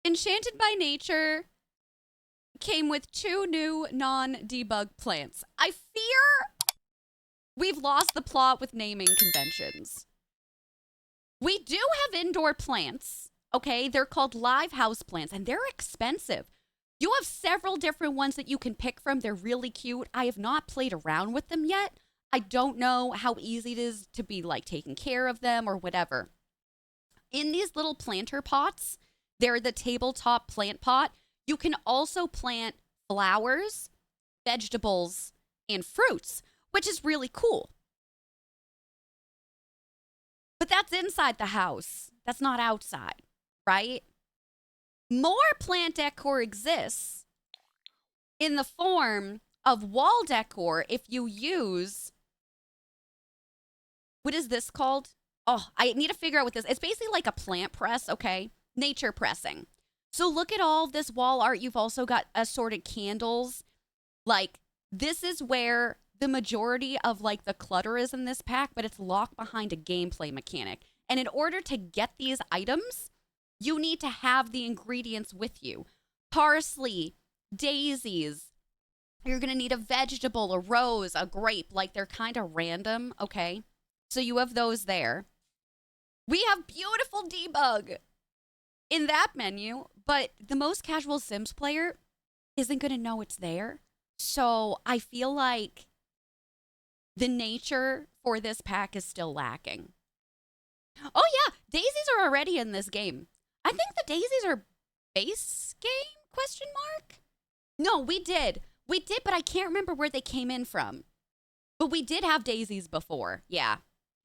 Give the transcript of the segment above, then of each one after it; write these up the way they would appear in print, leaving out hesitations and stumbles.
Enchanted by Nature came with 2 new non-debug plants. I fear we've lost the plot with naming conventions. We do have indoor plants, okay? They're called live house plants, and they're expensive. You have several different ones that you can pick from. They're really cute. I have not played around with them yet. I don't know how easy it is to be like taking care of them or whatever. In these little planter pots, they're the tabletop plant pot. You can also plant flowers, vegetables, and fruits, which is really cool. But that's inside the house. That's not outside, right? More plant decor exists in the form of wall decor if you use, what is this called? Oh, I need to figure out what this, it's basically like a plant press, okay? Nature pressing. So look at all this wall art. You've also got assorted candles. Like, this is where the majority of like the clutter is in this pack, but it's locked behind a gameplay mechanic. And in order to get these items, you need to have the ingredients with you. Parsley, daisies. You're going to need a vegetable, a rose, a grape. Like, they're kind of random, okay? So you have those there. We have beautiful debug in that menu, but the most casual Sims player isn't going to know it's there. So I feel like the nature for this pack is still lacking. Oh yeah, daisies are already in this game. I think the daisies are base game, question mark? No, we did. We did, but I can't remember where they came in from. But we did have daisies before, yeah.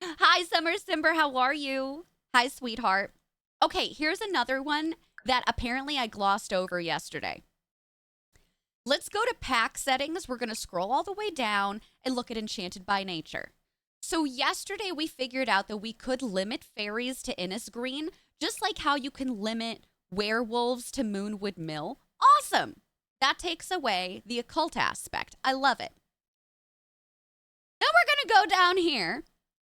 Hi, Summer Simber, how are you? Hi, sweetheart. Okay, here's another one that apparently I glossed over yesterday. Let's go to pack settings. We're going to scroll all the way down and look at Enchanted by Nature. So yesterday we figured out that we could limit fairies to Innisgreen, just like how you can limit werewolves to Moonwood Mill. Awesome! That takes away the occult aspect. I love it. Now we're going to go down here.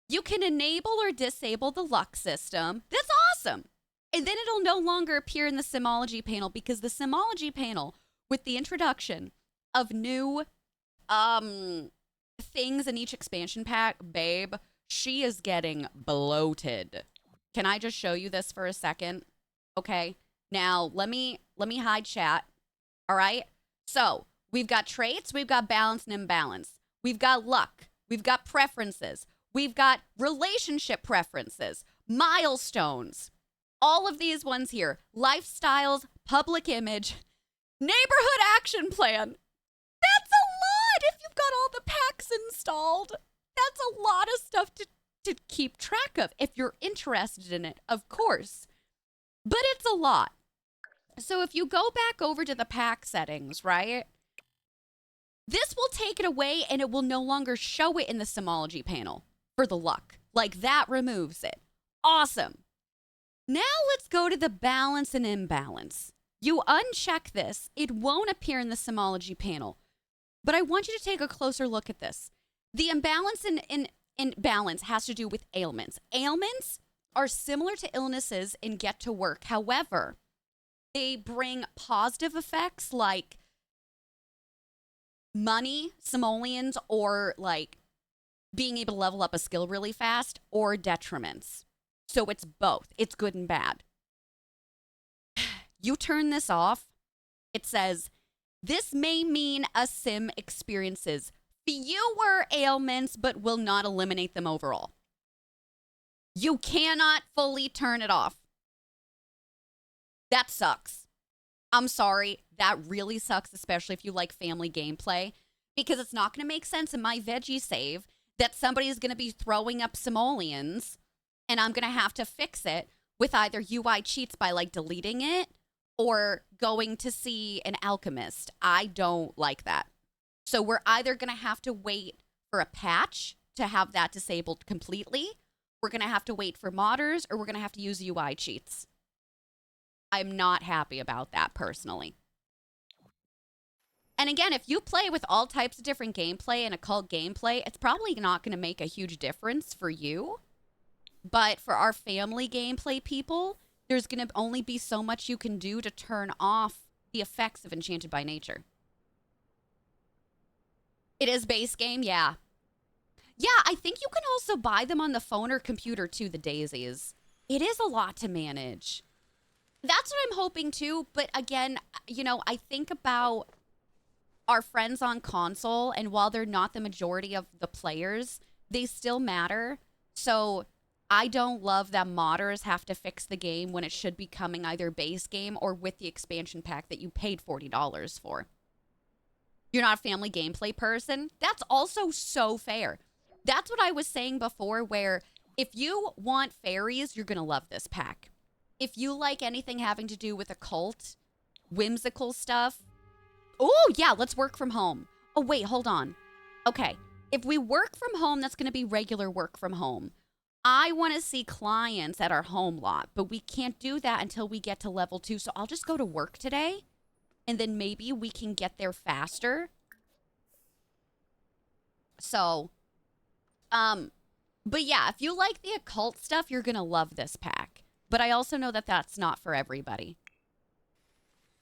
You can enable or disable the luck system. That's awesome! And then it'll no longer appear in the Simology panel because the Simology panel, with the introduction of new things in each expansion pack, babe, she is getting bloated. Can I just show you this for a second? Okay. Now, let me hide chat. All right? So, we've got traits, we've got balance and imbalance. We've got luck, we've got preferences, we've got relationship preferences, milestones. All of these ones here, lifestyles, public image, neighborhood action plan. That's a lot if you've got all the packs installed. That's a lot of stuff to keep track of if you're interested in it, of course. But it's a lot. So if you go back over to the pack settings, right? This will take it away and it will no longer show it in the Simology panel for the luck. Like, that removes it. Awesome. Now let's go to the balance and imbalance. You uncheck this, it won't appear in the Simology panel. But I want you to take a closer look at this. The imbalance in balance has to do with ailments. Ailments are similar to illnesses in Get to Work. However, they bring positive effects like money, simoleons, or like being able to level up a skill really fast, or detriments. So it's both. It's good and bad. You turn this off, it says, this may mean a sim experiences fewer ailments, but will not eliminate them overall. You cannot fully turn it off. That sucks. I'm sorry. That really sucks, especially if you like family gameplay, because it's not going to make sense in my veggie save that somebody is going to be throwing up simoleons and I'm going to have to fix it with either UI cheats by like deleting it or going to see an alchemist. I don't like that. So we're either going to have to wait for a patch to have that disabled completely, we're going to have to wait for modders, or we're going to have to use UI cheats. I'm not happy about that personally. And again, if you play with all types of different gameplay and occult gameplay, it's probably not going to make a huge difference for you. But for our family gameplay people, There's going to only be so much you can do to turn off the effects of Enchanted by Nature. It is base game, yeah. Yeah, I think you can also buy them on the phone or computer too, the daisies. It is a lot to manage. That's what I'm hoping too, but again, you know, I think about our friends on console, and while they're not the majority of the players, they still matter. So I don't love that modders have to fix the game when it should be coming either base game or with the expansion pack that you paid $40 for. You're not a family gameplay person? That's also so fair. That's what I was saying before, where if you want fairies, you're going to love this pack. If you like anything having to do with occult, whimsical stuff, oh, yeah, let's work from home. Oh, wait, hold on. Okay, if we work from home, that's going to be regular work from home. I want to see clients at our home lot, but we can't do that until we get to level 2. So I'll just go to work today, and then maybe we can get there faster. So, but yeah, if you like the occult stuff, you're going to love this pack. But I also know that that's not for everybody.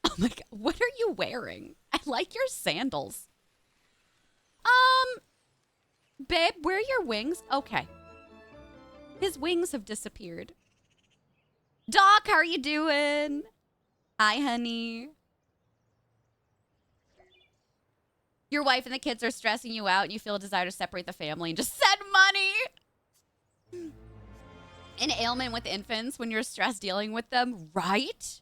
Oh my God, what are you wearing? I like your sandals. Babe, where are your wings? Okay. His wings have disappeared. Doc, how are you doing? Hi, honey. Your wife and the kids are stressing you out and you feel a desire to separate the family and just send money. An ailment with infants when you're stressed dealing with them, right?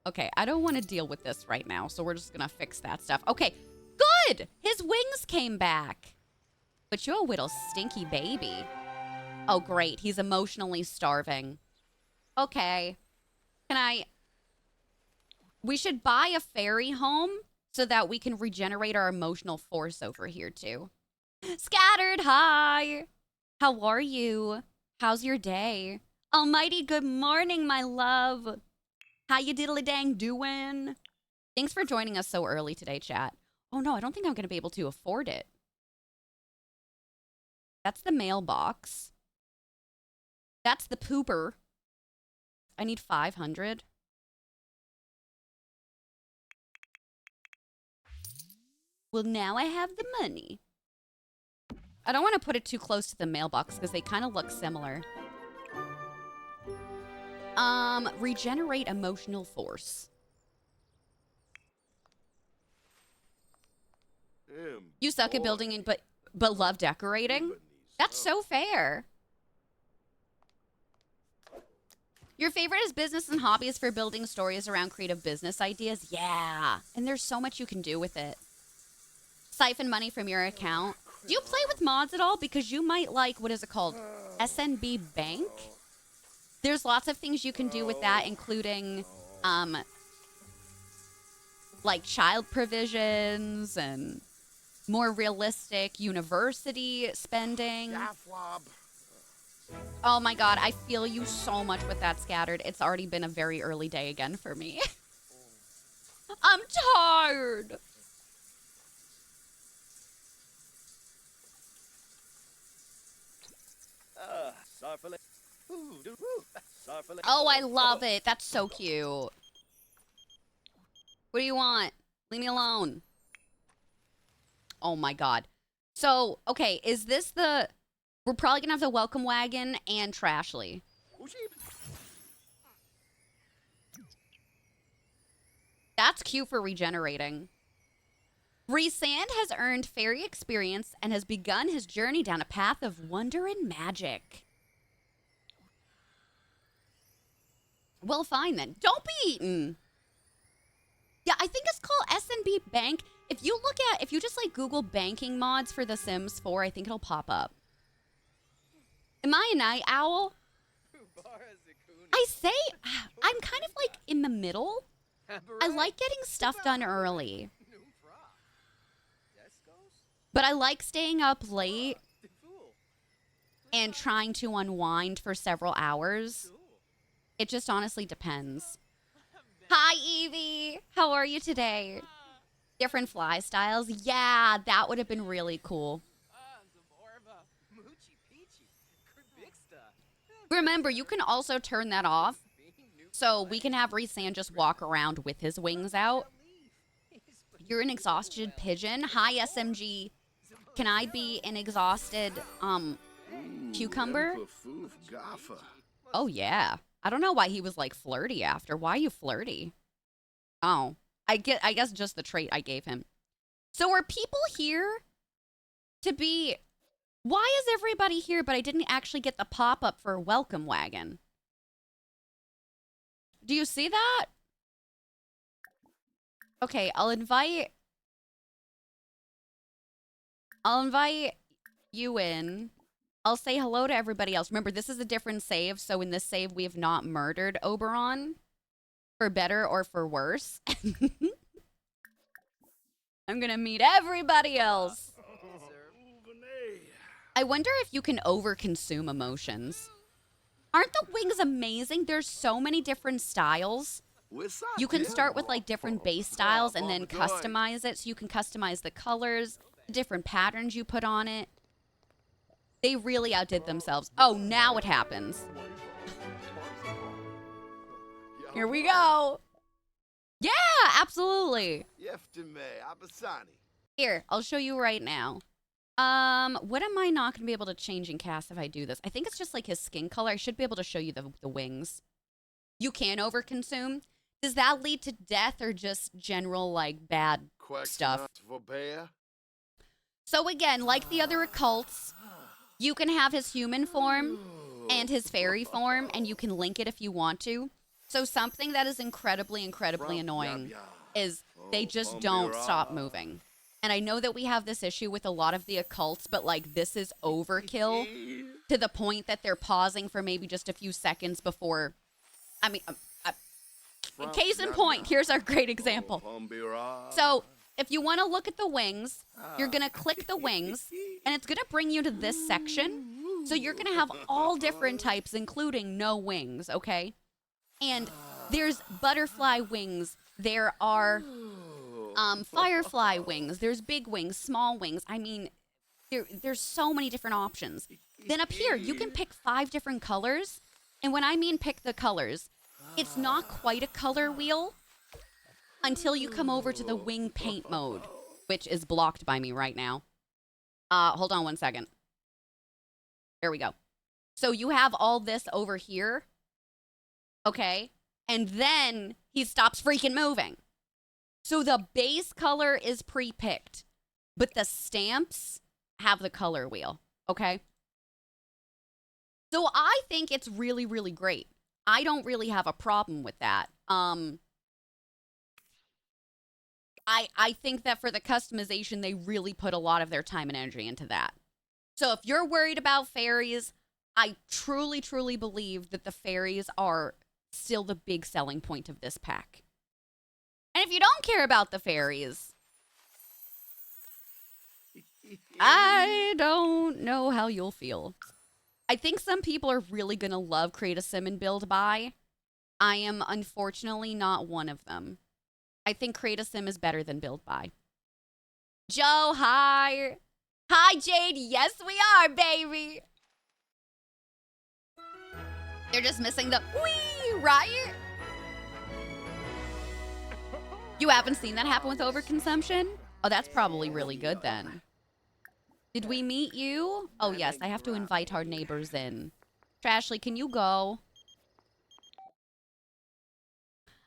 Okay, I don't want to deal with this right now, so we're just gonna fix that stuff. Okay, good! His wings came back. But you're a little stinky baby. Oh, great. He's emotionally starving. Okay. We should buy a fairy home so that we can regenerate our emotional force over here, too. Scattered, hi! How are you? How's your day? Almighty good morning, my love. How you diddly dang doing? Thanks for joining us so early today, chat. Oh no, I don't think I'm going to be able to afford it. That's the mailbox. That's the pooper. I need 500. Well, now I have the money. I don't want to put it too close to the mailbox because they kind of look similar. Regenerate emotional force. You suck at building but love decorating? That's so fair. Your favorite is business and hobbies for building stories around creative business ideas? Yeah. And there's so much you can do with it. Siphon money from your account. Do you play with mods at all? Because you might like, what is it called? SNB Bank? There's lots of things you can do with that, including, like child provisions and more realistic university spending. Oh my God, I feel you so much with that, Scattered. It's already been a very early day again for me. I'm tired. Oh, I love it. That's so cute. What do you want? Leave me alone. Oh my God. So, okay, is this the... We're probably gonna have the welcome wagon and Trashly. That's cute for regenerating. Rhysand has earned fairy experience and has begun his journey down a path of wonder and magic. Well, fine then. Don't be eaten. Yeah, I think it's called SNB Bank. If you just like Google banking mods for The Sims 4, I think it'll pop up. Am I a night owl? I say I'm kind of like in the middle. I like getting stuff done early. But I like staying up late and trying to unwind for several hours. It just honestly depends. Hi, Evie. How are you today? Different fly styles? Yeah, that would have been really cool. Remember, you can also turn that off. So we can have Rhysand just walk around with his wings out. You're an exhausted pigeon. Hi, SMG. Can I be an exhausted, cucumber? Oh, yeah. I don't know why he was, like, flirty after. Why are you flirty? Oh. I guess just the trait I gave him. So are people here to be... Why is everybody here, but I didn't actually get the pop-up for Welcome Wagon? Do you see that? Okay, I'll invite you in. I'll say hello to everybody else. Remember, this is a different save, so in this save, we have not murdered Oberon. For better or for worse. I'm gonna meet everybody else. I wonder if you can overconsume emotions. Aren't the wings amazing? There's so many different styles. You can start with like different base styles and then customize it. So you can customize the colors, the different patterns you put on it. They really outdid themselves. Oh, now it happens. Here we go. Yeah, absolutely. Here, I'll show you right now. What am I not going to be able to change in cast if I do this? I think it's just like his skin color. I should be able to show you the wings. You can overconsume. Does that lead to death or just general, like, bad stuff? So again, like the other occults, you can have his human form and his fairy form, and you can link it if you want to. So something that is incredibly, incredibly annoying is they just don't stop moving. And I know that we have this issue with a lot of the occults, but, like, this is overkill to the point that they're pausing for maybe just a few seconds before... I mean, case in point, here's our great example. So, if you want to look at the wings, you're going to click the wings, and it's going to bring you to this section. So you're going to have all different types, including no wings, okay? And there's butterfly wings. There are firefly wings. There's big wings, small wings. I mean, there's so many different options. Then up here, you can pick 5 different colors. And when I mean pick the colors, it's not quite a color wheel until you come over to the wing paint mode, which is blocked by me right now. Hold on one second. There we go. So you have all this over here. Okay. And then he stops freaking moving. So the base color is pre-picked, but the stamps have the color wheel. Okay. So I think it's really, really great. I don't really have a problem with that. I think that for the customization, they really put a lot of their time and energy into that. So if you're worried about fairies, I truly, truly believe that the fairies are still the big selling point of this pack. And if you don't care about the fairies, I don't know how you'll feel. I think some people are really going to love Create a Sim and Build By. I am unfortunately not one of them. I think Create a Sim is better than Build By. Joe, hi. Hi, Jade. Yes, we are, baby. They're just missing the wee, right? You haven't seen that happen with overconsumption? Oh, that's probably really good then. Did we meet you? Oh, yes. I have to invite our neighbors in. Trashley, can you go?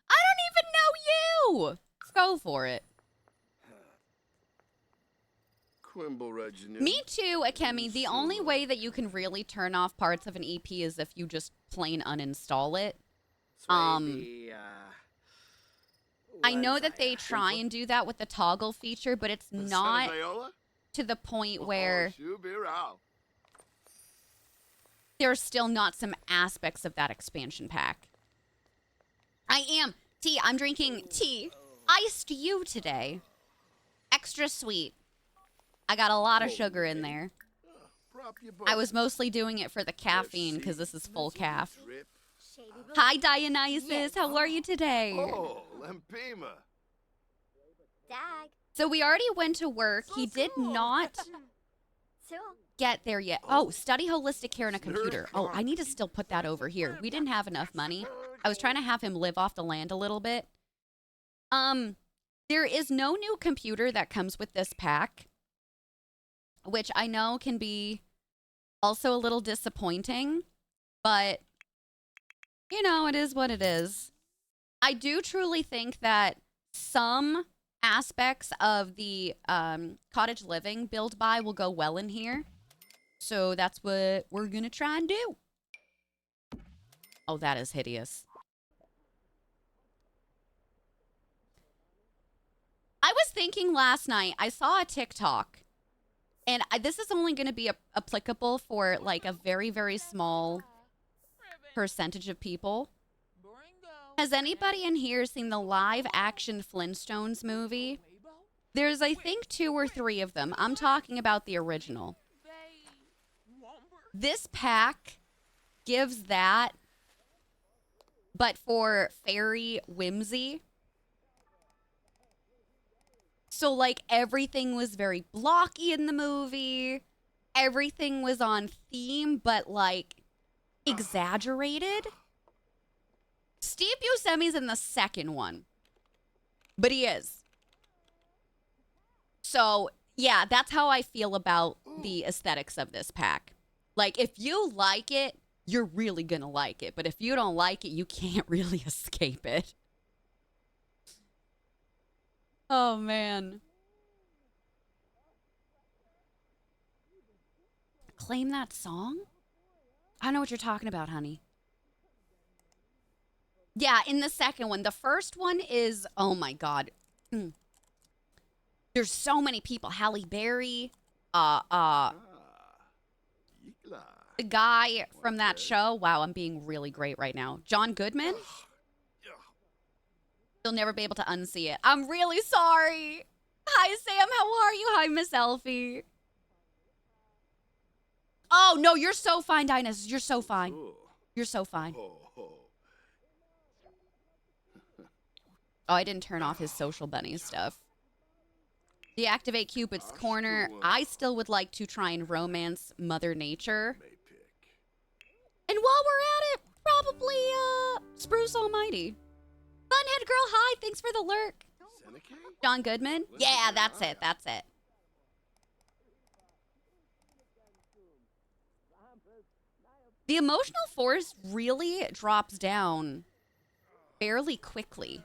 I don't even know you! Go for it. Me too, Akemi. The only way that you can really turn off parts of an EP is if you just plain uninstall it. I know that they try and do that with the toggle feature, but it's not to the point where there's still not some aspects of that expansion pack. I am. Tea. I'm drinking tea. Iced you today. Extra sweet. I got a lot of sugar in there. I was mostly doing it for the caffeine because this is full calf. Hi, Dionysus. How are you today? So we already went to work. He did not get there yet. Oh, study holistic care in a computer. Oh, I need to still put that over here. We didn't have enough money. I was trying to have him live off the land a little bit. There is no new computer that comes with this pack, which I know can be also a little disappointing, but you know, it is what it is. I do truly think that some aspects of the cottage living build by will go well in here. So that's what we're going to try and do. Oh, that is hideous. I was thinking last night, I saw a TikTok, and this is only going to be applicable for like a very, very small percentage of people. Has anybody in here seen the live action Flintstones movie? There's, I think, 2 or 3 of them. I'm talking about the original. This pack gives that, but for fairy whimsy. So, like, everything was very blocky in the movie. Everything was on theme, but, like, exaggerated. Steve Buscemi's in the second one. But he is. So, yeah, that's how I feel about the aesthetics of this pack. Like, if you like it, you're really gonna like it. But if you don't like it, you can't really escape it. Oh, man. Claim that song? I don't know what you're talking about, honey. Yeah, in the second one. The first one is, oh my God. There's so many people. Halle Berry, the guy from that show. Wow, I'm being really great right now. John Goodman. You'll never be able to unsee it. I'm really sorry. Hi, Sam. How are you? Hi, Miss Elfie. Oh, no, you're so fine, Dinus. You're so fine. You're so fine. Oh, I didn't turn off his social bunny stuff. Deactivate Cupid's corner. I still would like to try and romance Mother Nature. And while we're at it, probably, Spruce Almighty. Funhead Girl, hi. Thanks for the lurk. John Goodman? Yeah, that's it. That's it. The emotional force really drops down fairly quickly.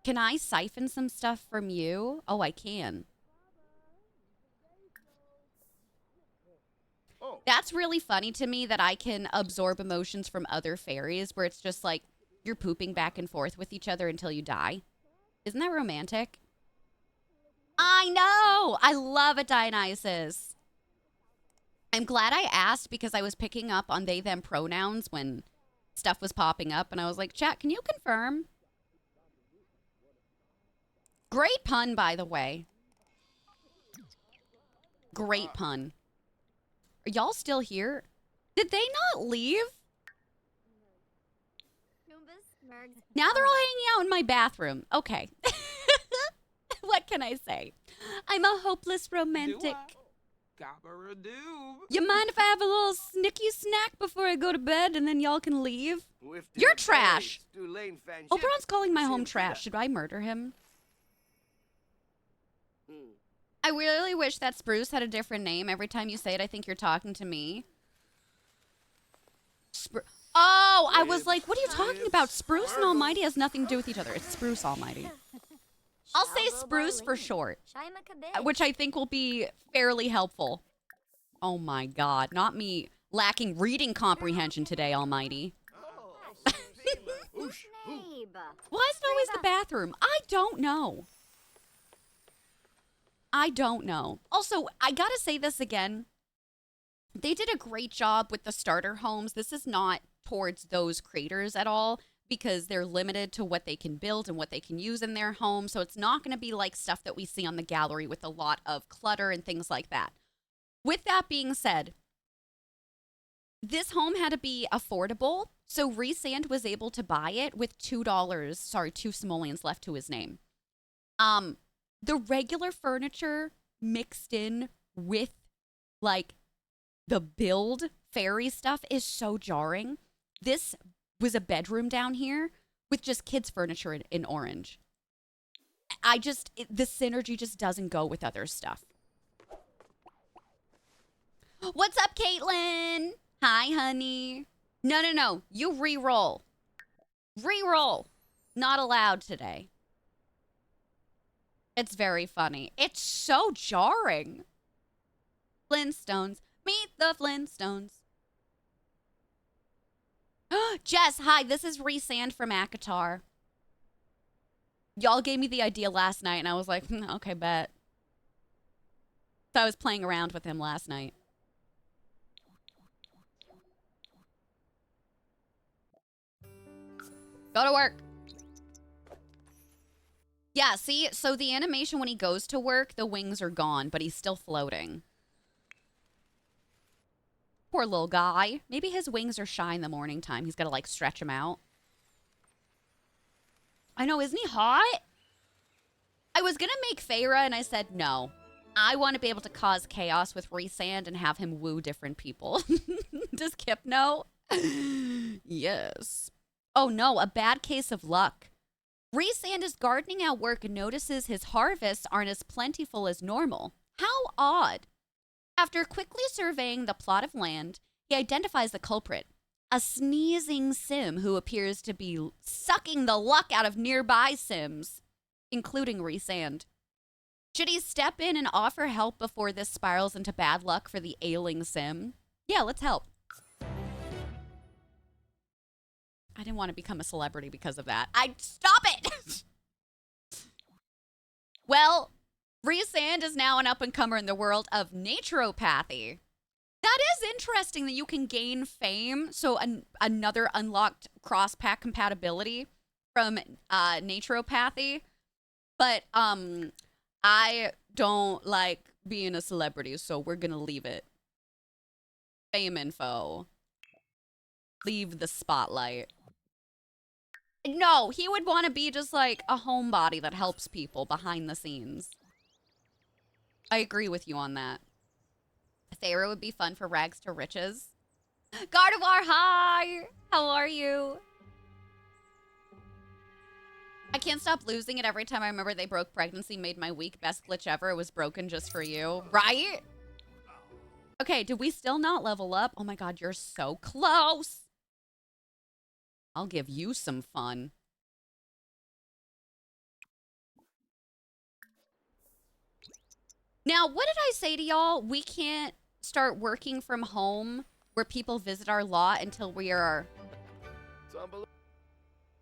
Can I siphon some stuff from you? Oh, I can. That's really funny to me that I can absorb emotions from other fairies where it's just like you're pooping back and forth with each other until you die. Isn't that romantic? I know! I love a Dionysus. I'm glad I asked because I was picking up on they, them pronouns when stuff was popping up. And I was like, chat, can you confirm? Great pun, by the way. Great pun. Are y'all still here? Did they not leave? Now they're all hanging out in my bathroom. Okay. What can I say? I'm a hopeless romantic. You mind if I have a little snicky snack before I go to bed and then y'all can leave? You're trash. Oberon's calling my home trash. Should I murder him? I really wish that Spruce had a different name. Every time you say it, I think you're talking to me. Oh, I was like, what are you talking about? Spruce and Almighty has nothing to do with each other. It's Spruce Almighty. I'll say Spruce for short, which I think will be fairly helpful. Oh my God, not me lacking reading comprehension today, Almighty. Why is it always the bathroom? I don't know. I don't know. Also, I gotta say this again. They did a great job with the starter homes. This is not towards those creators at all because they're limited to what they can build and what they can use in their home. So it's not going to be like stuff that we see on the gallery with a lot of clutter and things like that. With that being said, this home had to be affordable. So Resand was able to buy it with $2, 2 simoleons left to his name. The regular furniture mixed in with like the build fairy stuff is so jarring. This was a bedroom down here with just kids' furniture in orange. The synergy just doesn't go with other stuff. What's up, Caitlin? Hi, honey. No. You re-roll. Re-roll. Not allowed today. It's very funny. It's so jarring. Flintstones. Meet the Flintstones. Jess, hi. This is Resand from Akatar. Y'all gave me the idea last night, and I was like, okay, bet. So I was playing around with him last night. Go to work. Yeah, see? So the animation when he goes to work, the wings are gone, but he's still floating. Poor little guy. Maybe his wings are shy in the morning time. He's got to, like, stretch them out. I know, isn't he hot? I was going to make Feyre, and I said no. I want to be able to cause chaos with Resand and have him woo different people. Does Kip know? Yes. Oh, no, a bad case of luck. Resand is gardening at work and notices his harvests aren't as plentiful as normal. How odd. After quickly surveying the plot of land, he identifies the culprit, a sneezing sim who appears to be sucking the luck out of nearby sims, including Resand. Should he step in and offer help before this spirals into bad luck for the ailing sim? Yeah, let's help. I didn't want to become a celebrity because of that. Stop it! Well, Resand is now an up-and-comer in the world of naturopathy. That is interesting that you can gain fame, so another unlocked cross-pack compatibility from naturopathy. But I don't like being a celebrity, so we're gonna leave it. Fame info. Leave the spotlight. No, he would want to be just like a homebody that helps people behind the scenes. I agree with you on that. Feyre would be fun for rags to riches. Gardevoir, hi! How are you? I can't stop losing it every time I remember they broke pregnancy made my week. Best glitch ever. It was broken just for you. Right? Okay, did we still not level up? Oh my god, you're so close. I'll give you some fun. Now, what did I say to y'all? We can't start working from home where people visit our lot until we are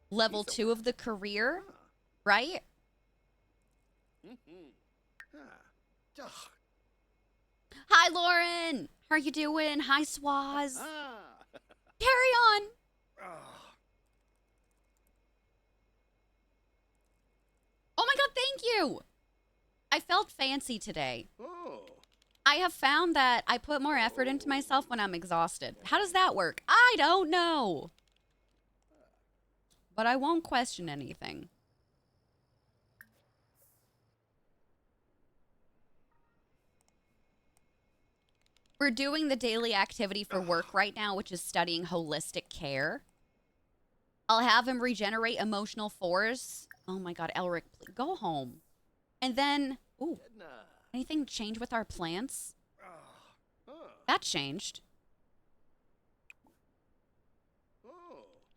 level 2 of the career, right? Hi, Lauren. How are you doing? Hi, Swaz. Carry on. Oh my god, thank you. I felt fancy today. I have found that I put more effort into myself when I'm exhausted. How does that work? I don't know. But I won't question anything. We're doing the daily activity for work right now, which is studying holistic care. I'll have him regenerate emotional force. Oh my god, Elric, please go home. And then, ooh, anything change with our plants? That changed.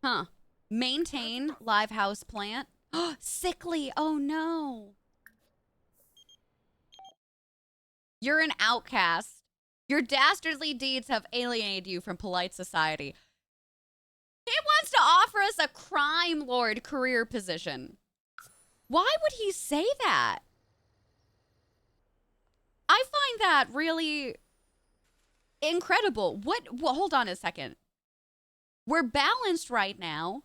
Huh. Maintain live house plant. Sickly, oh no. You're an outcast. Your dastardly deeds have alienated you from polite society. He wants to offer us a crime lord career position. Why would he say that? I find that really incredible. Well, hold on a second. We're balanced right now.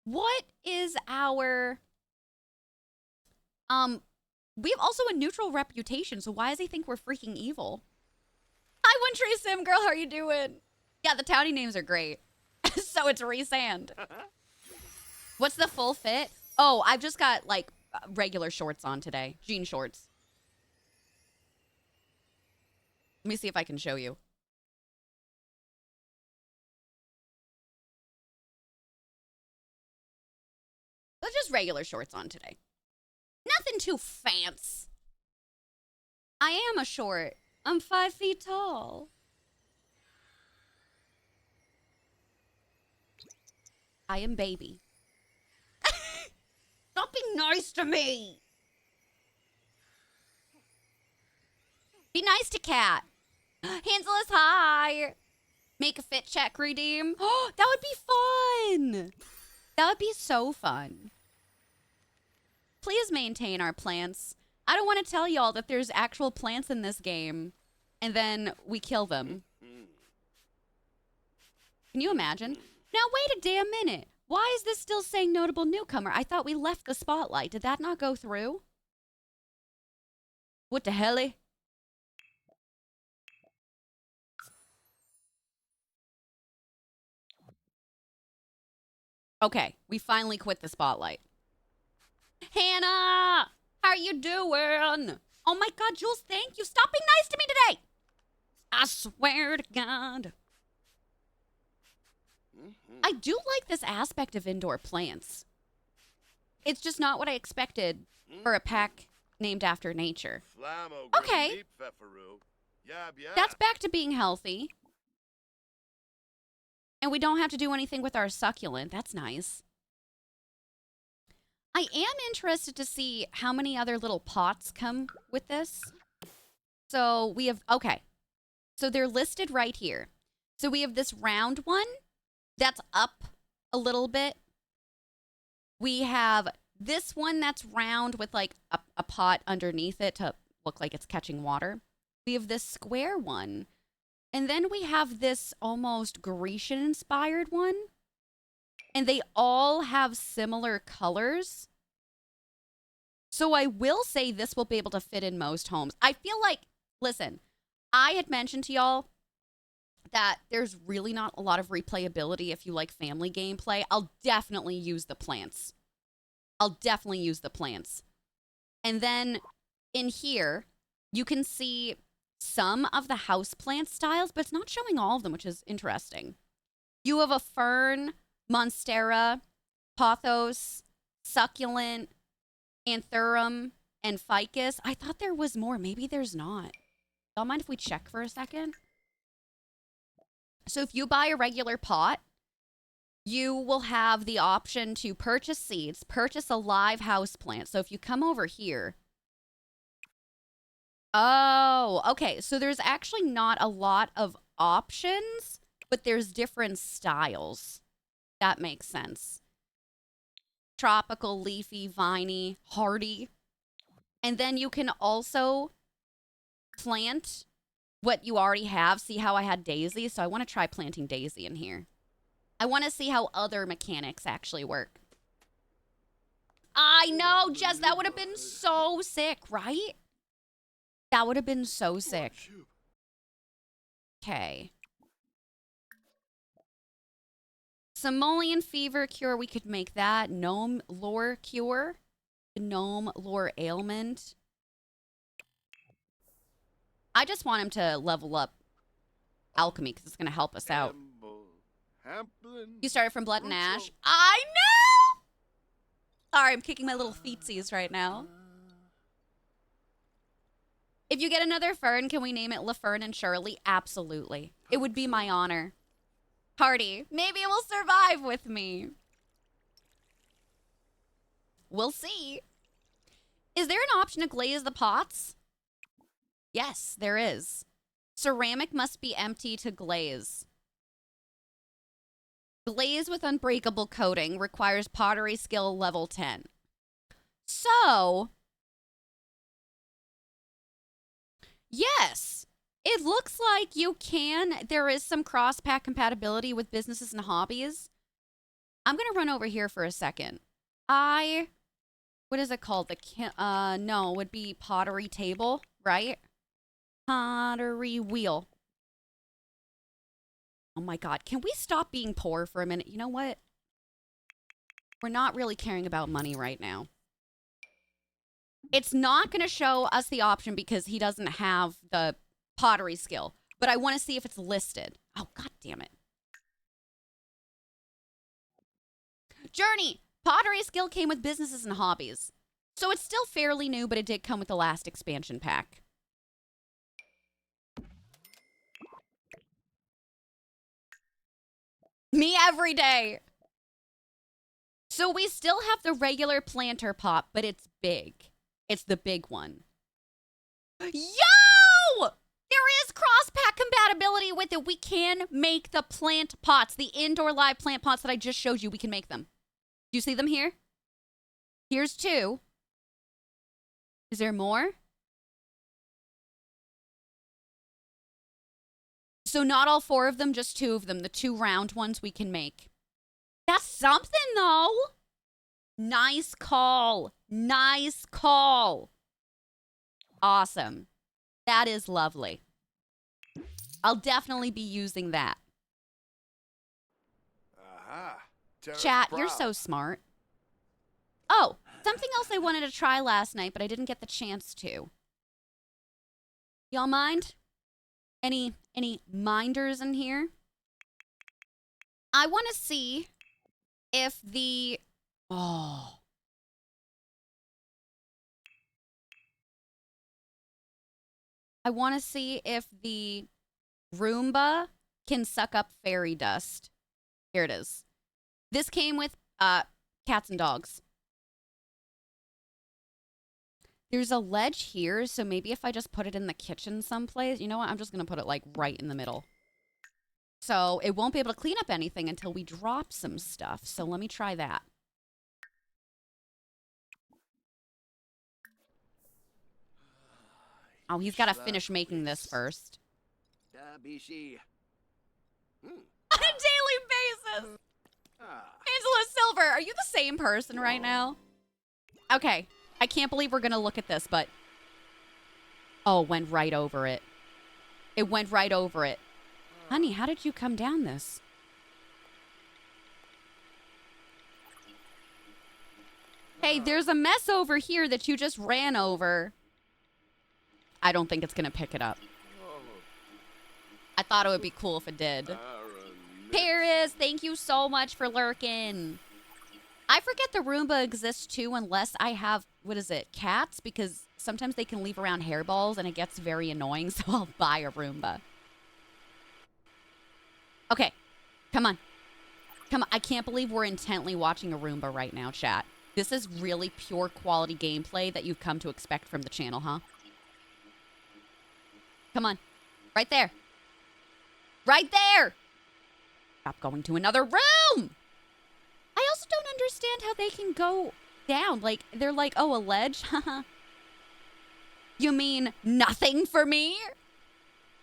What is our... We have also a neutral reputation, so why does he think we're freaking evil? Hi, One Tree Sim Girl, how are you doing? Yeah, the townie names are great. So it's Resand. What's the full fit? Oh, I've just got, like, regular shorts on today. Jean shorts. Let me see if I can show you. Let's just regular shorts on today. Nothing too fancy. I am a short. I'm 5 feet tall. I am baby. Stop being nice to me. Be nice to Cat. Hansel is high. Make a fit check, redeem. Oh, that would be fun. That would be so fun. Please maintain our plants. I don't want to tell y'all that there's actual plants in this game, and then we kill them. Can you imagine? Now, wait a damn minute. Why is this still saying notable newcomer? I thought we left the spotlight. Did that not go through? What the hell? Okay, we finally quit the spotlight. Hannah! How you doing? Oh my God, Jules, thank you. Stop being nice to me today. I swear to God. I do like this aspect of indoor plants. It's just not what I expected for a pack named after nature. Okay. That's back to being healthy. And we don't have to do anything with our succulent. That's nice. I am interested to see how many other little pots come with this. So we have, okay. So they're listed right here. So we have this round one that's up a little bit. We have this one that's round with like a pot underneath it to look like it's catching water. We have this square one. And then we have this almost Grecian-inspired one. And they all have similar colors. So I will say this will be able to fit in most homes. I feel like, listen, I had mentioned to y'all that there's really not a lot of replayability if you like family gameplay. I'll definitely use the plants. And then in here, you can see some of the houseplant styles, but it's not showing all of them, which is interesting. You have a fern, monstera, pothos, succulent, anthurium, and ficus. I thought there was more. Maybe there's not. Y'all mind if we check for a second? So if you buy a regular pot, you will have the option to purchase seeds, purchase a live houseplant. So if you come over here, oh, okay. So there's actually not a lot of options, but there's different styles. That makes sense. Tropical, leafy, viney, hardy. And then you can also plant what you already have. See how I had daisy? So I want to try planting daisy in here. I want to see how other mechanics actually work. I know, Jess, that would have been so sick, right? That would have been so sick. Okay. Simoleon fever cure, we could make that. Gnome lore cure. Gnome lore ailment. I just want him to level up alchemy because it's going to help us out. You started from Blood and Ash? I know! Sorry, I'm kicking my little feetsies right now. If you get another fern, can we name it LaFern and Shirley? Absolutely. It would be my honor. Party. Maybe it will survive with me. We'll see. Is there an option to glaze the pots? Yes, there is. Ceramic must be empty to glaze. Glaze with unbreakable coating requires pottery skill level 10. So, yes, it looks like you can. There is some cross-pack compatibility with businesses and hobbies. I'm going to run over here for a second. What is it called? No, it would be pottery table, right? Pottery wheel. Oh my God, can we stop being poor for a minute? You know what? We're not really caring about money right now. It's not going to show us the option because he doesn't have the pottery skill, but I want to see if it's listed. Oh, god damn it. Journey. Pottery skill came with businesses and hobbies. So it's still fairly new, but it did come with the last expansion pack. Me every day. So we still have the regular planter pot, but it's big. It's the big one. Yo! There is cross-pack compatibility with it. We can make the plant pots, the indoor live plant pots that I just showed you. We can make them. Do you see them here? Here's 2. Is there more? So not all 4 of them, just 2 of them. The 2 round ones we can make. That's something, though. Nice call. Nice call. Awesome. That is lovely. I'll definitely be using that. Chat, you're so smart. Oh, something else I wanted to try last night, but I didn't get the chance to. Y'all mind? Any minders in here? I want to see if the... Oh. I want to see if the Roomba can suck up fairy dust. Here it is. This came with cats and dogs. There's a ledge here, so maybe if I just put it in the kitchen someplace, you know what? I'm just going to put it like right in the middle. So it won't be able to clean up anything until we drop some stuff. So let me try that. Oh, he's got to finish making this first. On a daily basis. Angela Silver, are you the same person right now? Okay. I can't believe we're going to look at this, but... Oh, it went right over it. It went right over it. Honey, how did you come down this? Hey, there's a mess over here that you just ran over. I don't think it's going to pick it up. I thought it would be cool if it did. Paris, thank you so much for lurking. I forget the Roomba exists too unless I have, what is it, cats? Because sometimes they can leave around hairballs and it gets very annoying, so I'll buy a Roomba. Okay, come on. Come on, I can't believe we're intently watching a Roomba right now, chat. This is really pure quality gameplay that you've come to expect from the channel, huh? Come on, right there. Right there! Stop going to another room! I also don't understand how they can go down. Like, they're like, oh, a ledge? You mean nothing for me?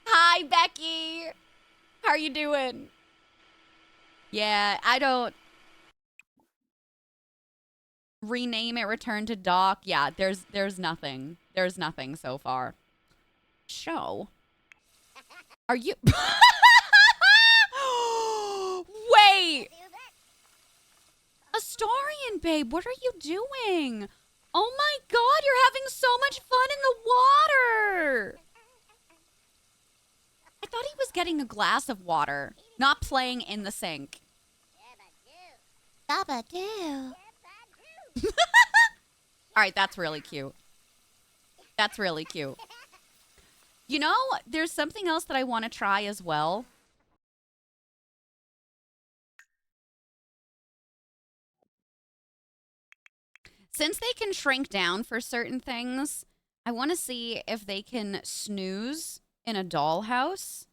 Hi, Becky. How are you doing? Yeah, I don't... Rename it, return to dock. Yeah, there's nothing. There's nothing so far. Show. Are you... Wait! Astarian, babe, what are you doing? Oh my god, you're having so much fun in the water! I thought he was getting a glass of water, not playing in the sink. Dabba-doo. Alright, that's really cute. That's really cute. You know, there's something else that I want to try as well. Since they can shrink down for certain things, I want to see if they can snooze in a dollhouse.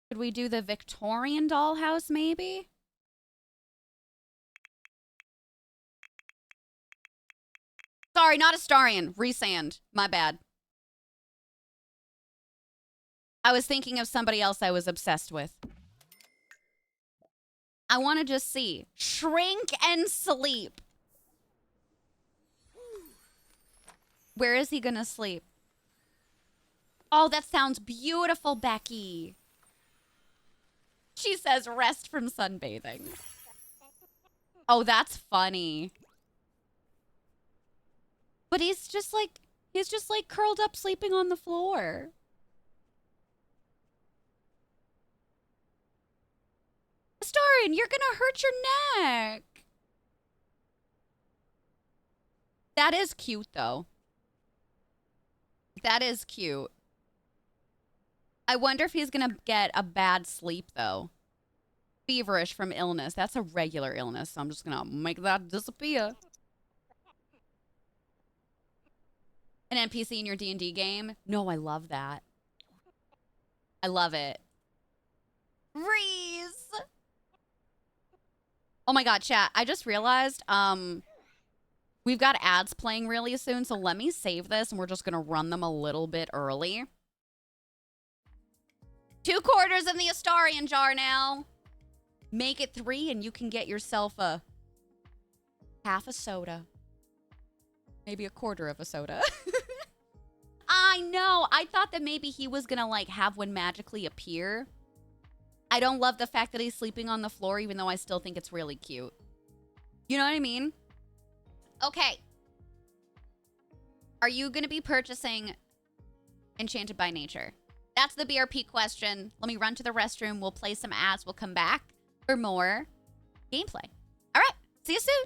Could we do the Victorian dollhouse, maybe? Sorry, not Astarian. Resand. My bad. I was thinking of somebody else I was obsessed with. I want to just see. Shrink and sleep. Where is he going to sleep? Oh, that sounds beautiful, Becky. She says rest from sunbathing. Oh, that's funny. But he's just like, He's just like curled up sleeping on the floor. Astarion, you're gonna hurt your neck. That is cute, though. That is cute. I wonder if he's gonna get a bad sleep, though. Feverish from illness. That's a regular illness, so I'm just gonna make that disappear. An NPC in your D&D game? No, I love that. I love it. Reese! Oh my god, chat. I just realized, we've got ads playing really soon, so let me save this and we're just gonna run them a little bit early. 2 quarters in the Astarion jar now. Make it 3 and you can get yourself a half a soda. Maybe a quarter of a soda. I know. I thought that maybe he was gonna like have one magically appear. I don't love the fact that he's sleeping on the floor, even though I still think it's really cute. You know what I mean? Okay. Are you gonna be purchasing Enchanted by Nature? That's the BRP question. Let me run to the restroom. We'll play some ads. We'll come back for more gameplay. All right. See you soon.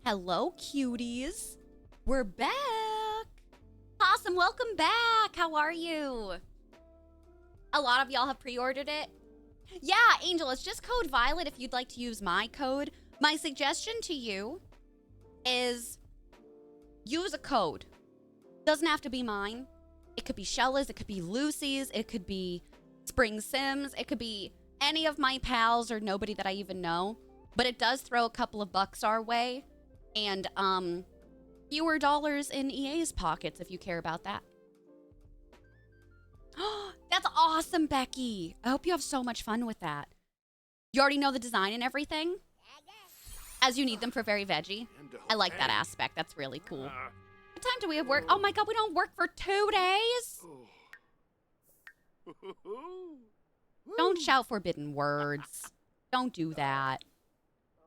Hello, cuties. We're back. Awesome, welcome back. How are you? A lot of y'all have pre-ordered it. Yeah, Angel, it's just code Violet if you'd like to use my code. My suggestion to you is use a code. Doesn't have to be mine. It could be Shella's, it could be Lucy's, it could be Spring Sims, it could be any of my pals or nobody that I even know. But it does throw a couple of bucks our way. And fewer dollars in EA's pockets if you care about that. That's awesome, Becky. I hope you have so much fun with that. You already know the design and everything? As you need them for very veggie. I like that aspect. That's really cool. What time do we have work? Oh my god, we don't work for 2 days? Don't shout forbidden words. Don't do that.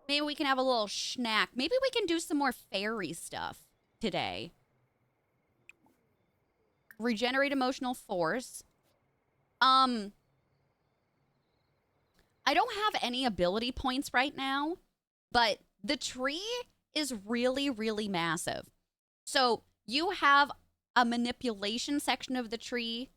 Maybe we can have a little snack. Maybe we can do some more fairy stuff today. Regenerate emotional force. I don't have any ability points right now, but the tree is really, really massive. So you have a manipulation section of the tree,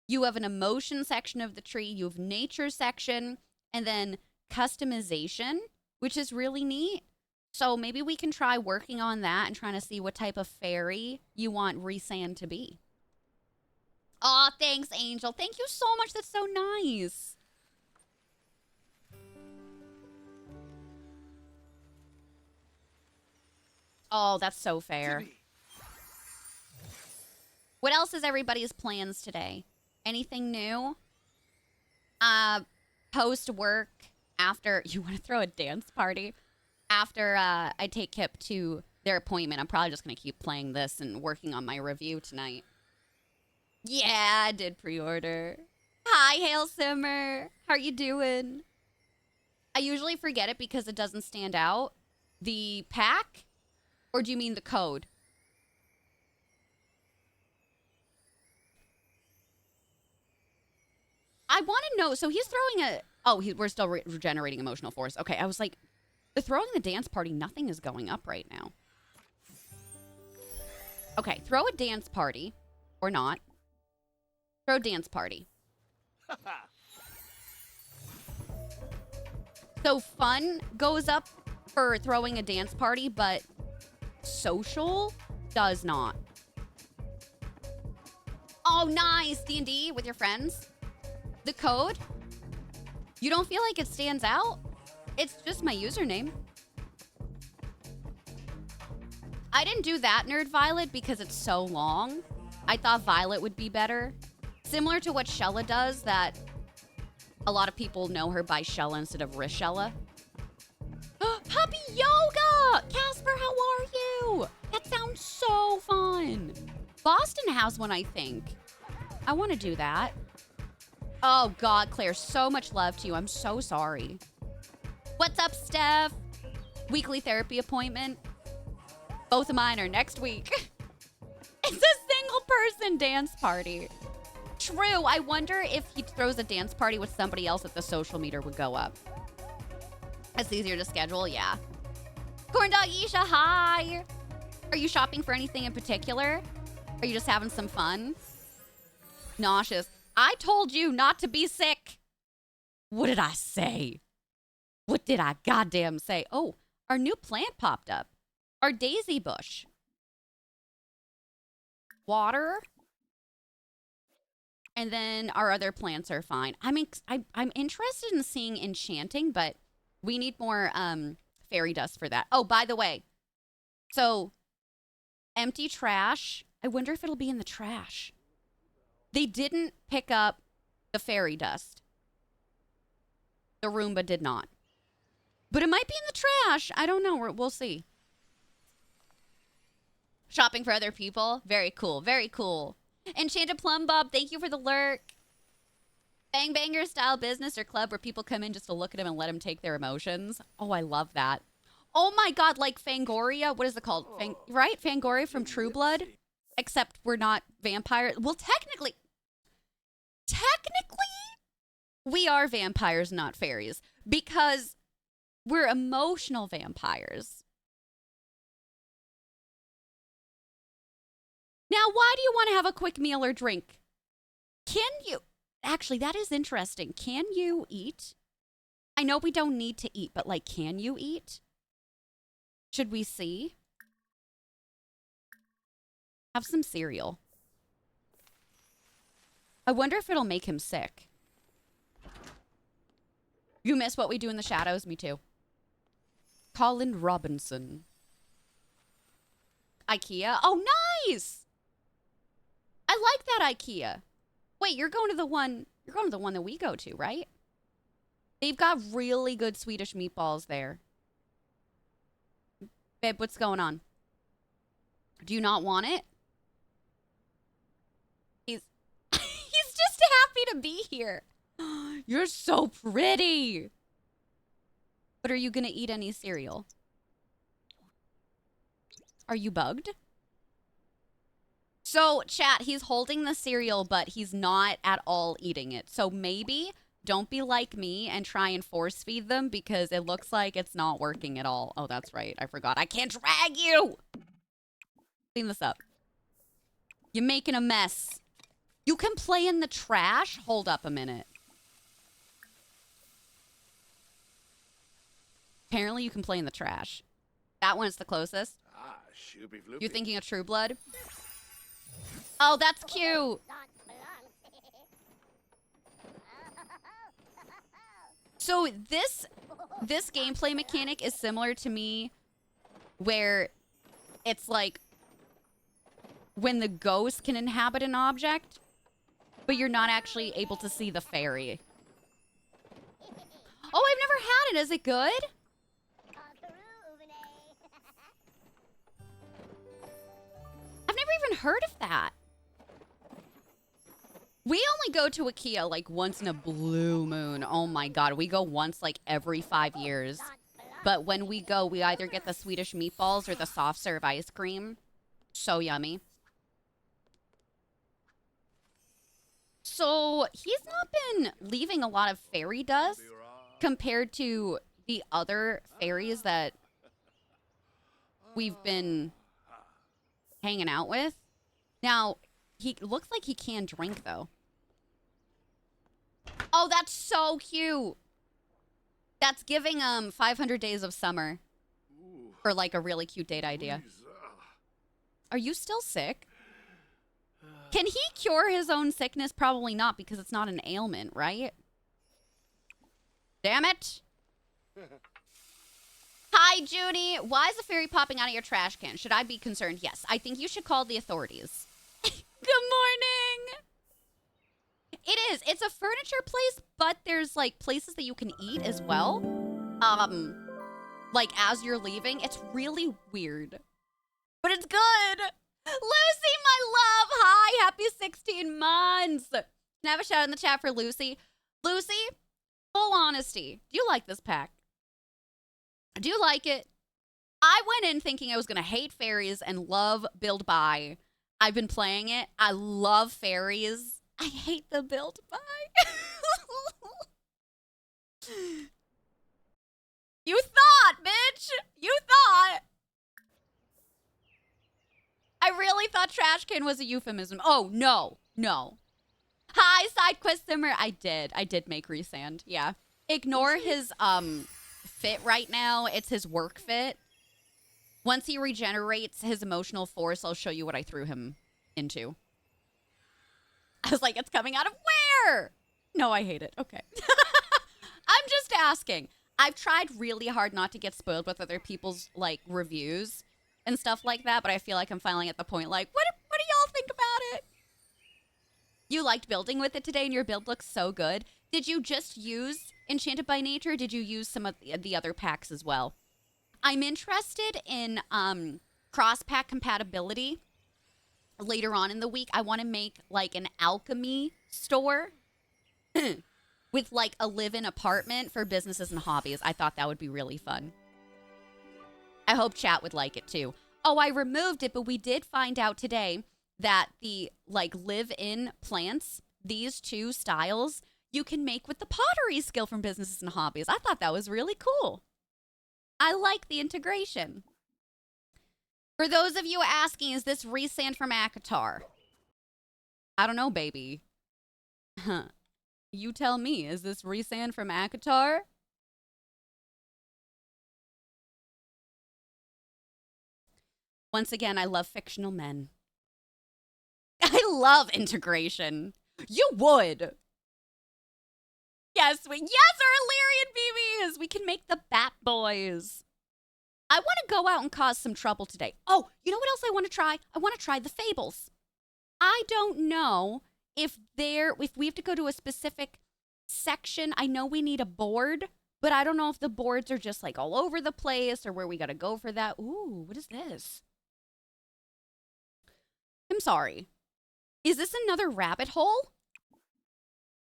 you have an emotion section of the tree, you have nature section, and then customization, which is really neat. So maybe we can try working on that and trying to see what type of fairy you want Rhysand to be. Aw, thanks, Angel. Thank you so much. That's so nice. Oh, that's so fair. What else is everybody's plans today? Anything new? Post work after you want to throw a dance party? After I take Kip to their appointment, I'm probably just going to keep playing this and working on my review tonight. Yeah, I did pre-order. Hi, Hail Simmer. How are you doing? I usually forget it because it doesn't stand out. The pack? Or do you mean the code? I want to know. So he's throwing a... Oh, we're still regenerating emotional force. Okay, I was like, throwing the dance party, nothing is going up right now. Okay, throw a dance party. Or not. Throw dance party. So fun goes up for throwing a dance party, but social does not. Oh, nice. D&D with your friends. The code? You don't feel like it stands out? It's just my username. I didn't do that Nerd Violet because it's so long. I thought Violet would be better. Similar to what Shella does, that a lot of people know her by Shella instead of Rishella. Puppy yoga! Casper, how are you? That sounds so fun. Boston has one, I think. I want to do that. Oh, God, Claire, so much love to you. I'm so sorry. What's up, Steph? Weekly therapy appointment. Both of mine are next week. It's a single-person dance party. True. I wonder if he throws a dance party with somebody else if the social meter would go up. It's easier to schedule, yeah. Corndog Isha, hi. Are you shopping for anything in particular? Are you just having some fun? Nauseous. I told you not to be sick. What did I say? What did I goddamn say? Oh, our new plant popped up. Our daisy bush. Water. And then our other plants are fine. I'm interested in seeing enchanting, but we need more fairy dust for that. Oh, by the way, so empty trash. I wonder if it'll be in the trash. They didn't pick up the fairy dust. The Roomba did not. But it might be in the trash. I don't know. We'll see. Shopping for other people. Very cool. Very cool. Enchanted Plum Bob, thank you for the lurk. Bang Banger style business or club where people come in just to look at him and let him take their emotions. Oh, I love that. Oh my god, like Fangoria. What is it called? Right? Fangoria from True Blood? Except we're not vampires. Well, technically, we are vampires, not fairies. Because we're emotional vampires. Now, why do you want to have a quick meal or drink? Can you? Actually, that is interesting. Can you eat? I know we don't need to eat, but like, can you eat? Should we see? Have some cereal. I wonder if it'll make him sick. You miss what we do in the shadows? Me too. Colin Robinson. IKEA. Oh, nice! I like that IKEA. Wait, you're going to the one that we go to, right? They've got really good Swedish meatballs there. Babe, what's going on? Do you not want it? He's just happy to be here. You're so pretty. But are you gonna eat any cereal? Are you bugged? So, chat, he's holding the cereal, but he's not at all eating it. So maybe don't be like me and try and force feed them because it looks like it's not working at all. Oh, that's right. I forgot. I can't drag you. Clean this up. You're making a mess. You can play in the trash? Hold up a minute. Apparently you can play in the trash. That one's the closest. You're thinking of True Blood? Oh, that's cute. So this gameplay mechanic is similar to me where it's like when the ghost can inhabit an object, but you're not actually able to see the fairy. Oh, I've never had it. Is it good? I've never even heard of that. We only go to IKEA like once in a blue moon. Oh my god, we go once like every 5 years. But when we go, we either get the Swedish meatballs or the soft serve ice cream. So yummy. So he's not been leaving a lot of fairy dust compared to the other fairies that we've been hanging out with. Now, he looks like he can drink, though. Oh, that's so cute. That's giving 500 Days of Summer for like a really cute date idea. Are you still sick? Can he cure his own sickness? Probably not, because it's not an ailment, right? Damn it. Hi, Junie. Why is a fairy popping out of your trash can? Should I be concerned? Yes. I think you should call the authorities. Good morning. It is. It's a furniture place, but there's like places that you can eat as well. Like as you're leaving. It's really weird. But it's good. Lucy, my love. Hi. Happy 16 months. Can I have a shout out in the chat for Lucy? Lucy, full honesty. Do you like this pack? Do you like it? I went in thinking I was going to hate fairies and love Build Buy. I've been playing it. I love fairies. I hate the Build Buy. You thought, bitch. You thought. I really thought trash can was a euphemism. Oh, no. No. Hi, Side Quest Simmer. I did make Resand. Yeah. Ignore his fit right now. It's his work fit. Once he regenerates his emotional force, I'll show you what I threw him into. I was like, it's coming out of where? No, I hate it. Okay. I'm just asking. I've tried really hard not to get spoiled with other people's like reviews and stuff like that, but I feel like I'm finally at the point like, what do y'all think about it? You liked building with it today and your build looks so good. Did you just use Enchanted by Nature? Or did you use some of the other packs as well? I'm interested in cross-pack compatibility. Later on in the week, I want to make like an alchemy store with like a live-in apartment for businesses and hobbies. I thought that would be really fun. I hope chat would like it too. Oh, I removed it, but we did find out today that the like live-in plants, these two styles, you can make with the pottery skill from businesses and hobbies. I thought that was really cool. I like the integration. For those of you asking, is this Rhysand from Akatar? I don't know, baby. Huh. You tell me, is this Rhysand from Akatar? Once again, I love fictional men. I love integration. You would. Yes, our Illyrian BBs. We can make the Bat Boys. I want to go out and cause some trouble today. Oh, you know what else I want to try? I want to try the Fables. I don't know if we have to go to a specific section. I know we need a board, but I don't know if the boards are just like all over the place or where we got to go for that. Ooh, what is this? I'm sorry. Is this another rabbit hole?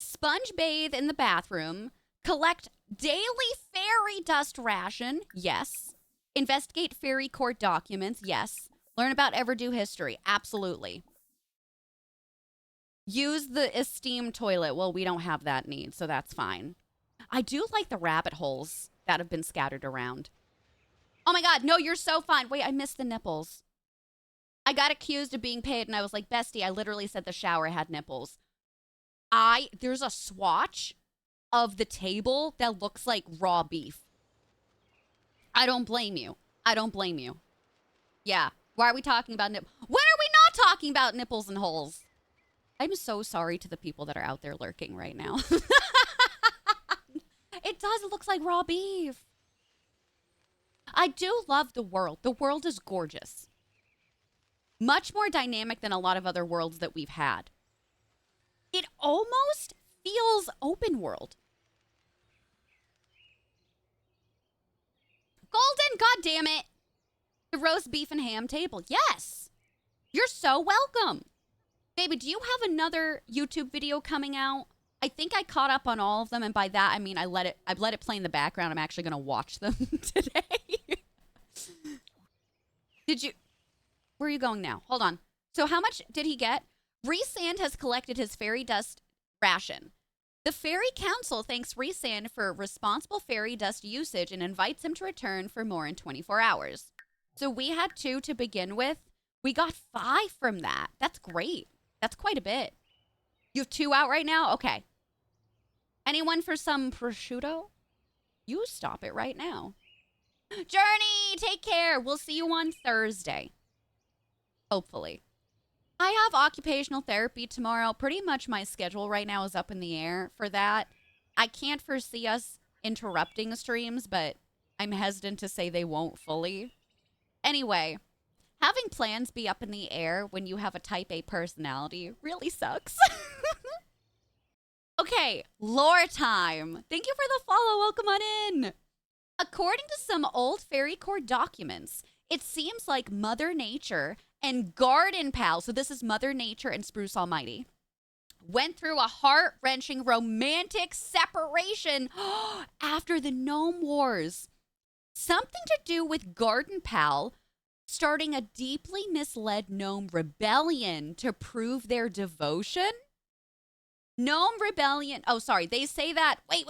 Sponge bathe in the bathroom. Collect daily fairy dust ration. Yes. Investigate fairy court documents. Yes. Learn about Everdew history. Absolutely. Use the esteemed toilet. Well, we don't have that need, so that's fine. I do like the rabbit holes that have been scattered around. Oh my God, no, you're so fine. Wait, I missed the nipples. I got accused of being paid, and I was like, bestie, I literally said the shower had nipples. There's a swatch of the table that looks like raw beef. I don't blame you. I don't blame you. Yeah. Why are we talking about nipples? When are we not talking about nipples and holes? I'm so sorry to the people that are out there lurking right now. It does. It looks like raw beef. I do love the world. The world is gorgeous. Much more dynamic than a lot of other worlds that we've had. It almost feels open world. Golden, goddammit. The roast beef and ham table. Yes. You're so welcome. Baby, do you have another YouTube video coming out? I think I caught up on all of them, and by that I mean I've let it play in the background. I'm actually gonna watch them today. Where are you going now? Hold on. So how much did he get? Rhysand has collected his fairy dust ration. The Fairy Council thanks Rhysand for responsible fairy dust usage and invites him to return for more in 24 hours. So we had 2 to begin with. We got 5 from that. That's great. That's quite a bit. You have 2 out right now? Okay. Anyone for some prosciutto? You stop it right now. Journey, take care. We'll see you on Thursday. Hopefully. I have occupational therapy tomorrow. Pretty much my schedule right now is up in the air for that. I can't foresee us interrupting streams, but I'm hesitant to say they won't fully. Anyway, having plans be up in the air when you have a type A personality really sucks. Okay, lore time. Thank you for the follow. Welcome on in. According to some old fairy court documents, it seems like Mother Nature and Garden Pal, so this is Mother Nature and Spruce Almighty, went through a heart-wrenching romantic separation after the Gnome Wars. Something to do with Garden Pal starting a deeply misled gnome rebellion to prove their devotion? Gnome rebellion. Oh, sorry. They say that. Wait.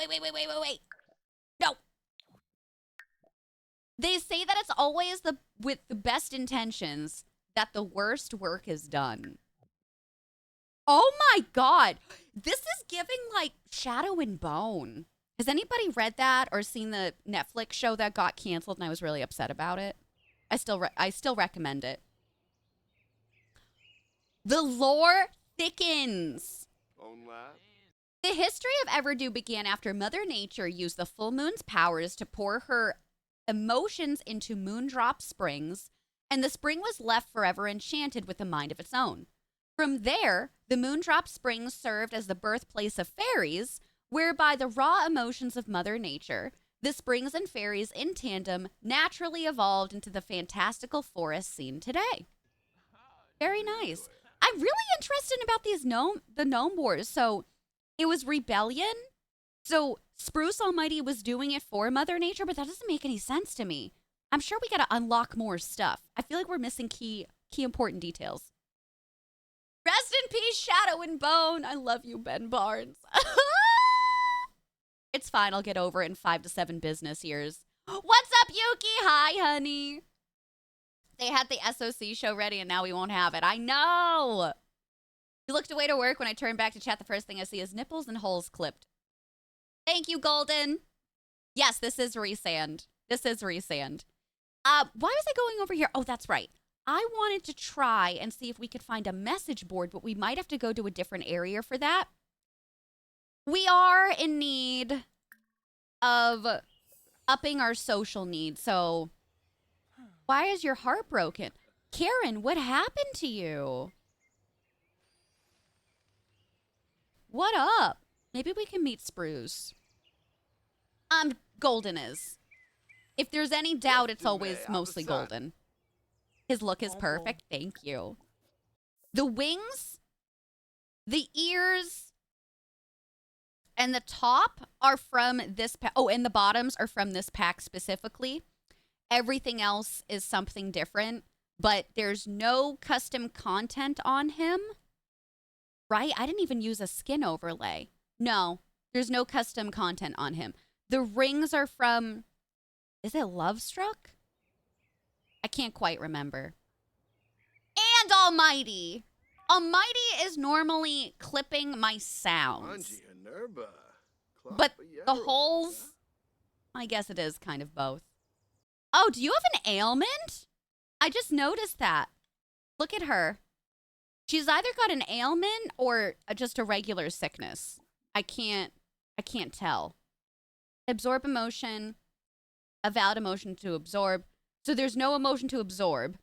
No. They say that it's always with the best intentions that the worst work is done. Oh my God. This is giving like Shadow and Bone. Has anybody read that or seen the Netflix show that got canceled and I was really upset about it? I still recommend it. The lore thickens. The history of Everdew began after Mother Nature used the full moon's powers to pour her emotions into Moondrop Springs, and the spring was left forever enchanted with a mind of its own. From there, the Moondrop Springs served as the birthplace of fairies, whereby the raw emotions of Mother Nature, the springs and fairies in tandem, naturally evolved into the fantastical forest seen today. Very nice. I'm really interested about the Gnome Wars. So it was rebellion. So Spruce Almighty was doing it for Mother Nature, but that doesn't make any sense to me. I'm sure we got to unlock more stuff. I feel like we're missing key important details. Rest in peace, Shadow and Bone. I love you, Ben Barnes. It's fine. I'll get over it in 5 to 7 business years. What's up, Yuki? Hi, honey. They had the SOC show ready and now we won't have it. I know. You looked away to work. When I turned back to chat, the first thing I see is nipples and holes clipped. Thank you, Golden. Yes, this is resand. This is resand. Why was I going over here? Oh, that's right. I wanted to try and see if we could find a message board, but we might have to go to a different area for that. We are in need of upping our social needs. So why is your heart broken? Karen, what happened to you? What up? Maybe we can meet Spruce. Golden is. If there's any doubt, it's always mostly Golden. His look is perfect. Thank you. The wings, the ears, and the top are from this pack. Oh, and the bottoms are from this pack specifically. Everything else is something different, but there's no custom content on him. Right? I didn't even use a skin overlay. No, there's no custom content on him. The rings are from, is it Love Struck? I can't quite remember. And Almighty. Almighty is normally clipping my sounds. But the holes, I guess it is kind of both. Oh, do you have an ailment? I just noticed that. Look at her. She's either got an ailment or just a regular sickness. I can't tell. Absorb emotion, avowed emotion to absorb. So there's no emotion to absorb.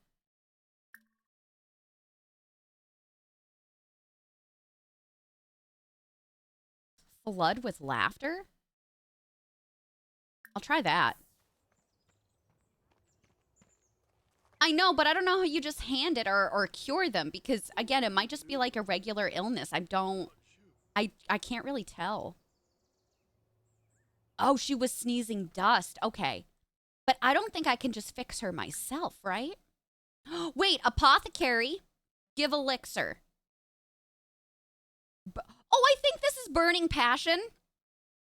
Flood with laughter? I'll try that. I know, but I don't know how you just hand it or cure them because, again, it might just be like a regular illness. I can't really tell. Oh, she was sneezing dust. Okay. But I don't think I can just fix her myself, right? Wait, apothecary, give elixir. Oh, I think this is burning passion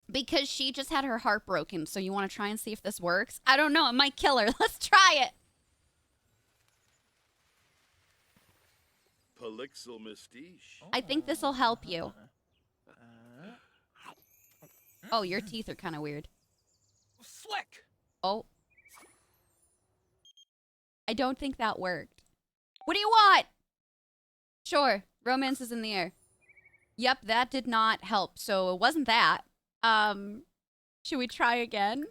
because she just had her heart broken. So you want to try and see if this works? I don't know. It might kill her. Let's try it. Polixil Mystique. I think this will help you. Oh, your teeth are kind of weird. Slick. Oh. I don't think that worked. What do you want? Sure. Romance is in the air. Yep, that did not help. So it wasn't that. Should we try again?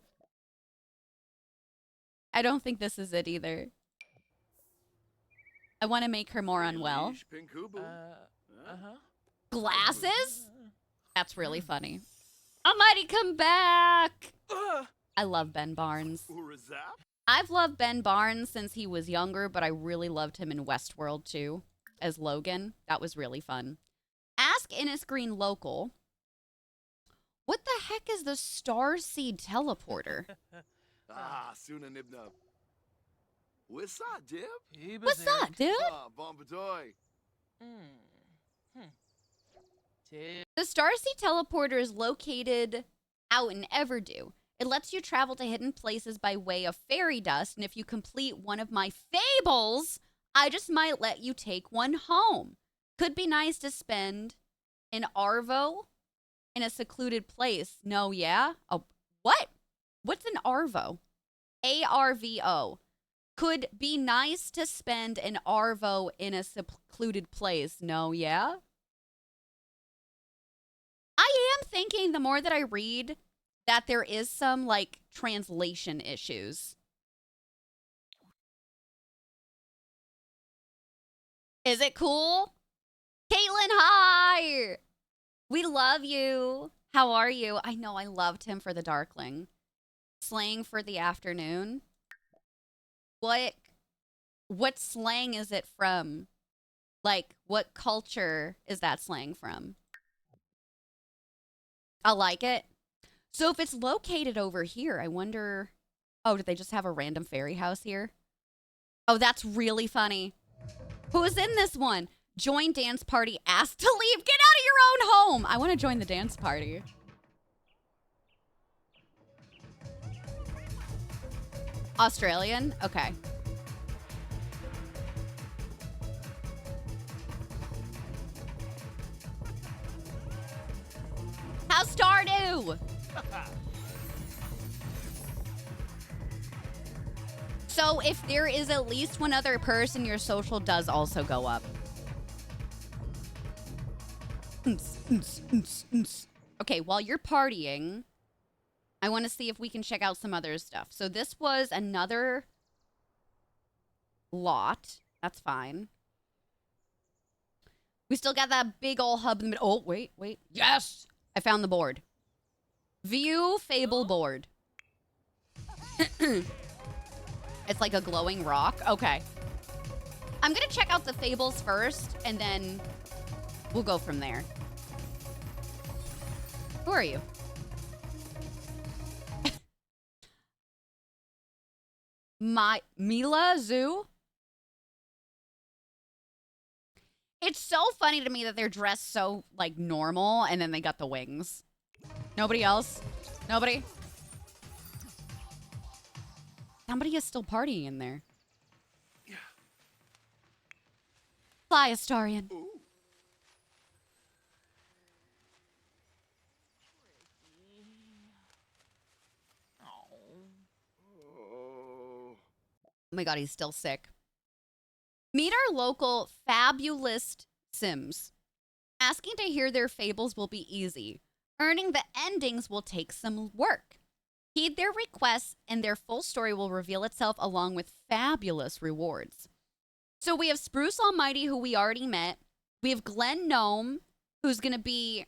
I don't think this is it either. I want to make her more unwell. Glasses? That's really funny. Almighty, come back! I love Ben Barnes. I've loved Ben Barnes since he was younger, but I really loved him in Westworld too, as Logan. That was really fun. Ask Innisgreen Local, what the heck is the Starseed teleporter? Suna Nibnub. What's up, Dib? What's up, dude? Bombadoy. The Starseed teleporter is located out in Everdew. It lets you travel to hidden places by way of fairy dust, and if you complete one of my fables, I just might let you take one home. Could be nice to spend in Arvo in a secluded place. No, yeah? Oh, what? What's an Arvo? ARVO. Could be nice to spend an Arvo in a secluded place. No, yeah? I am thinking the more that I read that there is some, like, translation issues. Is it cool? Caitlin, hi! We love you. How are you? I know I loved him for the Darkling. Slang for the afternoon. What slang is it from? Like, what culture is that slang from? I like it. So if it's located over here, I wonder... Oh, did they just have a random fairy house here? Oh, that's really funny. Who's in this one? Join dance party, ask to leave. Get out of your own home. I want to join the dance party. Australian? Okay. you. So if there is at least one other person, your social does also go up. Okay, while you're partying, I want to see if we can check out some other stuff. So this was another lot. That's fine. We still got that big old hub in the middle. Oh, wait. Yes! I found the board. View Fable board. It's like a glowing rock. Okay. I'm going to check out the fables first, and then we'll go from there. Who are you? Mila Zoo? It's so funny to me that they're dressed so, like, normal, and then they got the wings. Nobody else? Nobody? Somebody is still partying in there. Fly, Astarion. Ooh. Oh my god, he's still sick. Meet our local fabulous Sims. Asking to hear their fables will be easy. Earning the endings will take some work. Heed their requests, and their full story will reveal itself along with fabulous rewards. So we have Spruce Almighty, who we already met. We have Glenn Gnome, who's going to be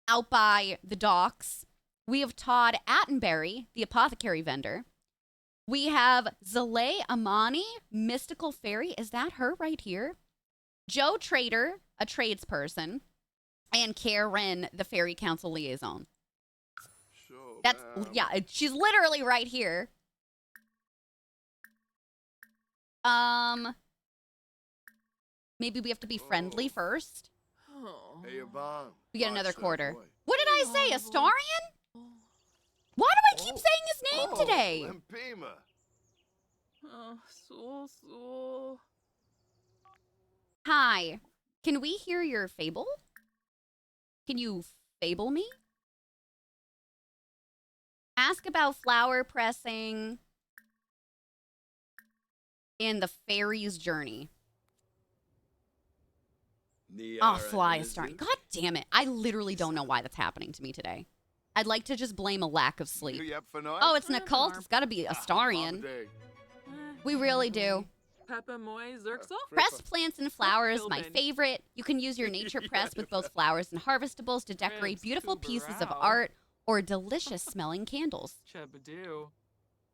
out by the docks. We have Todd Attenberry, the apothecary vendor. We have Zalay Amani, mystical fairy. Is that her right here? Joe Trader, a tradesperson. And Karen, the fairy council liaison. Sure, That's, yeah, she's literally right here. Maybe we have to be friendly first. Hey, Yvonne. We get another Watch that quarter. boy. What did I say, Astarion? Why do I keep saying his name today? Limpima. Hi. Can we hear your fable? Can you fable me? Ask about flower pressing and the fairy's journey. Oh, fly, Astarion. God damn it. I literally don't know why that's happening to me today. I'd like to just blame a lack of sleep. Oh, it's an occult. It's got to be Astarion. We really do. Pressed plants and flowers, my favorite. You can use your nature press with both flowers and harvestables to decorate beautiful pieces of art or delicious smelling candles. We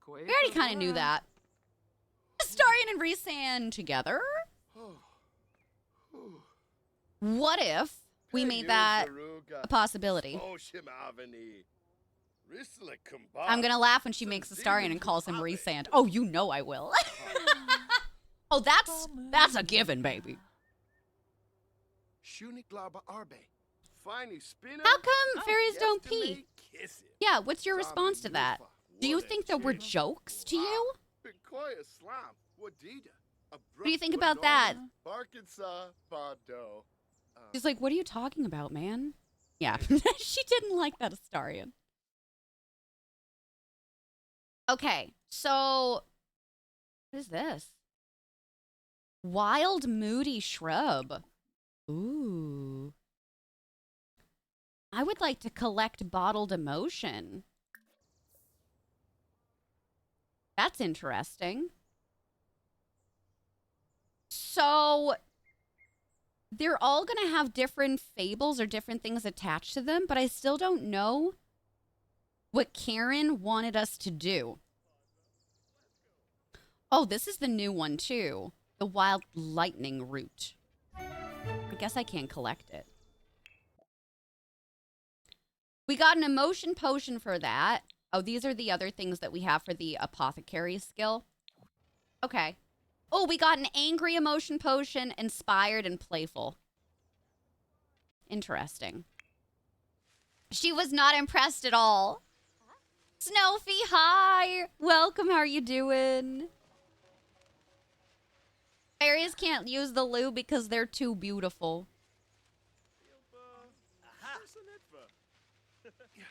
already kind of knew that. Astarion and Rhysand together? What if we made that a possibility? I'm gonna laugh when she makes Astarion and calls him Rhysand. Oh, you know I will. Oh, that's a given, baby. How come fairies don't pee? Yeah, what's your response to that? Do you think that we're jokes to you? What do you think about that? She's like, what are you talking about, man? Yeah, she didn't like that Astarion. Okay, so what is this? Wild moody shrub. Ooh. I would like to collect bottled emotion. That's interesting. So they're all going to have different fables or different things attached to them, but I still don't know what Karen wanted us to do. Oh, this is the new one too. The wild lightning root. I guess I can't collect it. We got an emotion potion for that. Oh, these are the other things that we have for the apothecary skill. Okay. Oh, we got an angry emotion potion, inspired and playful. Interesting. She was not impressed at all. Snowfie, hi. Welcome, how are you doing? Fairies can't use the loo because they're too beautiful.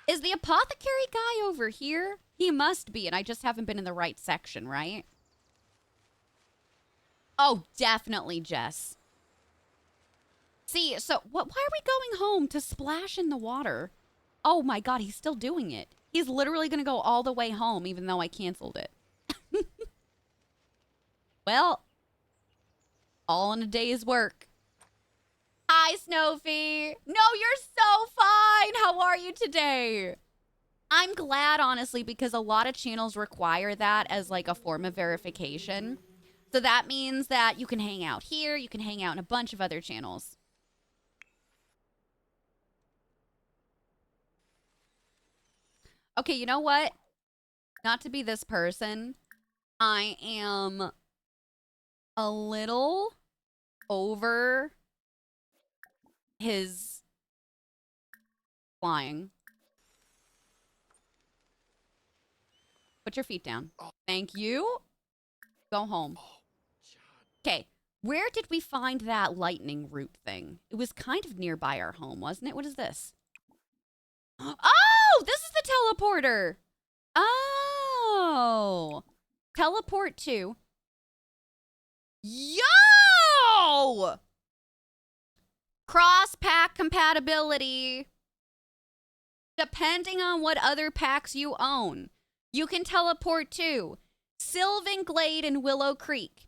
Is the apothecary guy over here? He must be, and I just haven't been in the right section, right? Oh, definitely, Jess. See, so why are we going home to splash in the water? Oh my god, he's still doing it. He's literally going to go all the way home, even though I canceled it. Well, all in a day's work. Hi, Snowfy. No, you're so fine. How are you today? I'm glad, honestly, because a lot of channels require that as like a form of verification. So that means that you can hang out here, you can hang out in a bunch of other channels. Okay, you know what? Not to be this person, I am a little over his flying. Put your feet down. Thank you. Go home. Okay, where did we find that lightning root thing? It was kind of nearby our home, wasn't it? What is this? Oh, this is the teleporter. Oh. Teleport to. Yo! Cross pack compatibility. Depending on what other packs you own, you can teleport to Sylvan Glade in Willow Creek,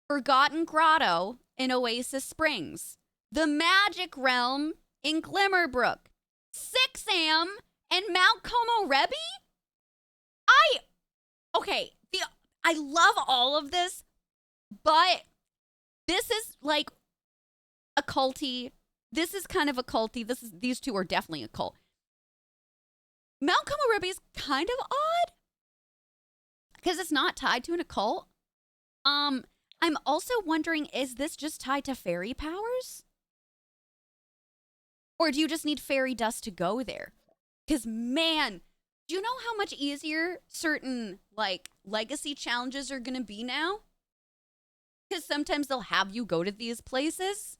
Forgotten Grotto in Oasis Springs, the Magic Realm in Glimmerbrook, 6am and Mount Como Rebbe? I love all of this, but this is like a culty. This is kind of a culty. These two are definitely a cult. Mount Como Rebbe is kind of odd because it's not tied to an occult. I'm also wondering, is this just tied to fairy powers? Or do you just need fairy dust to go there? Because, man, do you know how much easier certain, like, legacy challenges are going to be now? Because sometimes they'll have you go to these places,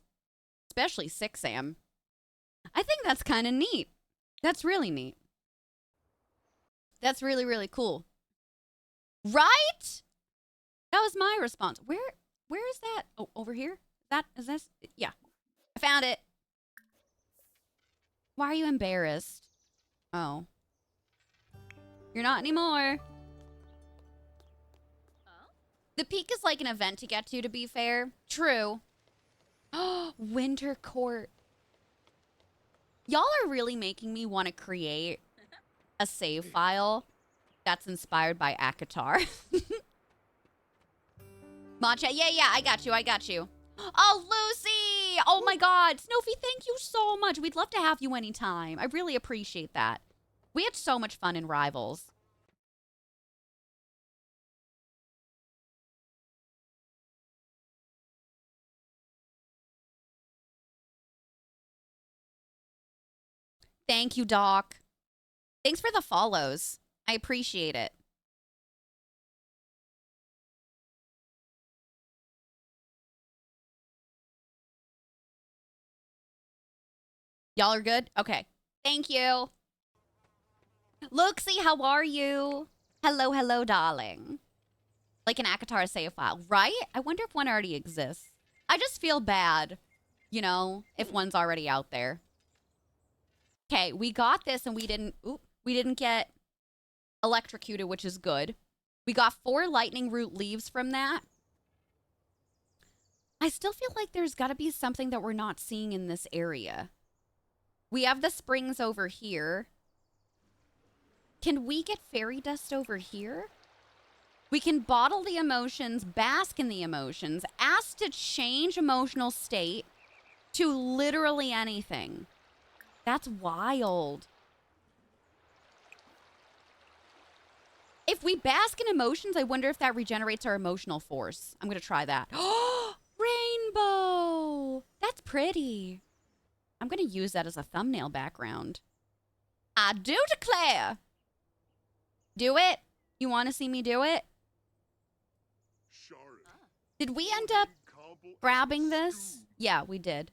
especially 6am. I think that's kind of neat. That's really neat. That's really, really cool. Right? That was my response. Where is that? Oh, over here? Is this? Yeah. I found it. Why are you embarrassed? Oh. You're not anymore. The peak is like an event to get to be fair. True. Oh, Winter Court. Y'all are really making me want to create a save file that's inspired by Akatar. Matcha, yeah, I got you. Oh, Lucy! Oh my god, Snowfy, thank you so much. We'd love to have you anytime. I really appreciate that. We had so much fun in Rivals. Thank you, Doc. Thanks for the follows. I appreciate it. Y'all are good? Okay. Thank you. Luxie, how are you? Hello, darling. Like an Akatar save file, right? I wonder if one already exists. I just feel bad, you know, if one's already out there. Okay, we got this and we didn't get electrocuted, which is good. We got 4 lightning root leaves from that. I still feel like there's got to be something that we're not seeing in this area. We have the springs over here. Can we get fairy dust over here? We can bottle the emotions, bask in the emotions, ask to change emotional state to literally anything. That's wild. If we bask in emotions, I wonder if that regenerates our emotional force. I'm going to try that. Oh, rainbow. That's pretty. I'm going to use that as a thumbnail background. I do declare. Do it? You want to see me do it? Did we end up grabbing this? Yeah, we did.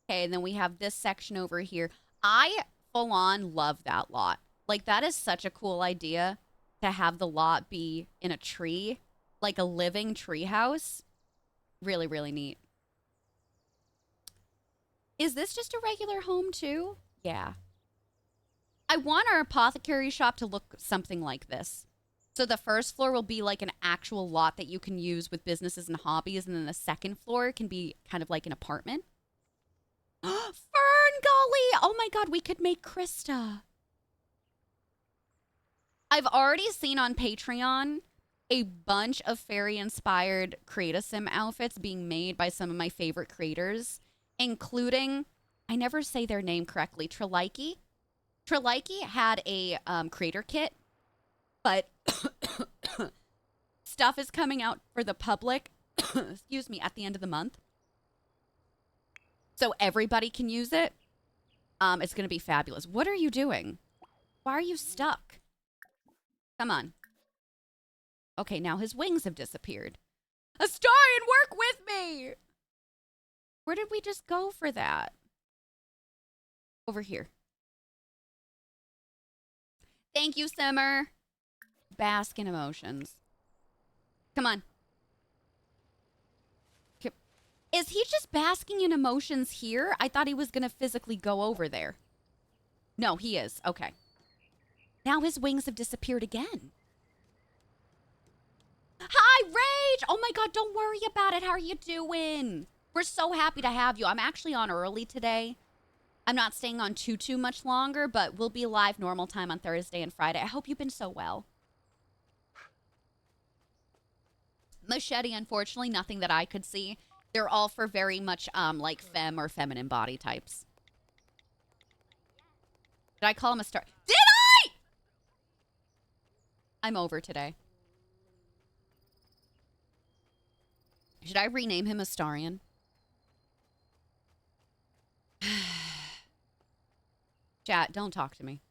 Okay, and then we have this section over here. I full on love that lot. Like, that is such a cool idea to have the lot be in a tree, like a living tree house. Really, really neat. Is this just a regular home too? Yeah. I want our apothecary shop to look something like this. So the first floor will be like an actual lot that you can use with businesses and hobbies, and then the second floor can be kind of like an apartment. Fern Gully! Oh my god, we could make Krista. I've already seen on Patreon a bunch of fairy-inspired Create-A-Sim outfits being made by some of my favorite creators, including, I never say their name correctly, Trelike. Trelike had a creator kit, but stuff is coming out for the public, excuse me, at the end of the month. So everybody can use it. It's going to be fabulous. What are you doing? Why are you stuck? Come on. Okay, now his wings have disappeared. Astarion, work with me! Where did we just go for that? Over here. Thank you, Simmer. Bask in emotions. Come on. Is he just basking in emotions here? I thought he was going to physically go over there. No, he is. Okay. Now his wings have disappeared again. Hi, Rage! Oh my god, don't worry about it. How are you doing? We're so happy to have you. I'm actually on early today. I'm not staying on too much longer, but we'll be live normal time on Thursday and Friday. I hope you've been so well. Machete, unfortunately, nothing that I could see. They're all for very much like femme or feminine body types. Did I call him a star? Did I? I'm over today. Should I rename him Astarion? Chat, don't talk to me.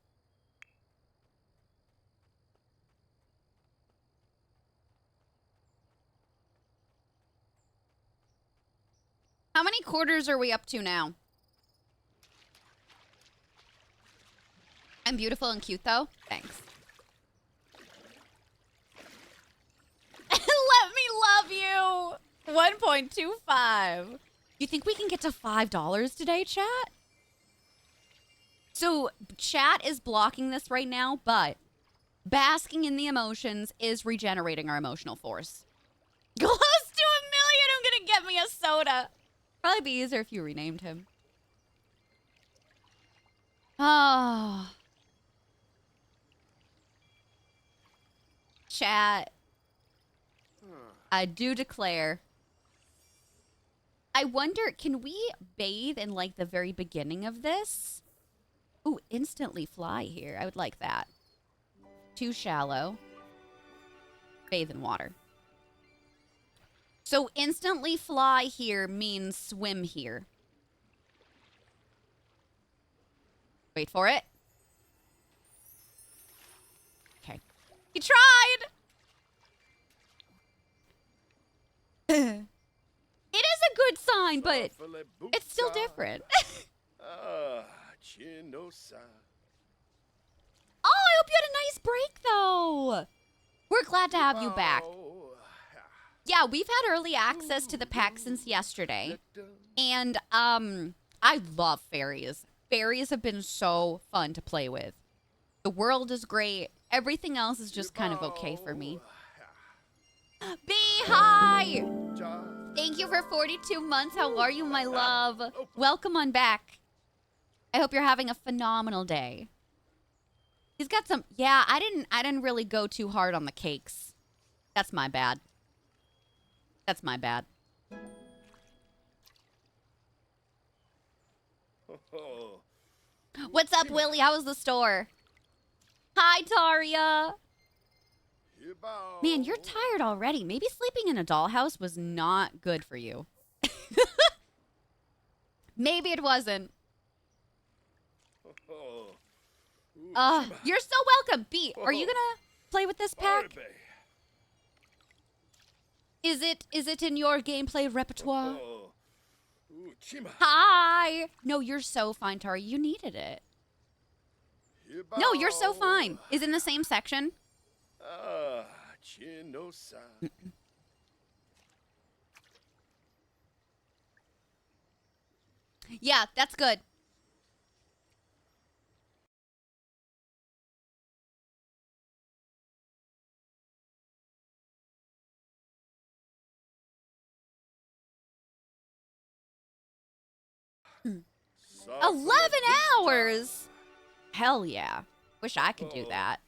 How many quarters are we up to now? I'm beautiful and cute, though. Thanks. Let me love you. 1.25. You think we can get to $5 today, chat? So, chat is blocking this right now, but basking in the emotions is regenerating our emotional force. Close to 1 million, I'm gonna get me a soda. Probably be easier if you renamed him. Oh. Chat. I do declare. I wonder, can we bathe in like the very beginning of this? Ooh, instantly fly here. I would like that. Too shallow. Bathe in water. So instantly fly here means swim here. Wait for it. Okay. He tried! It is a good sign, but it's still different. Oh, I hope you had a nice break, though. We're glad to have you back. Yeah, we've had early access to the pack since yesterday. And, I love fairies. Fairies have been so fun to play with. The world is great. Everything else is just kind of okay for me. B, hi! Thank you for 42 months. How are you, my love? Welcome on back. I hope you're having a phenomenal day. He's got some... Yeah, I didn't really go too hard on the cakes. That's my bad. That's my bad. What's up, Willie? How was the store? Hi, Taria. Man, you're tired already. Maybe sleeping in a dollhouse was not good for you. Maybe it wasn't. You're so welcome. B, are you gonna play with this pack? Is it in your gameplay repertoire? Hi. No, you're so fine, Tari. You needed it. No, you're so fine. Is it in the same section? Yeah, that's good. Hmm. 11 hours? Hell yeah. Wish I could do that.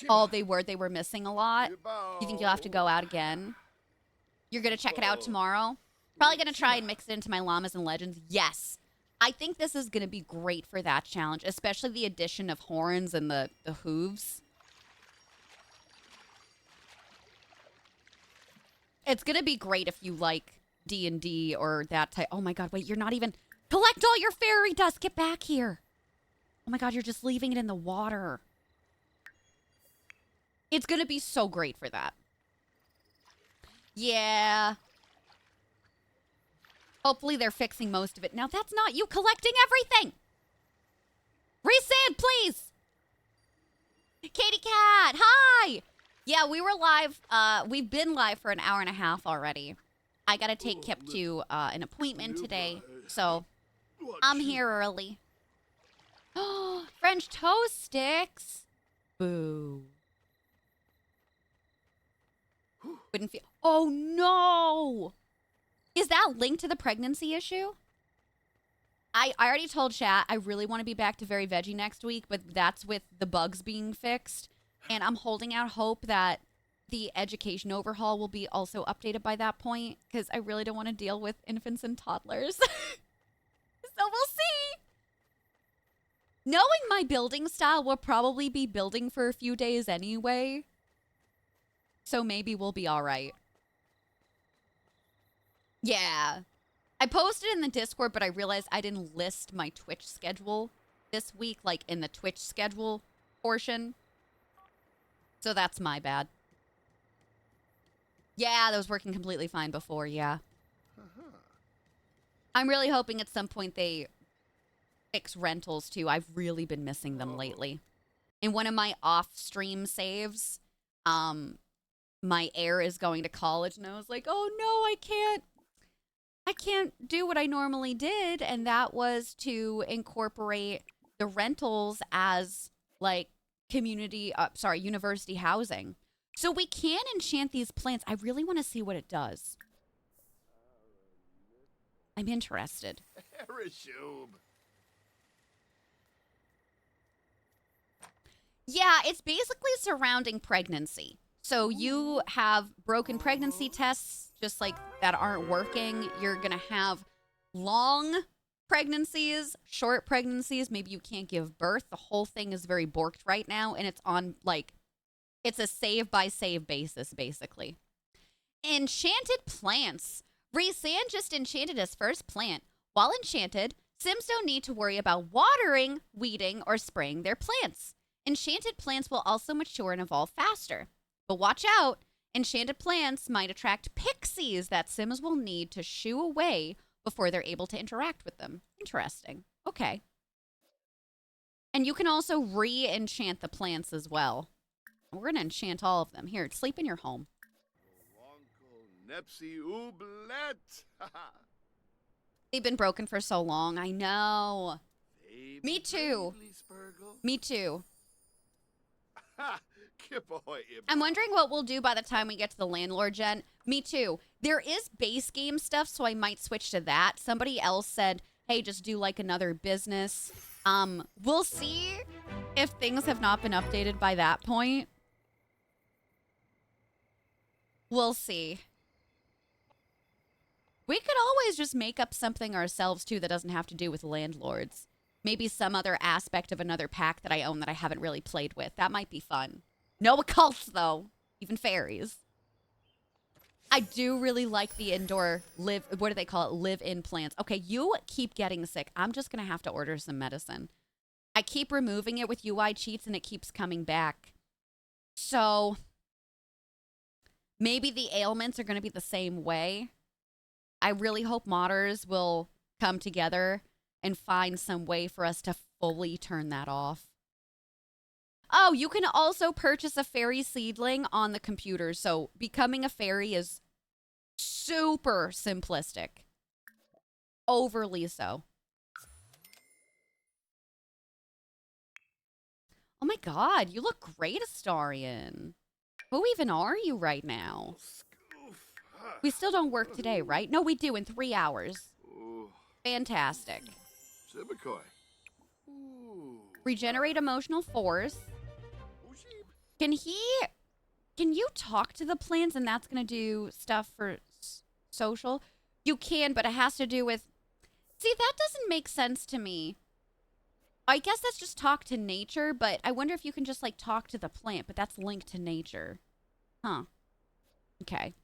Oh, they were missing a lot. You think you'll have to go out again? You're going to check it out tomorrow? Probably going to try and mix it into my llamas and legends. Yes. I think this is going to be great for that challenge, especially the addition of horns and the hooves. It's going to be great if you like D&D or that type. Oh my god, wait, you're not even... Collect all your fairy dust! Get back here! Oh my god, you're just leaving it in the water. It's going to be so great for that. Yeah. Hopefully they're fixing most of it. Now, that's not you collecting everything! Resand, please! Katie Cat, hi! Yeah, we were live. We've been live for an hour and a half already. I gotta take Kip to an appointment today, so I'm here early. Oh, French toast sticks. Boo. Wouldn't feel. Oh no! Is that linked to the pregnancy issue? I already told chat I really want to be back to very veggie next week, but that's with the bugs being fixed. And I'm holding out hope that the education overhaul will be also updated by that point, because I really don't want to deal with infants and toddlers. So we'll see. Knowing my building style, we'll probably be building for a few days anyway. So maybe we'll be all right. Yeah. I posted in the Discord, but I realized I didn't list my Twitch schedule this week, like in the Twitch schedule portion. So that's my bad. Yeah, that was working completely fine before, yeah. I'm really hoping at some point they fix rentals too. I've really been missing them lately. In one of my off-stream saves, my heir is going to college, and I was like, oh no, I can't do what I normally did, and that was to incorporate the rentals as like university housing. So we can enchant these plants. I really want to see what it does. I'm interested. Yeah, it's basically surrounding pregnancy. So you have broken pregnancy tests just like that aren't working. You're going to have long pregnancies, short pregnancies. Maybe you can't give birth. The whole thing is very borked right now. And it's on like, it's a save by save basis, basically. Enchanted plants. Rhys-San just enchanted his first plant. While enchanted, Sims don't need to worry about watering, weeding, or spraying their plants. Enchanted plants will also mature and evolve faster. But watch out, enchanted plants might attract pixies that Sims will need to shoo away before they're able to interact with them. Interesting. Okay. And you can also re-enchant the plants as well. We're going to enchant all of them. Here, sleep in your home. They've been broken for so long. I know. Me too. Me too. I'm wondering what we'll do by the time we get to the landlord gen. Me too. There is base game stuff, so I might switch to that. Somebody else said, hey, just do like another business. We'll see if things have not been updated by that point. We'll see. We could always just make up something ourselves, too, that doesn't have to do with landlords. Maybe some other aspect of another pack that I own that I haven't really played with. That might be fun. No occults, though. Even fairies. I do really like the indoor what do they call it? Live-in plants. Okay, you keep getting sick. I'm just going to have to order some medicine. I keep removing it with UI cheats, and it keeps coming back. So maybe the ailments are going to be the same way. I really hope modders will come together and find some way for us to fully turn that off. Oh, you can also purchase a fairy seedling on the computer. So becoming a fairy is super simplistic. Overly so. Oh my god, you look great, Astarion. Who even are you right now? We still don't work today, right? No, we do in 3 hours. Fantastic. Regenerate emotional force. Can you talk to the plants and that's going to do stuff for social? You can, but it has to do with... See, that doesn't make sense to me. I guess that's just talk to nature, but I wonder if you can just, like, talk to the plant, but that's linked to nature. Huh. Okay.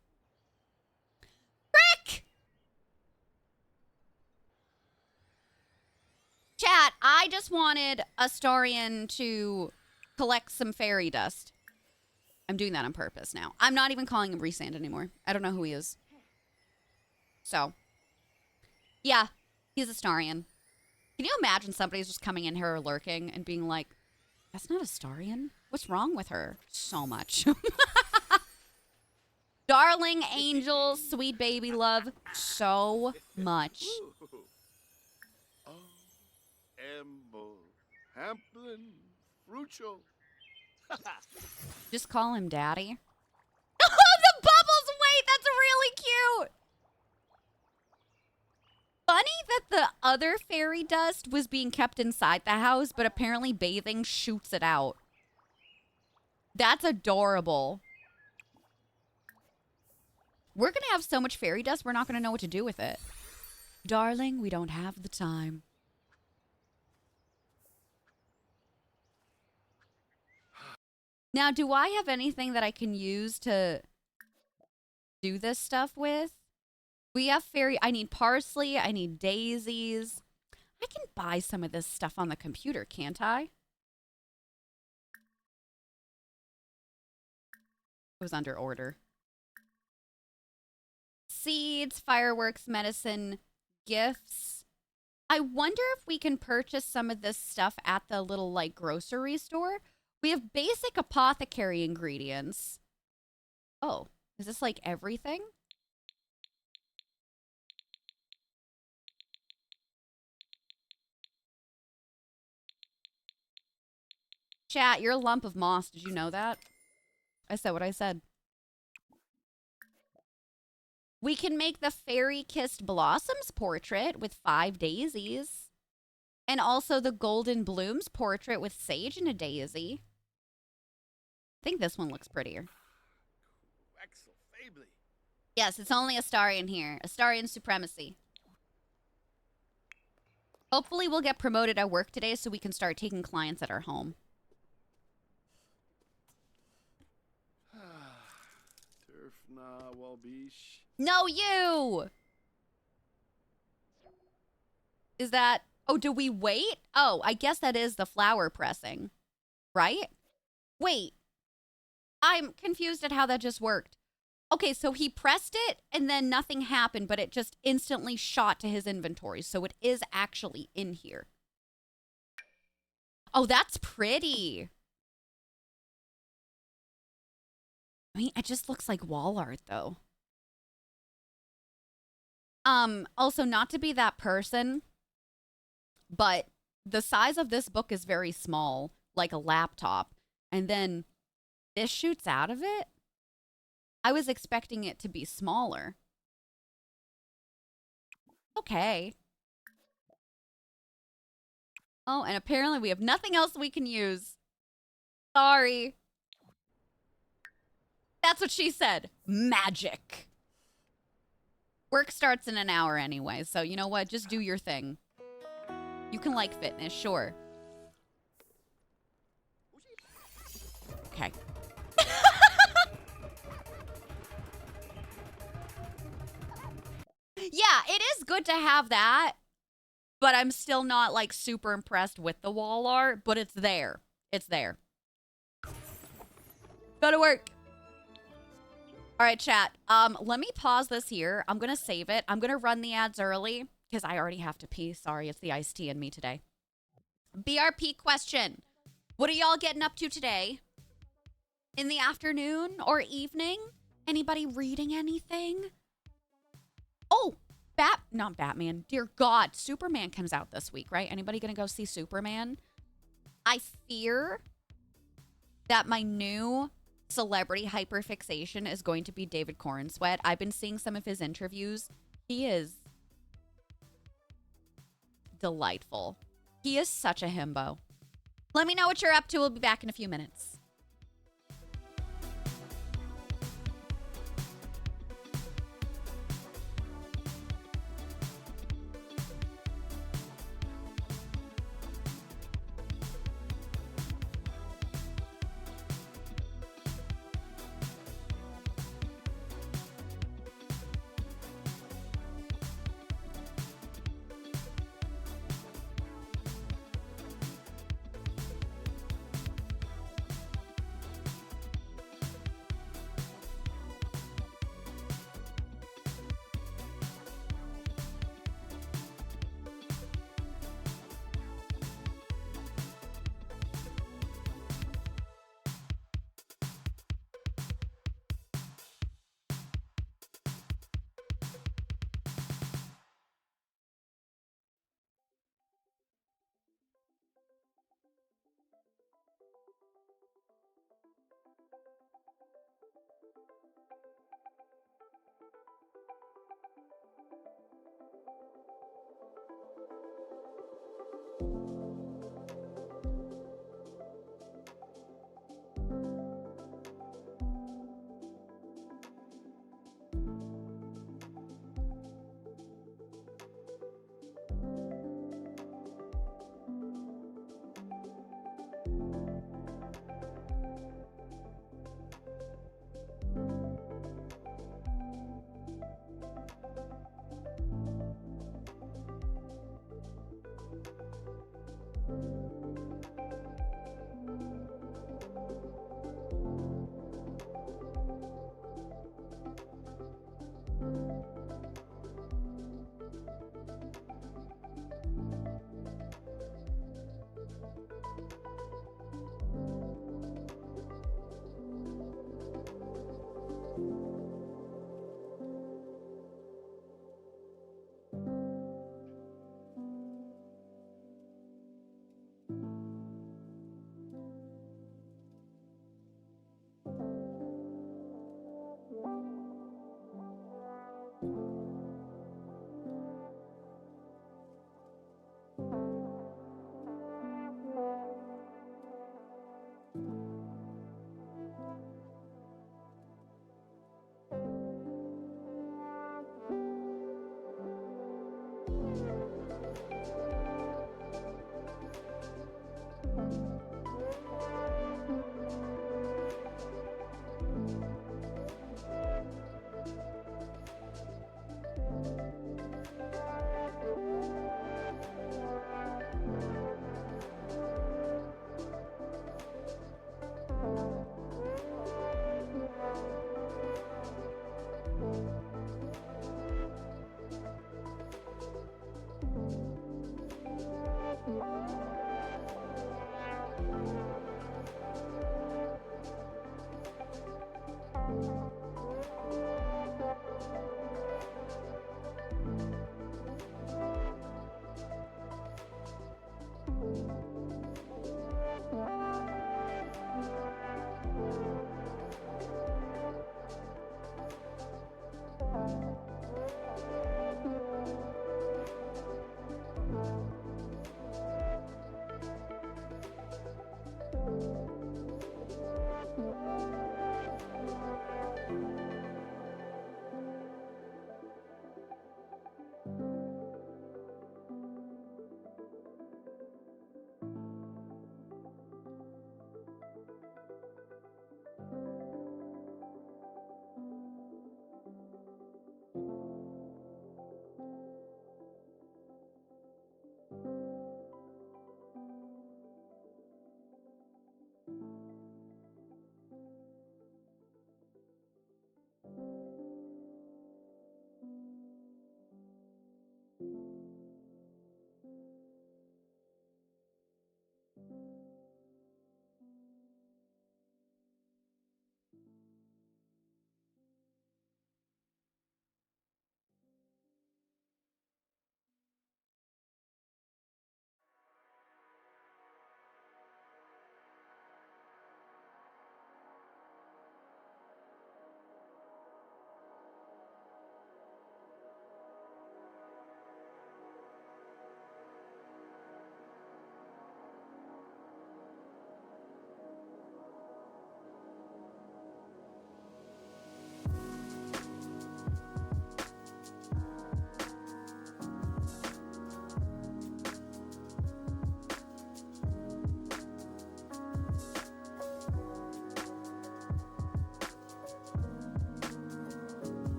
Frick! Chat, I just wanted Astarion to collect some fairy dust. I'm doing that on purpose now. I'm not even calling him Resand anymore. I don't know who he is. So. Yeah, he's Astarion. Can you imagine somebody's just coming in here lurking and being like, that's not Astarion? What's wrong with her? So much. Darling angel, sweet baby love, so much. Just call him daddy. Oh, the bubbles! Wait, that's really cute! Funny that the other fairy dust was being kept inside the house, but apparently bathing shoots it out. That's adorable. We're gonna have so much fairy dust, we're not gonna know what to do with it. Darling, we don't have the time. Now, do I have anything that I can use to do this stuff with? We have fairy... I need parsley. I need daisies. I can buy some of this stuff on the computer, can't I? It was under order. Seeds, fireworks, medicine, gifts. I wonder if we can purchase some of this stuff at the little, like, grocery store. We have basic apothecary ingredients. Oh, is this like everything? Chat, you're a lump of moss. Did you know that? I said what I said. We can make the fairy-kissed blossoms portrait with 5 daisies. And also the golden blooms portrait with sage and a daisy. I think this one looks prettier. Yes, it's only Astarion here. Astarion supremacy. Hopefully we'll get promoted at work today so we can start taking clients at our home. No, you! Is that... Oh, do we wait? Oh, I guess that is the flower pressing. Right? Wait. I'm confused at how that just worked. Okay, so he pressed it and then nothing happened, but it just instantly shot to his inventory. So it is actually in here. Oh, that's pretty. I mean, it just looks like wall art, though. Also, not to be that person, but the size of this book is very small, like a laptop. And then this shoots out of it. I was expecting it to be smaller. Okay. Oh, and apparently we have nothing else we can use. Sorry. That's what she said. Magic. Work starts in an hour anyway, so you know what? Just do your thing. You can like fitness, sure. Okay. Yeah, it is good to have that, but I'm still not, like, super impressed with the wall art, but it's there. It's there. Go to work. All right, chat. Let me pause this here. I'm gonna save it. I'm gonna run the ads early because I already have to pee. Sorry, it's the iced tea in me today. BRP question. What are y'all getting up to today? In the afternoon or evening? Anybody reading anything? Oh, not Batman. Dear God, Superman comes out this week, right? Anybody gonna go see Superman? I fear that my new celebrity hyperfixation is going to be David Cornsweet. I've been seeing some of his interviews. He is delightful. He is such a himbo. Let me know what you're up to. We'll be back in a few minutes.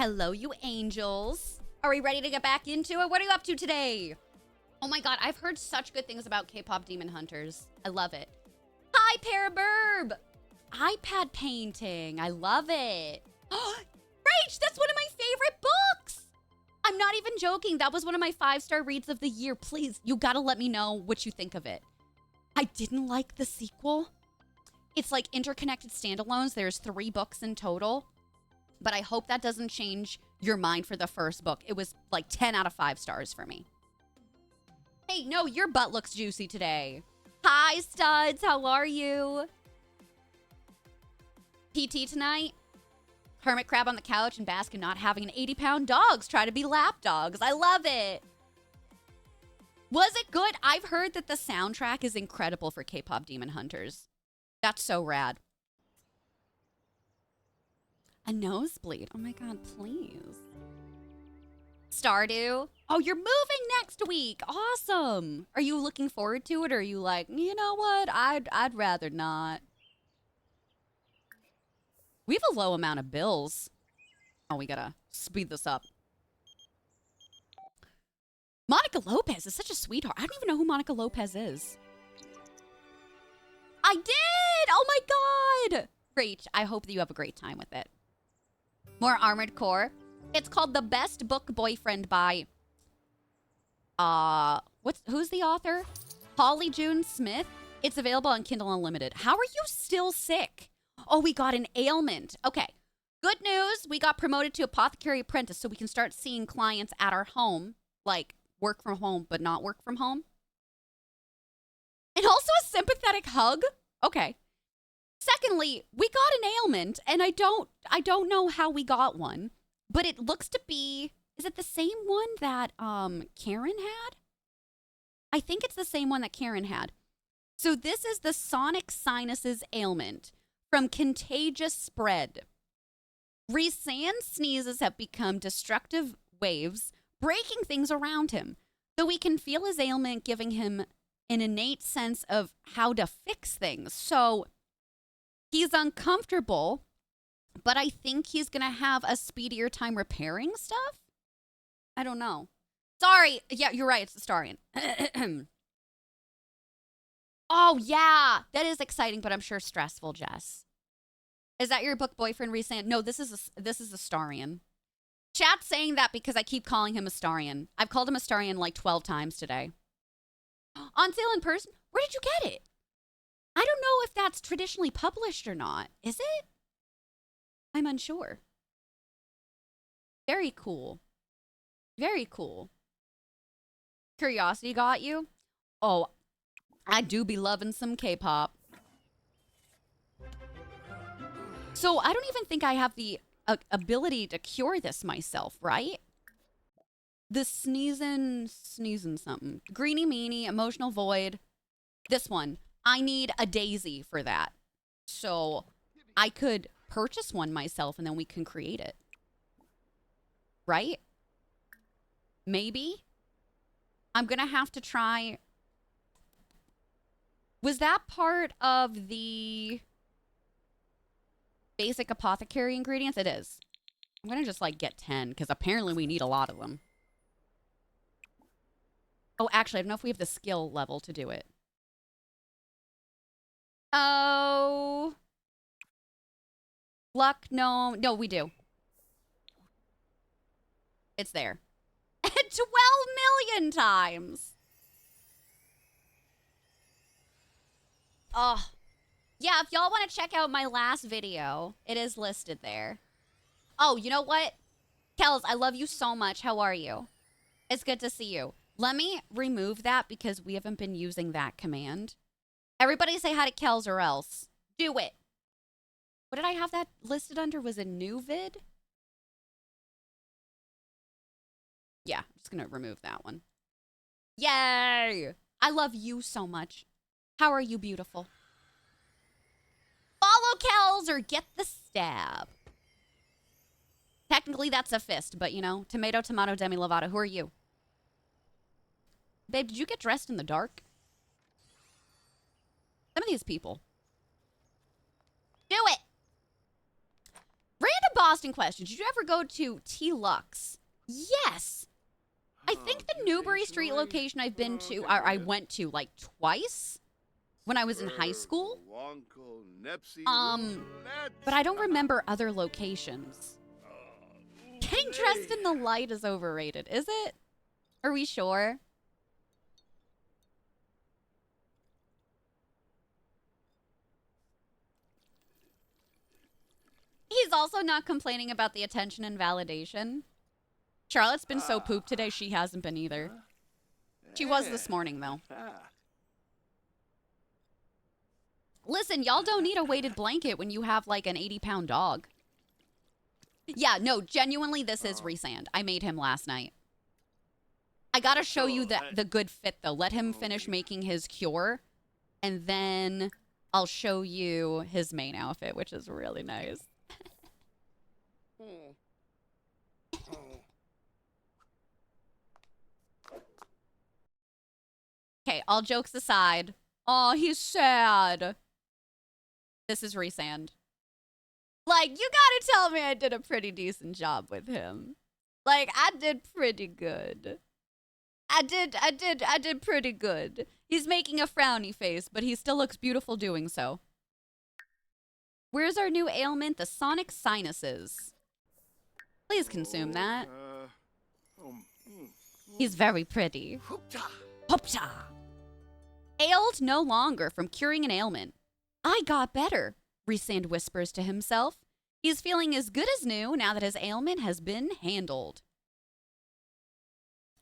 Hello, you angels. Are we ready to get back into it? What are you up to today? Oh my god, I've heard such good things about K-pop Demon Hunters. I love it. Hi, Paraburb! iPad painting. I love it. Rach, that's one of my favorite books! I'm not even joking. That was one of my 5-star reads of the year. Please, you gotta let me know what you think of it. I didn't like the sequel. It's like interconnected standalones. There's 3 books in total. But I hope that doesn't change your mind for the first book. It was like 10 out of 5 stars for me. Hey, no, your butt looks juicy today. Hi, studs. How are you? PT tonight? Hermit crab on the couch and bask in not having an 80-pound dogs try to be lap dogs. I love it. Was it good? I've heard that the soundtrack is incredible for K-pop Demon Hunters. That's so rad. A nosebleed. Oh my god, please. Stardew. Oh, you're moving next week. Awesome. Are you looking forward to it, or are you like, you know what? I'd rather not. We have a low amount of bills. Oh, we gotta speed this up. Monica Lopez is such a sweetheart. I don't even know who Monica Lopez is. I did! Oh my god! Rach, I hope that you have a great time with it. More Armored Core. It's called The Best Book Boyfriend by... who's the author? Holly June Smith. It's available on Kindle Unlimited. How are you still sick? Oh, we got an ailment. Okay. Good news. We got promoted to apothecary apprentice, so we can start seeing clients at our home. Like, work from home, but not work from home. And also a sympathetic hug. Okay. Secondly, we got an ailment, and I don't know how we got one, but it looks to be, is it the same one that Karen had? I think it's the same one that Karen had. So this is the sonic sinuses ailment from contagious spread. Rhysand's sneezes have become destructive waves, breaking things around him, though we can feel his ailment giving him an innate sense of how to fix things. So he's uncomfortable, but I think he's going to have a speedier time repairing stuff. I don't know. Sorry. Yeah, you're right. It's the Starian. Oh, yeah. That is exciting, but I'm sure stressful, Jess. Is that your book boyfriend, Rhysand? No, this is a Starian. Chat's saying that because I keep calling him a Starian. I've called him a Starian like 12 times today. On sale in person? Where did you get it? I don't know if that's traditionally published or not. Is it? I'm unsure. Very cool. Very cool. Curiosity got you? Oh, I do be loving some K-pop. So I don't even think I have the ability to cure this myself, right? The sneezing something. Greeny meanie, emotional void. This one. I need a daisy for that. So I could purchase one myself and then we can create it. Right? Maybe? I'm going to have to try. Was that part of the basic apothecary ingredients? It is. I'm going to just like get 10 because apparently we need a lot of them. Oh, actually, I don't know if we have the skill level to do it. Oh. Luck, no. No, we do. It's there. 12 million times. Oh. Yeah, if y'all want to check out my last video, it is listed there. Oh, you know what? Kels, I love you so much. How are you? It's good to see you. Let me remove that because we haven't been using that command. Everybody say hi to Kels or else. Do it. What did I have that listed under? Was it new vid? Yeah, I'm just going to remove that one. Yay! I love you so much. How are you, beautiful? Follow Kels or get the stab. Technically, that's a fist, but, you know, tomato, tomato, Demi Lovato. Who are you? Babe, did you get dressed in the dark? Some of these people. Do it! Random Austin question. Did you ever go to T Lux? Yes. I think the Newbury Street location I've been to, I went to like twice when I was in high school. But I don't remember other locations. Getting dressed in the light is overrated, is it? Are we sure? He's also not complaining about the attention and validation. Charlotte's been so pooped today, she hasn't been either. She was this morning, though. Listen, y'all don't need a weighted blanket when you have, like, an 80-pound dog. Yeah, no, genuinely, this is Resand. I made him last night. I gotta show you the good fit, though. Let him finish making his cure, and then I'll show you his main outfit, which is really nice. Okay, all jokes aside. Oh, he's sad. This is Resand. Like, you gotta tell me I did a pretty decent job with him. Like, I did pretty good. I did pretty good. He's making a frowny face, but he still looks beautiful doing so. Where's our new ailment? The sonic sinuses. Please consume that. He's very pretty. Hopta. Ailed no longer from curing an ailment. I got better, Resand whispers to himself. He's feeling as good as new now that his ailment has been handled.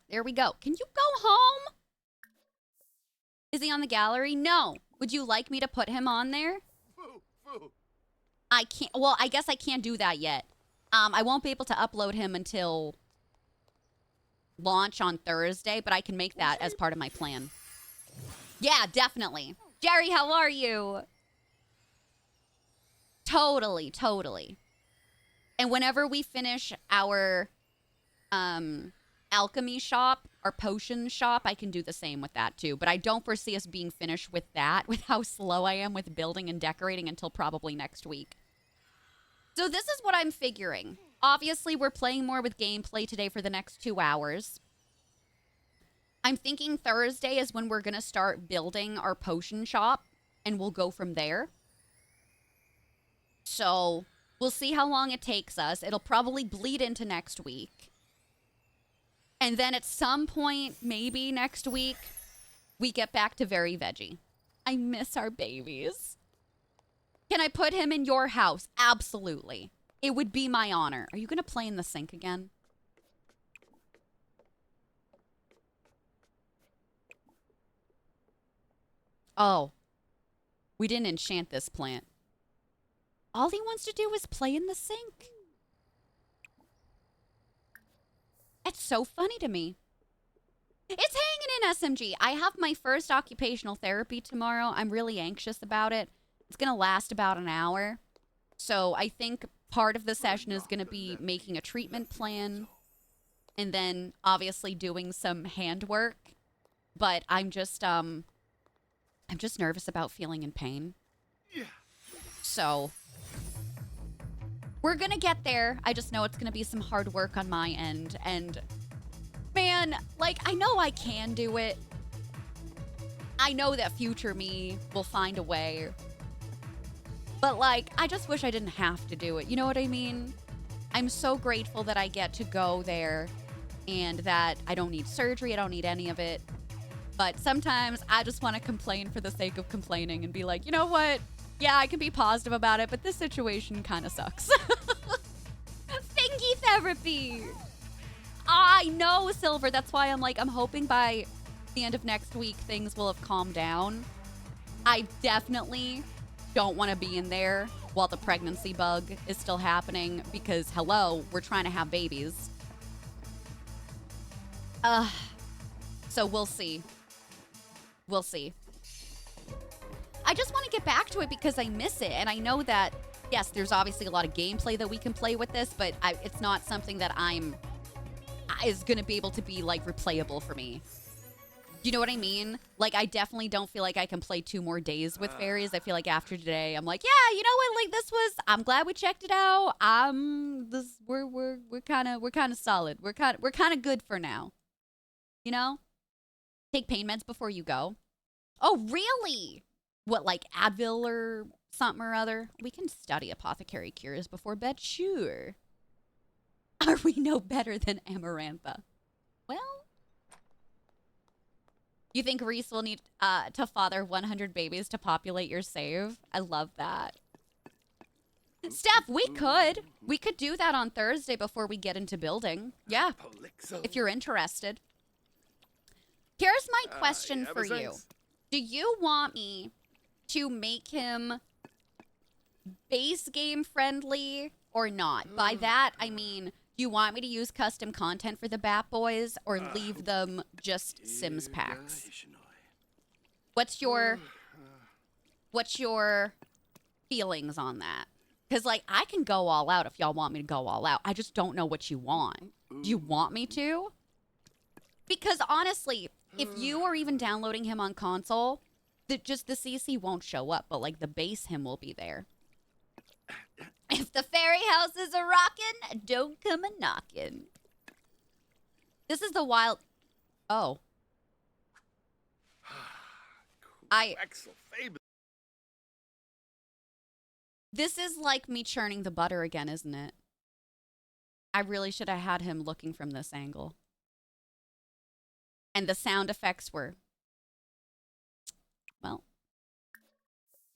There we go. Can you go home? Is he on the gallery? No. Would you like me to put him on there? I can't. Well, I guess I can't do that yet. I won't be able to upload him until launch on Thursday, but I can make that as part of my plan. Yeah, definitely. Jerry, how are you? Totally, totally. And whenever we finish our alchemy shop, our potion shop, I can do the same with that too. But I don't foresee us being finished with that, with how slow I am with building and decorating until probably next week. So this is what I'm figuring. Obviously, we're playing more with gameplay today for the next 2 hours. I'm thinking Thursday is when we're going to start building our potion shop, and we'll go from there. So we'll see how long it takes us. It'll probably bleed into next week. And then at some point, maybe next week, we get back to very veggie. I miss our babies. Can I put him in your house? Absolutely. It would be my honor. Are you going to play in the sink again? Oh. We didn't enchant this plant. All he wants to do is play in the sink. It's so funny to me. It's hanging in SMG. I have my first occupational therapy tomorrow. I'm really anxious about it. It's going to last about an hour. So I think part of the session is going to be making a treatment plan and then obviously doing some handwork. But I'm just nervous about feeling in pain. So we're going to get there. I just know it's going to be some hard work on my end. And man, like, I know I can do it. I know that future me will find a way. But, like, I just wish I didn't have to do it. You know what I mean? I'm so grateful that I get to go there and that I don't need surgery. I don't need any of it. But sometimes I just want to complain for the sake of complaining and be like, you know what? Yeah, I can be positive about it, but this situation kind of sucks. Fingy therapy. I know, Silver. That's why I'm hoping by the end of next week, things will have calmed down. I definitely don't want to be in there while the pregnancy bug is still happening because, hello, we're trying to have babies. So we'll see. We'll see. I just want to get back to it because I miss it. And I know that, yes, there's obviously a lot of gameplay that we can play with this, but it's not something that is going to be able to be, like, replayable for me. Do you know what I mean? Like, I definitely don't feel like I can play 2 more days with fairies. I feel like after today, I'm like, yeah, you know what? Like, this was. I'm glad we checked it out. We're kind of solid. We're kind of good for now. You know? Take pain meds before you go. Oh, really? What, like Advil or something or other? We can study apothecary cures before bed, sure. Are we no better than Amarantha? Well, you think Reese will need to father 100 babies to populate your save? I love that. Steph, we could. We could do that on Thursday before we get into building. Yeah, if you're interested. Here's my question for you. Do you want me to make him base game friendly or not? By that, I mean, do you want me to use custom content for the Bat Boys or leave them just Sims packs? What's your feelings on that? Because, like, I can go all out if y'all want me to go all out. I just don't know what you want. Do you want me to? Because, honestly, if you are even downloading him on console, the CC won't show up, but, like, the base him will be there. If the fairy house is a rockin', don't come a knockin'. This is the wild... Oh. This is like me churning the butter again, isn't it? I really should have had him looking from this angle. And the sound effects were... Well...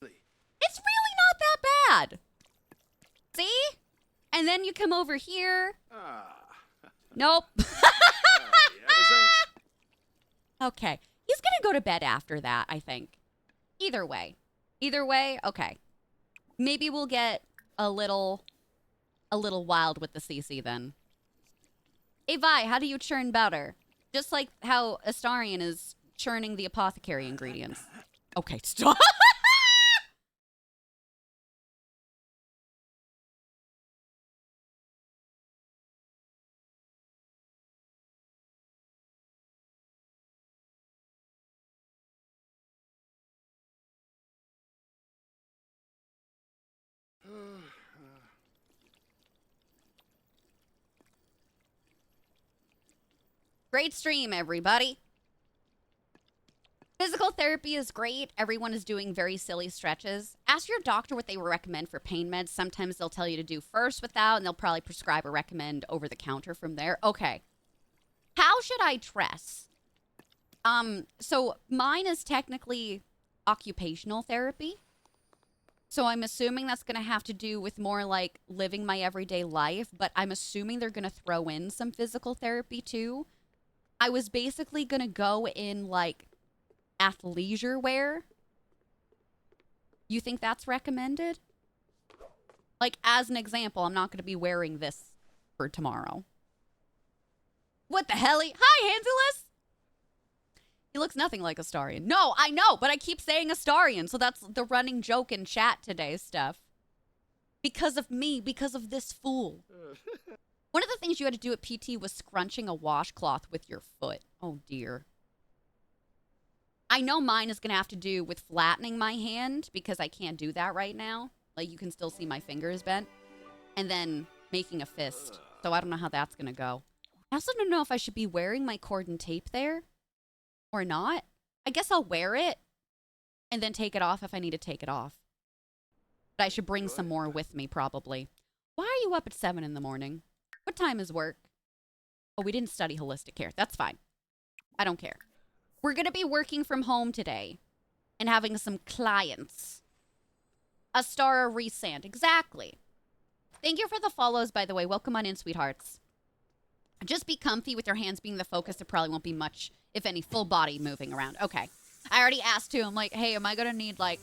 It's really not that bad! See? And then you come over here. Nope. Okay. He's gonna go to bed after that, I think. Either way. Either way, okay. Maybe we'll get a little wild with the CC then. Hey, Vi, how do you churn butter? Just like how Astarion is churning the apothecary ingredients. Okay, stop. Great stream, everybody. Physical therapy is great. Everyone is doing very silly stretches. Ask your doctor what they recommend for pain meds. Sometimes they'll tell you to do first without, and they'll probably prescribe or recommend over the counter from there. Okay. How should I dress? So mine is technically occupational therapy. So I'm assuming that's going to have to do with more like living my everyday life, but I'm assuming they're going to throw in some physical therapy too. I was basically going to go in like athleisure wear. You think that's recommended? Like, as an example, I'm not going to be wearing this for tomorrow. What the hell? Hi, Hanselus! He looks nothing like Astarion. No, I know, but I keep saying Astarion, so that's the running joke in chat today, Steph. Because of me, because of this fool. One of the things you had to do at PT was scrunching a washcloth with your foot. Oh, dear. I know mine is going to have to do with flattening my hand because I can't do that right now. Like, you can still see my fingers bent. And then making a fist. So I don't know how that's going to go. I also don't know if I should be wearing my cord and tape there or not. I guess I'll wear it and then take it off if I need to take it off. But I should bring some more with me, probably. Why are you up at 7 in the morning? What time is work? Oh, we didn't study holistic care. That's fine. I don't care. We're going to be working from home today and having some clients. Astara Resand. Exactly. Thank you for the follows, by the way. Welcome on in, sweethearts. Just be comfy with your hands being the focus. There probably won't be much, if any, full body moving around. Okay. I already asked too. I'm like, hey, am I going to need like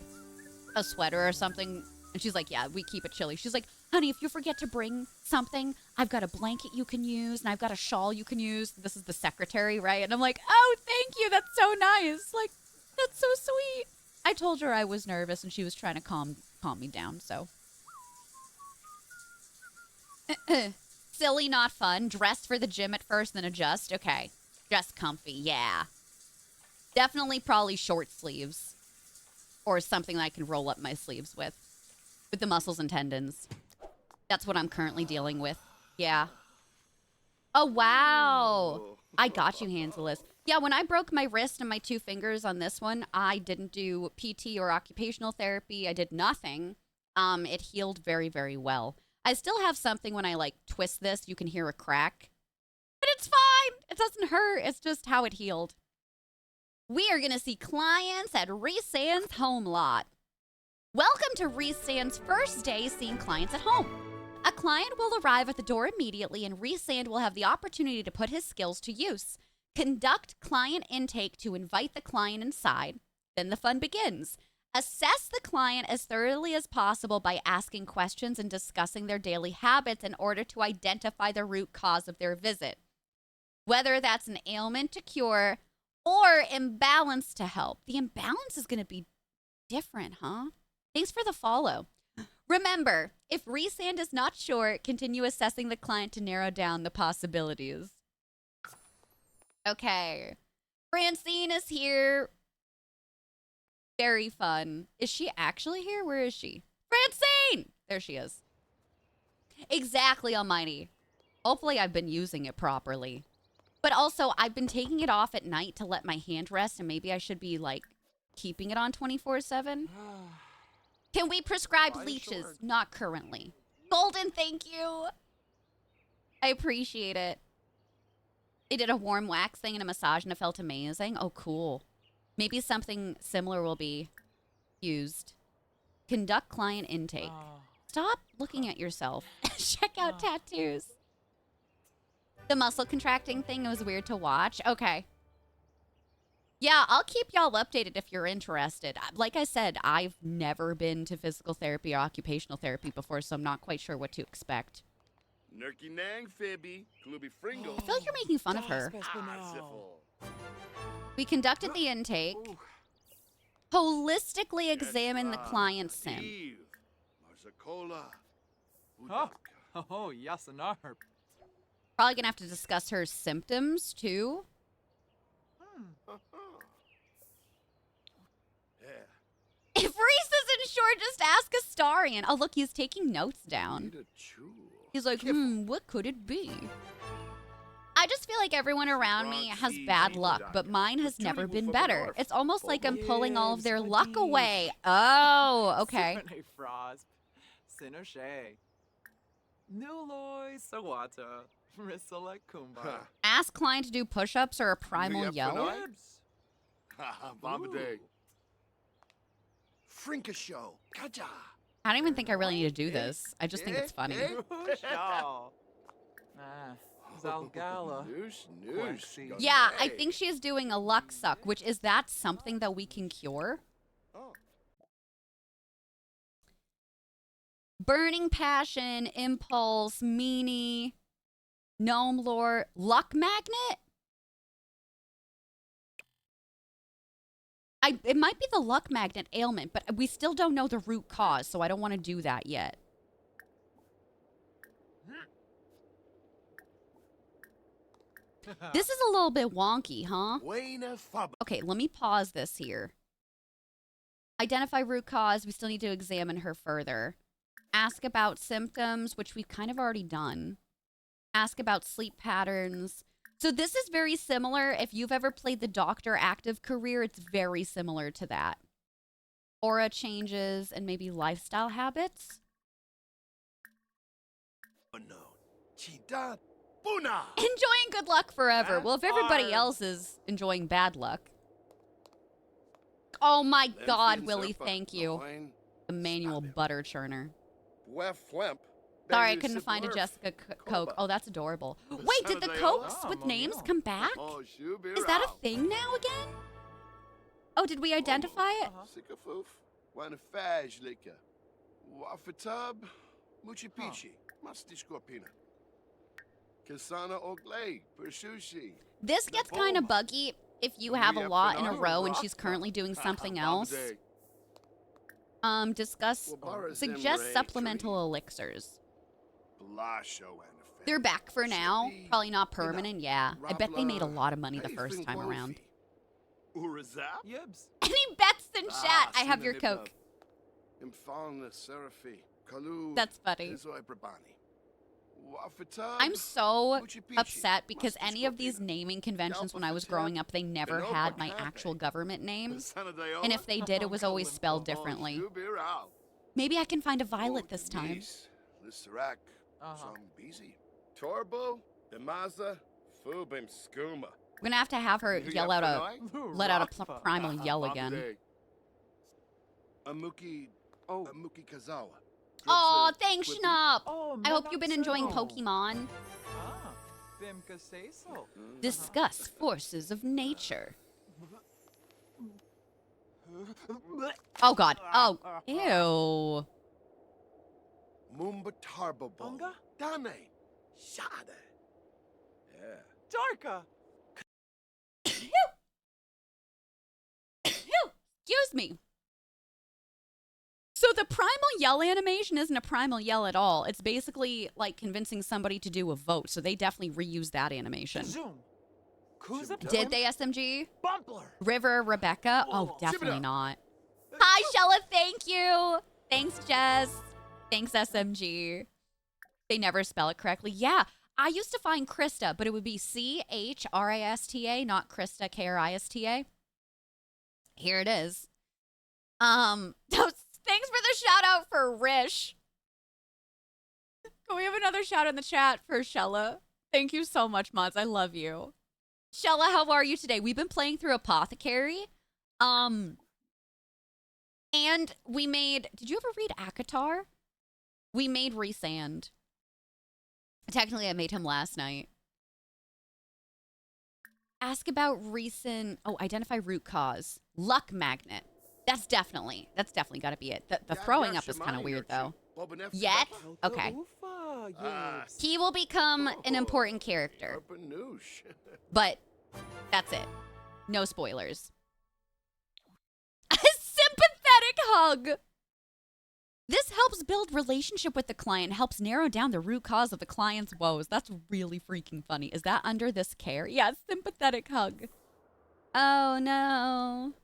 a sweater or something? And she's like, yeah, we keep it chilly. She's like, honey, if you forget to bring something, I've got a blanket you can use, and I've got a shawl you can use. This is the secretary, right? And I'm like, oh, thank you. That's so nice. Like, that's so sweet. I told her I was nervous, and she was trying to calm me down, so. Silly, not fun. Dress for the gym at first, then adjust. Okay. Dress comfy, yeah. Definitely probably short sleeves. Or something that I can roll up my sleeves with the muscles and tendons. That's what I'm currently dealing with. Yeah. Oh, wow. I got you, Hanselus. Yeah, when I broke my wrist and my 2 fingers on this one, I didn't do PT or occupational therapy. I did nothing. It healed very, very well. I still have something when I, like, twist this, you can hear a crack. But it's fine. It doesn't hurt. It's just how it healed. We are going to see clients at Resan's home lot. Welcome to Resan's first day seeing clients at home. A client will arrive at the door immediately, and Resan will have the opportunity to put his skills to use. Conduct client intake to invite the client inside. Then the fun begins. Assess the client as thoroughly as possible by asking questions and discussing their daily habits in order to identify the root cause of their visit. Whether that's an ailment to cure or imbalance to help. The imbalance is going to be different, huh? Thanks for the follow. Remember, if Resan is not sure, continue assessing the client to narrow down the possibilities. Okay. Francine is here. Very fun. Is she actually here? Where is she? Francine! There she is. Exactly, Almighty. Hopefully I've been using it properly. But also, I've been taking it off at night to let my hand rest, and maybe I should be, like, keeping it on 24/7. Can we prescribe leeches? Not currently. Golden, thank you. I appreciate it. They did a warm wax thing and a massage, and it felt amazing. Oh, cool. Maybe something similar will be used. Conduct client intake. Stop looking at yourself. Check out tattoos. The muscle contracting thing was weird to watch. Okay. Yeah, I'll keep y'all updated if you're interested. Like I said, I've never been to physical therapy or occupational therapy before, so I'm not quite sure what to expect. Nerky Nang Fibby, Kluby Fringle. I feel like you're making fun of her. We conducted the intake. Holistically examine the client's sim. Oh, yes, an arp. Probably gonna have to discuss her symptoms, too. If Reese isn't sure, just ask Astarion. Oh, look, he's taking notes down. He's like, what could it be? I just feel like everyone around me has bad luck, but mine has never been better. It's almost like I'm pulling all of their luck away. Oh, okay. Ask client to do push-ups or a primal yell. Frinka show. Kaja. I don't even think I really need to do this. I just think it's funny. Yeah, I think she's doing a luck suck, which is that something that we can cure? Burning Passion, Impulse, Meanie, Gnome Lore, Luck Magnet? It might be the Luck Magnet ailment, but we still don't know the root cause, so I don't want to do that yet. This is a little bit wonky, huh? Okay, let me pause this here. Identify root cause. We still need to examine her further. Ask about symptoms, which we've kind of already done. Ask about sleep patterns. So this is very similar. If you've ever played the Doctor active career, it's very similar to that. Aura changes and maybe lifestyle habits. Enjoying good luck forever. Well, if everybody else is enjoying bad luck. Oh my God, Willie, thank you. The manual butter churner. Sorry, I couldn't find a Jessica Coke. Oh, that's adorable. Wait, did the Cokes with names come back? Is that a thing now again? Oh, did we identify it? This gets kind of buggy if you have a lot in a row and she's currently doing something else. Suggest supplemental elixirs. They're back for now. Probably not permanent, yeah. I bet they made a lot of money the first time around. Urazap? Yibs. Any bets in chat? I have your Coke. Infalna Seraphi. Kalu. That's funny. Izoi Brabani. Wafatub. I'm so Muchi Pichi. upset because Must any of these Scorpina. naming conventions when Galpa I was Fateb. growing up, they never Benopa had my Campe. actual government names. Sanadayola. And if they did, it was always spelled differently. Shubirao. Maybe I can find a Violet this time. Lissarak. Uh-huh. Zombizi. Torbo. Demaza. Fubim Skooma. We're gonna have her yell out let out a primal yell again. Amuki. Oh. Amuki Kazawa. Oh, thanks, Schnupp. Oh, I hope you've been enjoying Manatsu. Pokemon. Ah, Bimka say so. Discuss forces of nature. Oh God. Oh, ew. Mumba Tarbobo. Bunga? Dane. Shade. Yeah. Darka. Excuse me. So the primal yell animation isn't a primal yell at all. It's basically like convincing somebody to do a vote. So they definitely reused that animation. Zoom. Kuza. Did they, SMG? Bumpler. River, Rebecca? Oh, Oh, definitely Shibida. not. Hi, Shella. Thank you. Thanks, Jess. Thanks, SMG. They never spell it correctly. Yeah, I used to find Krista, but it would be Christa, not Krista, Krista. Here it is. Thanks for the shout out for Rish. Can we have another shout in the chat for Shella? Thank you so much, mods. I love you. Shella, how are you today? We've been playing through Apothecary. And we made, did you ever read Akatar? We made Resand. Technically, I made him last night. Ask about recent, identify root cause. Luck magnet. That's definitely got to be it. The throwing up is kind of weird, though. Yet? Okay. He will become an important character. But that's it. No spoilers. A sympathetic hug. This helps build relationship with the client, helps narrow down the root cause of the client's woes. That's really freaking funny. Is that under this care? Yeah, sympathetic hug. Oh, no.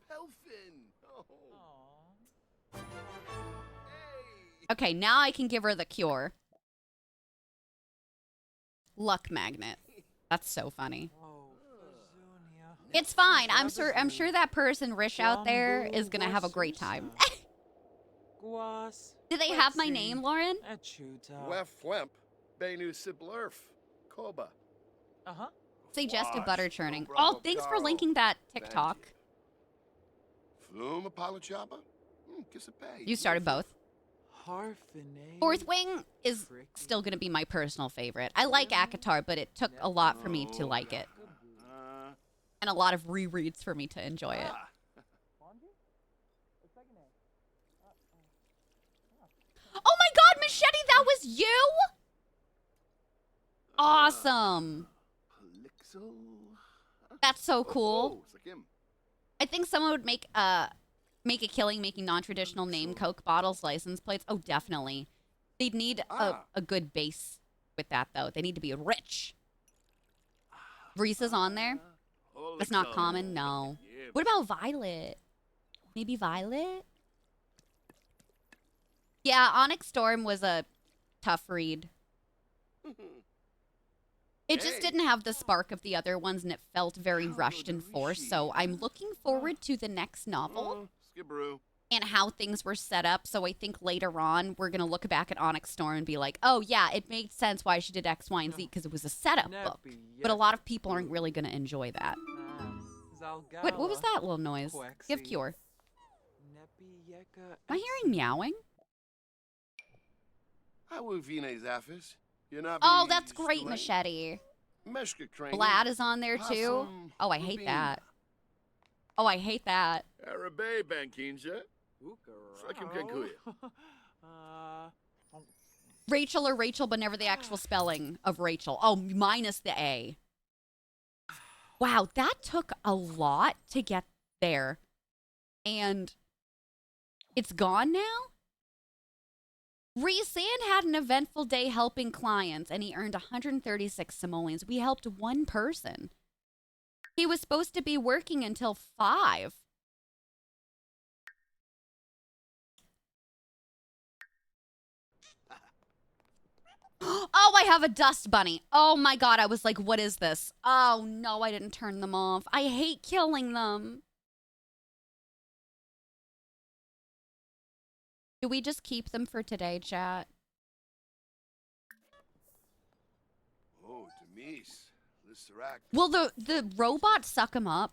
Okay, now I can give her the cure. Luck magnet. That's so funny. It's fine. I'm sure that person Rish out there is gonna have a great time. Do they have my name, Lauren? Wefwemp. Benu Siblerf. Koba. Uh-huh. Suggestive butter churning. Oh, thanks for linking that TikTok. Flume Apollo Chopper? Kiss a pay. You started both. Harfine. Fourth Wing is still going to be my personal favorite. I like Akatar, but it took a lot for me to like it. And a lot of rereads for me to enjoy it. Oh my God, Machete, that was you? Awesome. That's so cool. I think someone would make a killing making non-traditional name Coke bottles, license plates. Oh, definitely. They'd need a good base with that, though. They need to be rich. Reese's on there. That's not common. No. What about Violet? Maybe Violet? Yeah, Onyx Storm was a tough read. It just didn't have the spark of the other ones, and it felt very rushed and forced. So I'm looking forward to the next novel and how things were set up. So I think later on, we're going to look back at Onyx Storm and be like, oh, yeah, it made sense why she did X, Y, and Z because it was a setup book. But a lot of people aren't really going to enjoy that. What was that little noise? Give Cure. Am I hearing meowing? Oh, that's great, Machete. Vlad is on there, too. Oh, I hate that. Oh, I hate that. Rachel or Rachel, but never the actual spelling of Rachel. Oh, minus the A. Wow, that took a lot to get there. And it's gone now? Resand had an eventful day helping clients, and he earned 136 simoleons. We helped one person. He was supposed to be working until 5. Oh, I have a dust bunny. Oh my god, I was like, what is this? Oh no, I didn't turn them off. I hate killing them. Do we just keep them for today, chat? Oh, Demise. Lisserac. Will the robot suck them up?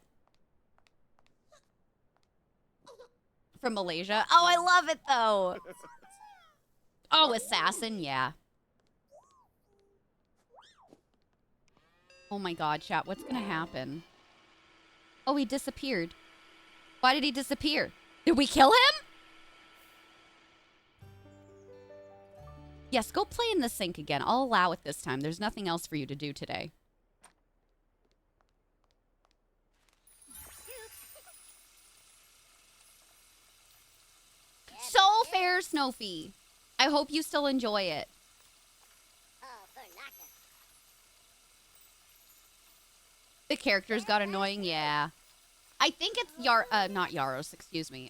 From Malaysia? Oh, I love it though. Oh, assassin, yeah. Oh my god, chat, what's gonna happen? Oh, he disappeared. Why did he disappear? Did we kill him? Yes, go play in the sink again. I'll allow it this time. There's nothing else for you to do today. So fair, Snowfy. I hope you still enjoy it. The characters got annoying, yeah. I think it's not Yaros, excuse me.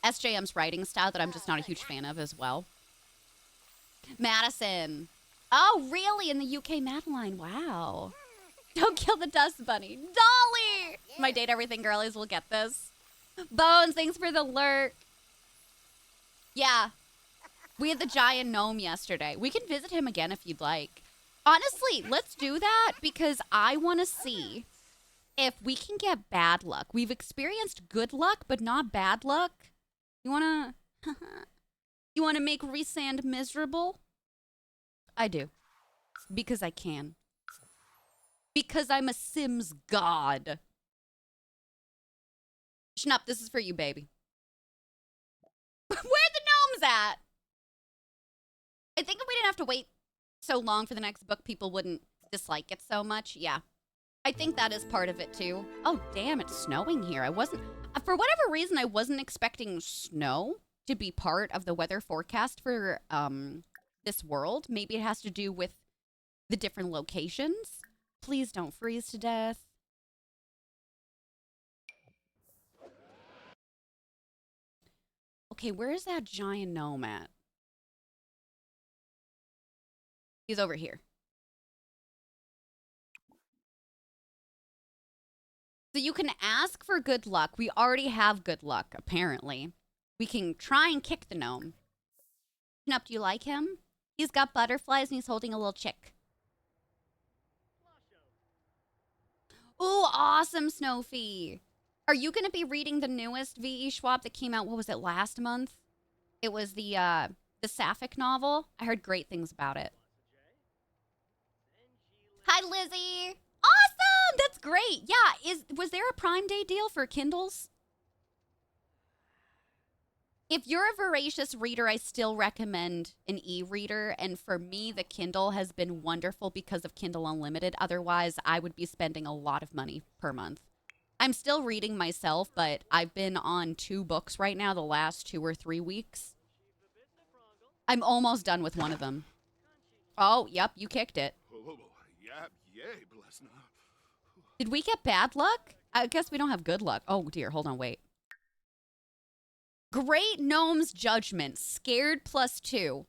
SJM's writing style that I'm just not a huge fan of as well. Madison. Oh, really? In the UK, Madeline. Wow. Don't kill the dust bunny. Dolly! My date everything girlies will get this. Bones, thanks for the lurk. Yeah. We had the giant gnome yesterday. We can visit him again if you'd like. Honestly, let's do that because I want to see if we can get bad luck. We've experienced good luck, but not bad luck. You want to... You want to make Resand miserable? I do. Because I can. Because I'm a Sims god. Schnupp, this is for you, baby. Where are the gnomes at? I think if we didn't have to wait so long for the next book, people wouldn't dislike it so much. Yeah. I think that is part of it, too. Oh, damn, it's snowing here. I wasn't... For whatever reason, I wasn't expecting snow to be part of the weather forecast for this world. Maybe it has to do with the different locations. Please don't freeze to death. Okay, where is that giant gnome at? He's over here. So you can ask for good luck. We already have good luck, apparently. We can try and kick the gnome. Schnupp, do you like him? He's got butterflies and he's holding a little chick. Ooh, awesome, Snowfy. Are you going to be reading the newest V.E. Schwab that came out, what was it, last month? It was the Sapphic novel. I heard great things about it. Hi, Lizzie. Awesome! That's great. Yeah, was there a Prime Day deal for Kindles? If you're a voracious reader, I still recommend an e-reader. And for me, the Kindle has been wonderful because of Kindle Unlimited. Otherwise, I would be spending a lot of money per month. I'm still reading myself, but I've been on 2 books right now the last 2 or 3 weeks. I'm almost done with one of them. Oh, yep, you kicked it. Yay, Blesna. Did we get bad luck? I guess we don't have good luck. Oh, dear. Hold on, wait. Great Gnome's Judgment. Scared +2.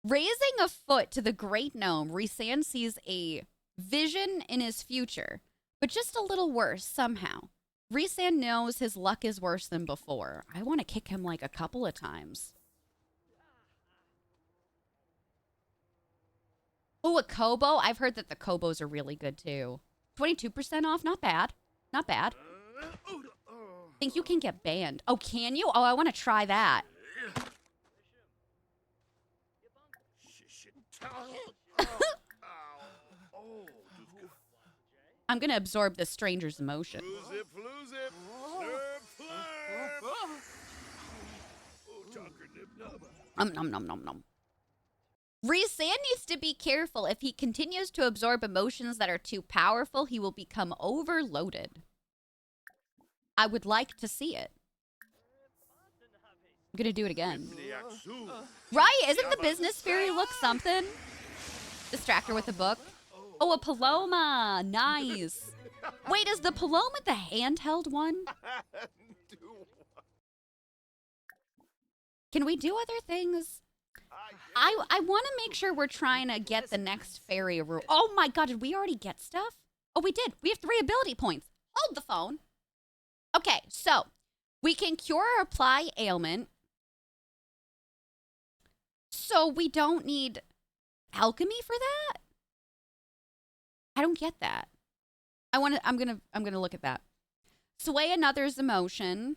Raising a foot to the Great Gnome, Rhysand sees a vision in his future, but just a little worse somehow. Rhysand knows his luck is worse than before. I want to kick him like a couple of times. Oh, a Kobo? I've heard that the Kobos are really good too. 22% off? Not bad. Not bad. Think you can get banned. Oh, can you? Oh, I want to try that. I'm going to absorb this stranger's emotion. Nom nom nom nom. Rhysand needs to be careful. If he continues to absorb emotions that are too powerful, he will become overloaded. I would like to see it. I'm gonna do it again. Right? Isn't the business fairy look something? Distract her with a book. Oh, a Paloma. Nice. Wait, is the Paloma the handheld one? Can we do other things? I want to make sure we're trying to get the next fairy rule. Oh my god, did we already get stuff? Oh, we did. We have 3 ability points. Hold the phone. Okay, so we can cure or apply ailment. So we don't need alchemy for that? I don't get that. I'm gonna look at that. Sway another's emotion.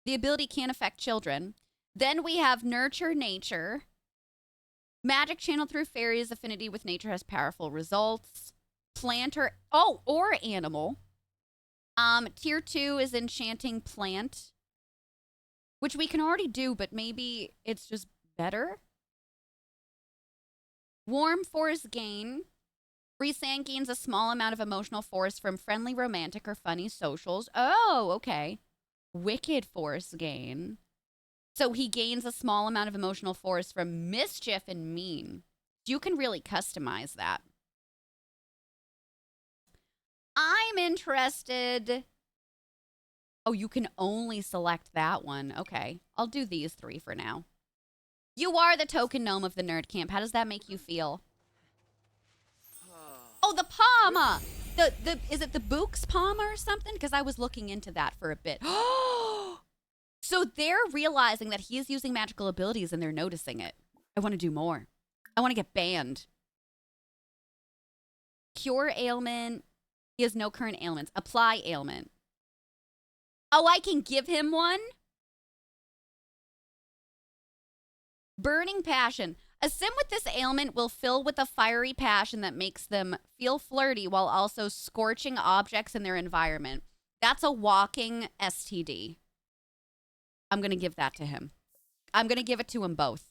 The ability can't affect children. Then we have nurture nature. Magic channeled through fairies. Affinity with nature has powerful results. Planter. Oh, or animal. Tier 2 is enchanting plant, which we can already do, but maybe it's just better. Warm force gain. Resand gains a small amount of emotional force from friendly, romantic, or funny socials. Oh, okay. Wicked force gain. So he gains a small amount of emotional force from mischief and mean. You can really customize that. I'm interested. Oh, you can only select that one. Okay, I'll do these 3 for now. You are the token gnome of the nerd camp. How does that make you feel? Oh, the Palma. Is it the Book's Palma or something? Because I was looking into that for a bit. So they're realizing that he is using magical abilities and they're noticing it. I want to do more. I want to get banned. Cure ailment. He has no current ailments. Apply ailment. Oh, I can give him one? Burning passion. A sim with this ailment will fill with a fiery passion that makes them feel flirty while also scorching objects in their environment. That's a walking STD. I'm going to give that to him. I'm going to give it to him both.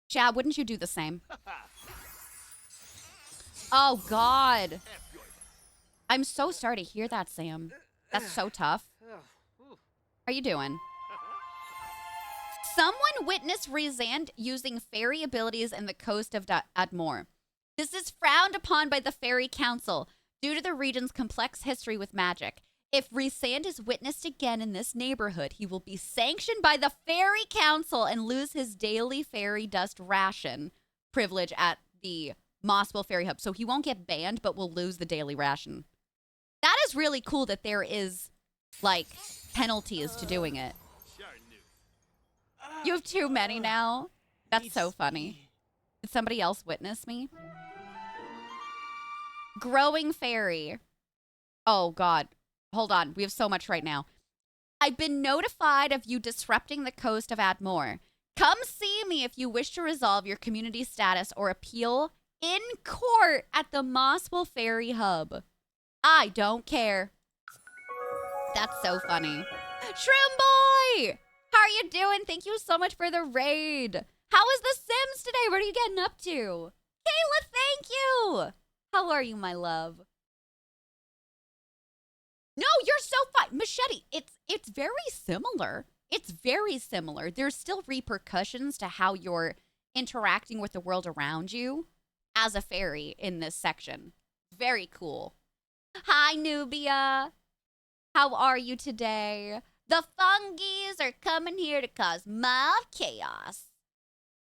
Chad, wouldn't you do the same? Oh, God. I'm so sorry to hear that, Sam. That's so tough. How you doing? Someone witnessed Resand using fairy abilities in the coast of Admore. This is frowned upon by the Fairy Council due to the region's complex history with magic. If Resand is witnessed again in this neighborhood, he will be sanctioned by the Fairy Council and lose his daily fairy dust ration privilege at the Mossville Fairy Hub. So he won't get banned, but will lose the daily ration. That is really cool that there is, like, penalties to doing it. You have too many now? That's so funny. Did somebody else witness me? Growing fairy. Oh, God. Hold on. We have so much right now. I've been notified of you disrupting the coast of Admore. Come see me if you wish to resolve your community status or appeal in court at the Mossville Fairy Hub. I don't care. That's so funny. Shroom Boy! How are you doing? Thank you so much for the raid. How is The Sims today? What are you getting up to? Kayla, thank you. How are you, my love? No, you're so fine. Machete, it's very similar. It's very similar. There's still repercussions to how you're interacting with the world around you as a fairy in this section. Very cool. Hi, Nubia. How are you today? The fungies are coming here to cause mild chaos.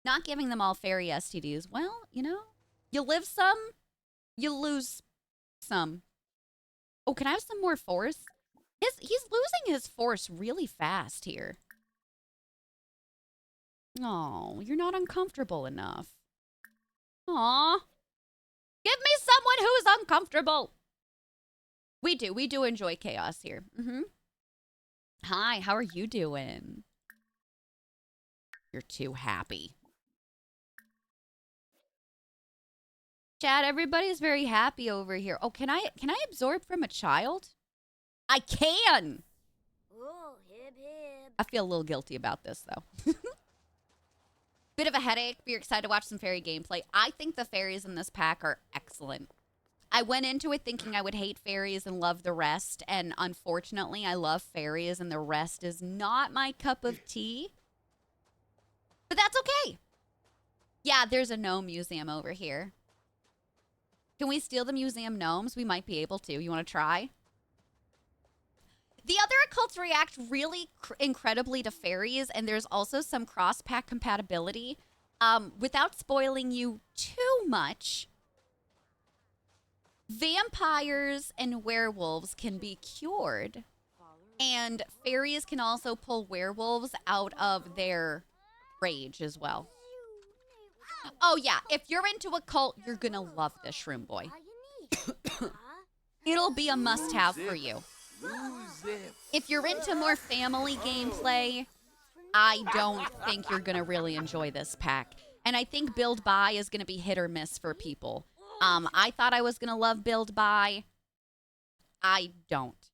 Not giving them all fairy STDs. Well, you know, you live some, you lose some. Oh, can I have some more force? He's losing his force really fast here. Oh, you're not uncomfortable enough. Aw. Give me someone who's uncomfortable. We do enjoy chaos here. Mm-hmm. Hi, how are you doing? You're too happy. Chad, everybody's very happy over here. Oh, can I absorb from a child? I can. Oh, hib hib. I feel a little guilty about this though. Bit of a headache, but you're excited to watch some fairy gameplay. I think the fairies in this pack are excellent. I went into it thinking I would hate fairies and love the rest, and unfortunately, I love fairies and the rest is not my cup of tea. But that's okay. Yeah, there's a gnome museum over here. Can we steal the museum gnomes? We might be able to. You want to try? The other occults react really incredibly to fairies, and there's also some cross-pack compatibility. Without spoiling you too much, vampires and werewolves can be cured, and fairies can also pull werewolves out of their rage as well. Oh yeah, if you're into a cult, you're gonna love this, Shroom Boy. It'll be a must-have for you. If you're into more family gameplay, I don't think you're gonna really enjoy this pack. And I think Build Buy is gonna be hit or miss for people. I thought I was gonna love Build Buy. I don't.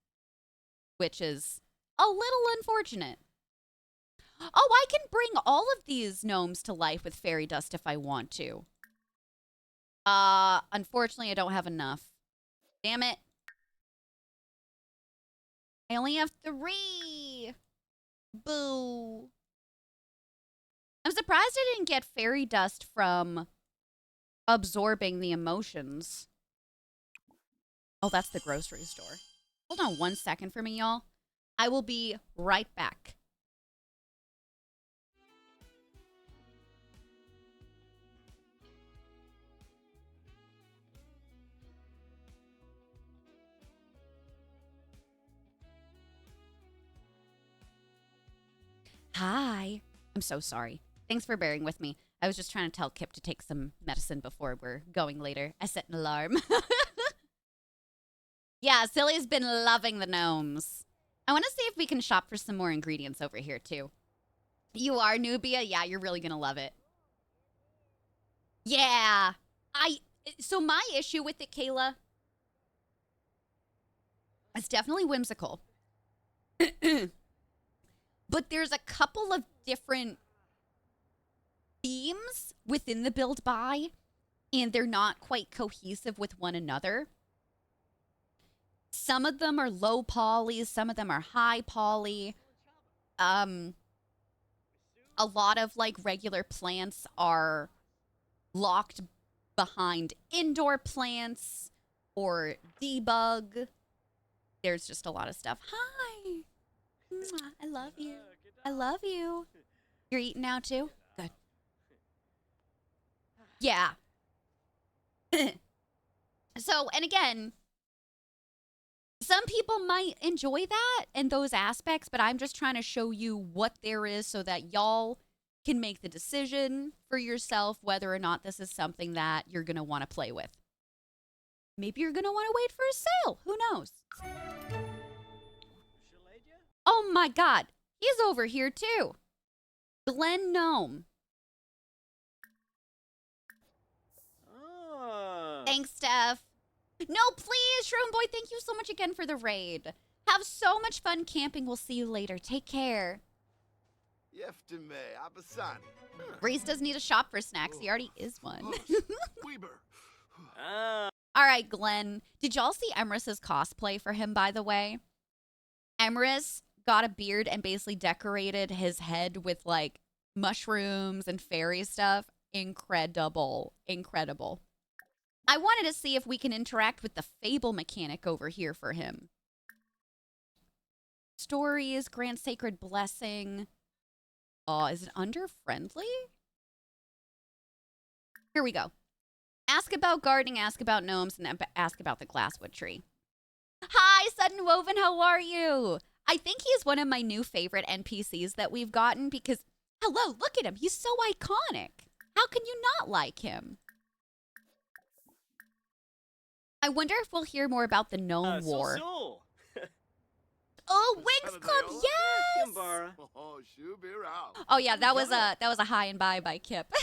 Which is a little unfortunate. Oh, I can bring all of these gnomes to life with fairy dust if I want to. Unfortunately, I don't have enough. Damn it. I only have 3. Boo. I'm surprised I didn't get fairy dust from absorbing the emotions. Oh, that's the grocery store. Hold on 1 second for me, y'all. I will be right back. Hi. I'm so sorry. Thanks for bearing with me. I was just trying to tell Kip to take some medicine before we're going later. I set an alarm. Yeah, Silly's been loving the gnomes. I want to see if we can shop for some more ingredients over here, too. You are, Nubia? Yeah, you're really going to love it. Yeah. So my issue with it, Kayla, it's definitely whimsical. But there's a couple of different themes within the Build Buy, and they're not quite cohesive with one another. Some of them are low poly, some of them are high poly. A lot of like regular plants are locked behind indoor plants or debug. There's just a lot of stuff. Hi. Mwah, I love you. I love you. You're eating now too? Good. Yeah. So, and again, some people might enjoy that and those aspects, but I'm just trying to show you what there is so that y'all can make the decision for yourself whether or not this is something that you're going to want to play with. Maybe you're going to want to wait for a sale. Who knows? Oh my God. He's over here too. Glenn Gnome. Thanks, Steph. No, please, Shroom Boy, thank you so much again for the raid. Have so much fun camping. We'll see you later. Take care. Reese doesn't need a shop for snacks. He already is one. All right, Glenn. Did y'all see Emrys's cosplay for him, by the way? Emrys got a beard and basically decorated his head with, like, mushrooms and fairy stuff. Incredible. Incredible. I wanted to see if we can interact with the Fable mechanic over here for him. Stories, grant sacred blessing. Oh, is it under friendly? Here we go. Ask about gardening, ask about gnomes, and ask about the glasswood tree. Hi, Sudden Woven, how are you? I think he's one of my new favorite NPCs that we've gotten because, hello, look at him. He's so iconic. How can you not like him? I wonder if we'll hear more about the Gnome War. Oh, Winx Club, yes! Oh yeah, that was a high and by Kip.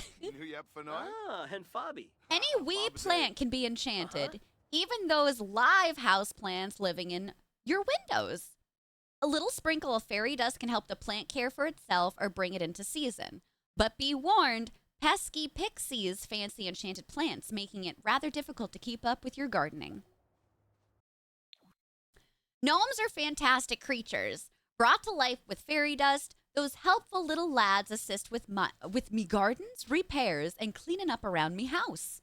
Any wee plant can be enchanted, even those live house plants living in your windows. A little sprinkle of fairy dust can help the plant care for itself or bring it into season. But be warned, pesky pixies fancy enchanted plants, making it rather difficult to keep up with your gardening. Gnomes are fantastic creatures. Brought to life with fairy dust, those helpful little lads assist with me gardens, repairs, and cleaning up around me house.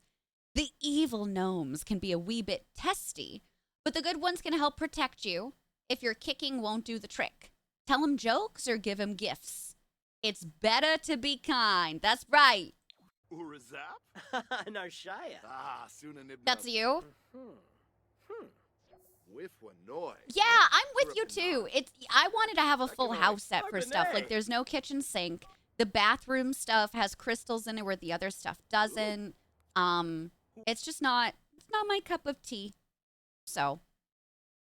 The evil gnomes can be a wee bit testy, but the good ones can help protect you if your kicking won't do the trick. Tell him jokes or give him gifts. It's better to be kind. That's right. Urazap? Narshaya. Ah, Suna Nibna. That's you. With Wanoy. Yeah, I'm with you too. I wanted to have a full house set for stuff. Like there's no kitchen sink. The bathroom stuff has crystals in it where the other stuff doesn't. It's just not my cup of tea. So,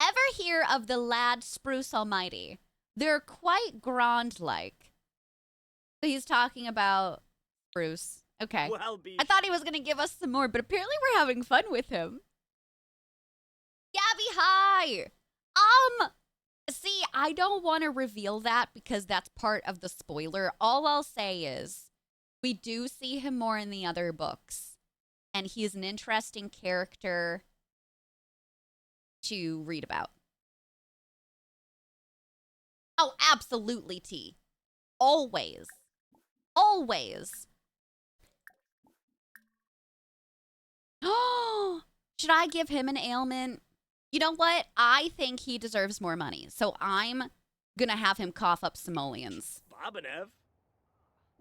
ever hear of the lad Spruce Almighty? They're quite grand-like. So he's talking about Spruce. Okay. Well, be I thought he was going to give us some more, but apparently we're having fun with him. Gabby, hi! See, I don't want to reveal that because that's part of the spoiler. All I'll say is we do see him more in the other books. And he is an interesting character to read about. Oh, absolutely, T. Always. Always. Oh, should I give him an ailment? You know what? I think he deserves more money. So I'm going to have him cough up simoleons. Bobanev.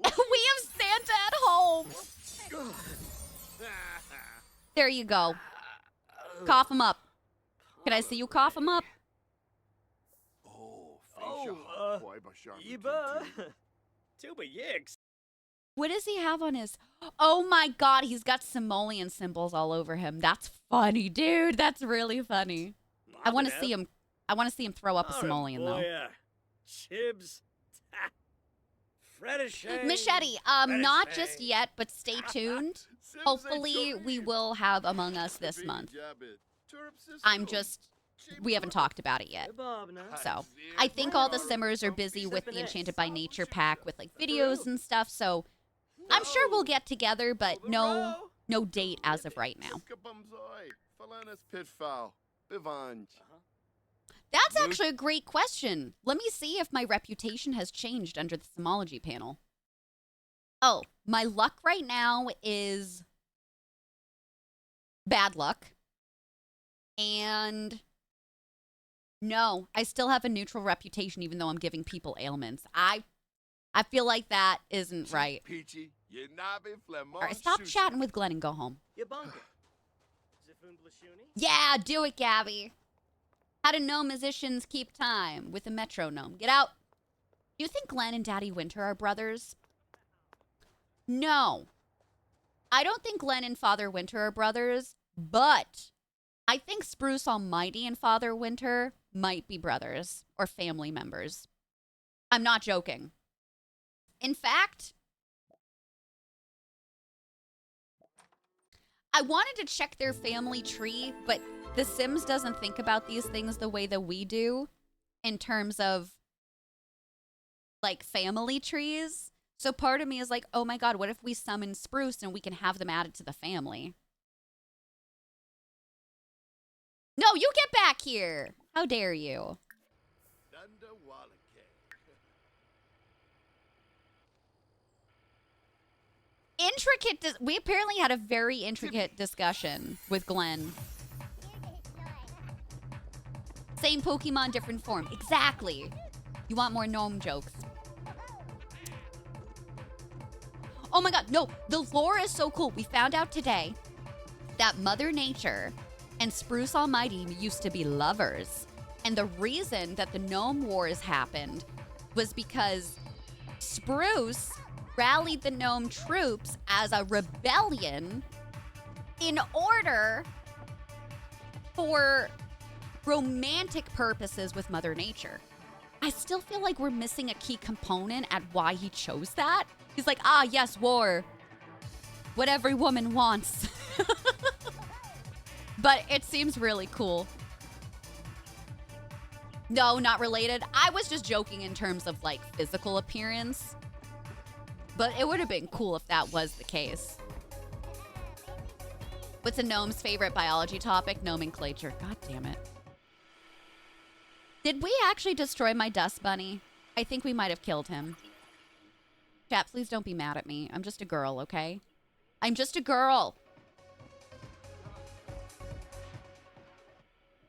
We have Santa at home. There you go. Cough him up. Can I see you cough him up? Oh, Oh, Boy, Bashar. Iba. Tuba Yix. What does he have on his... Oh my god, he's got simoleon symbols all over him. That's funny, dude. That's really funny. I want to see him. I want to see him throw up a simoleon, though. Chibs. Fredishay. Machete, not just yet, but stay tuned. Hopefully, we will have Among Us this month. We haven't talked about it yet. So, I think all the simmers are busy with the Enchanted by Nature pack with, like, videos and stuff, so I'm sure we'll get together, but no date as of right now. That's actually a great question. Let me see if my reputation has changed under the Simology panel. Oh, my luck right now is bad luck. And no, I still have a neutral reputation even though I'm giving people ailments. I feel like that isn't right. All right, stop chatting with Glenn and go home. Yeah, do it, Gabby. How do gnome musicians keep time with a metronome? Get out. Do you think Glenn and Daddy Winter are brothers? No. I don't think Glenn and Father Winter are brothers, but I think Spruce Almighty and Father Winter might be brothers or family members. I'm not joking. In fact, I wanted to check their family tree, but The Sims doesn't think about these things the way that we do in terms of, like, family trees. So part of me is like, oh my god, what if we summon Spruce and we can have them added to the family? No, you get back here! How dare you? We apparently had a very intricate discussion with Glenn. Same Pokemon, different form. Exactly. You want more gnome jokes. Oh my god, no. The lore is so cool. We found out today that Mother Nature and Spruce Almighty used to be lovers. And the reason that the Gnome Wars happened was because Spruce rallied the gnome troops as a rebellion in order for romantic purposes with Mother Nature. I still feel like we're missing a key component at why he chose that. He's like, ah, yes, war. What every woman wants. But it seems really cool. No, not related. I was just joking in terms of, like, physical appearance. But it would have been cool if that was the case. What's a gnome's favorite biology topic? Nomenclature. God damn it. Did we actually destroy my dust bunny? I think we might have killed him. Chat, please don't be mad at me. I'm just a girl, okay? I'm just a girl.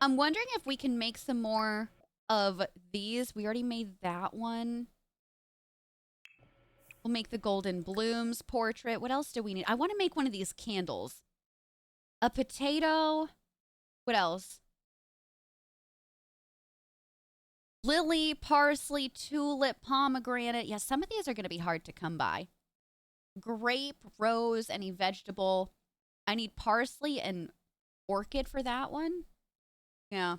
I'm wondering if we can make some more of these. We already made that one. We'll make the golden blooms portrait. What else do we need? I want to make one of these candles. A potato. What else? Lily, parsley, tulip, pomegranate. Yeah, some of these are going to be hard to come by. Grape, rose, any vegetable. I need parsley and orchid for that one. Yeah.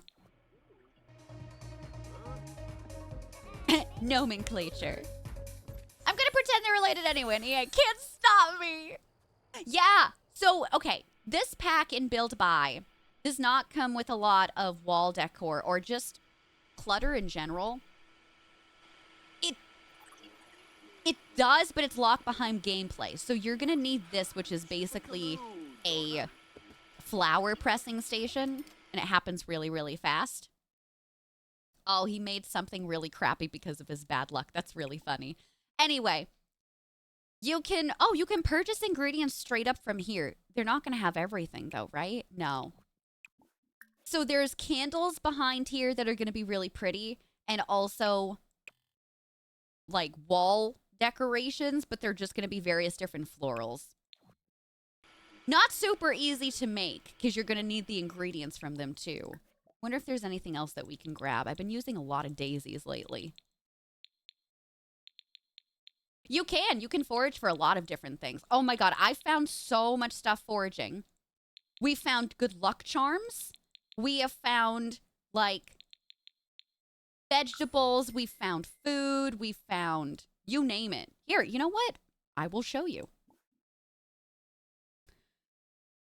Nomenclature. I'm going to pretend they're related anyway. Yeah, can't stop me. Yeah. So, okay. This pack in Build Buy does not come with a lot of wall decor or just clutter in general. It does, but it's locked behind gameplay. So you're going to need this, which is basically a flower pressing station. And it happens really, really fast. Oh, he made something really crappy because of his bad luck. That's really funny. Anyway, you can purchase ingredients straight up from here. They're not going to have everything though, right? No. So there's candles behind here that are going to be really pretty. And also like wall decorations, but they're just going to be various different florals. Not super easy to make because you're going to need the ingredients from them too. Wonder if there's anything else that we can grab. I've been using a lot of daisies lately. You can forage for a lot of different things. Oh my god, I found so much stuff foraging. We found good luck charms. We have found like vegetables. We found food. We found you name it. Here, you know what? I will show you.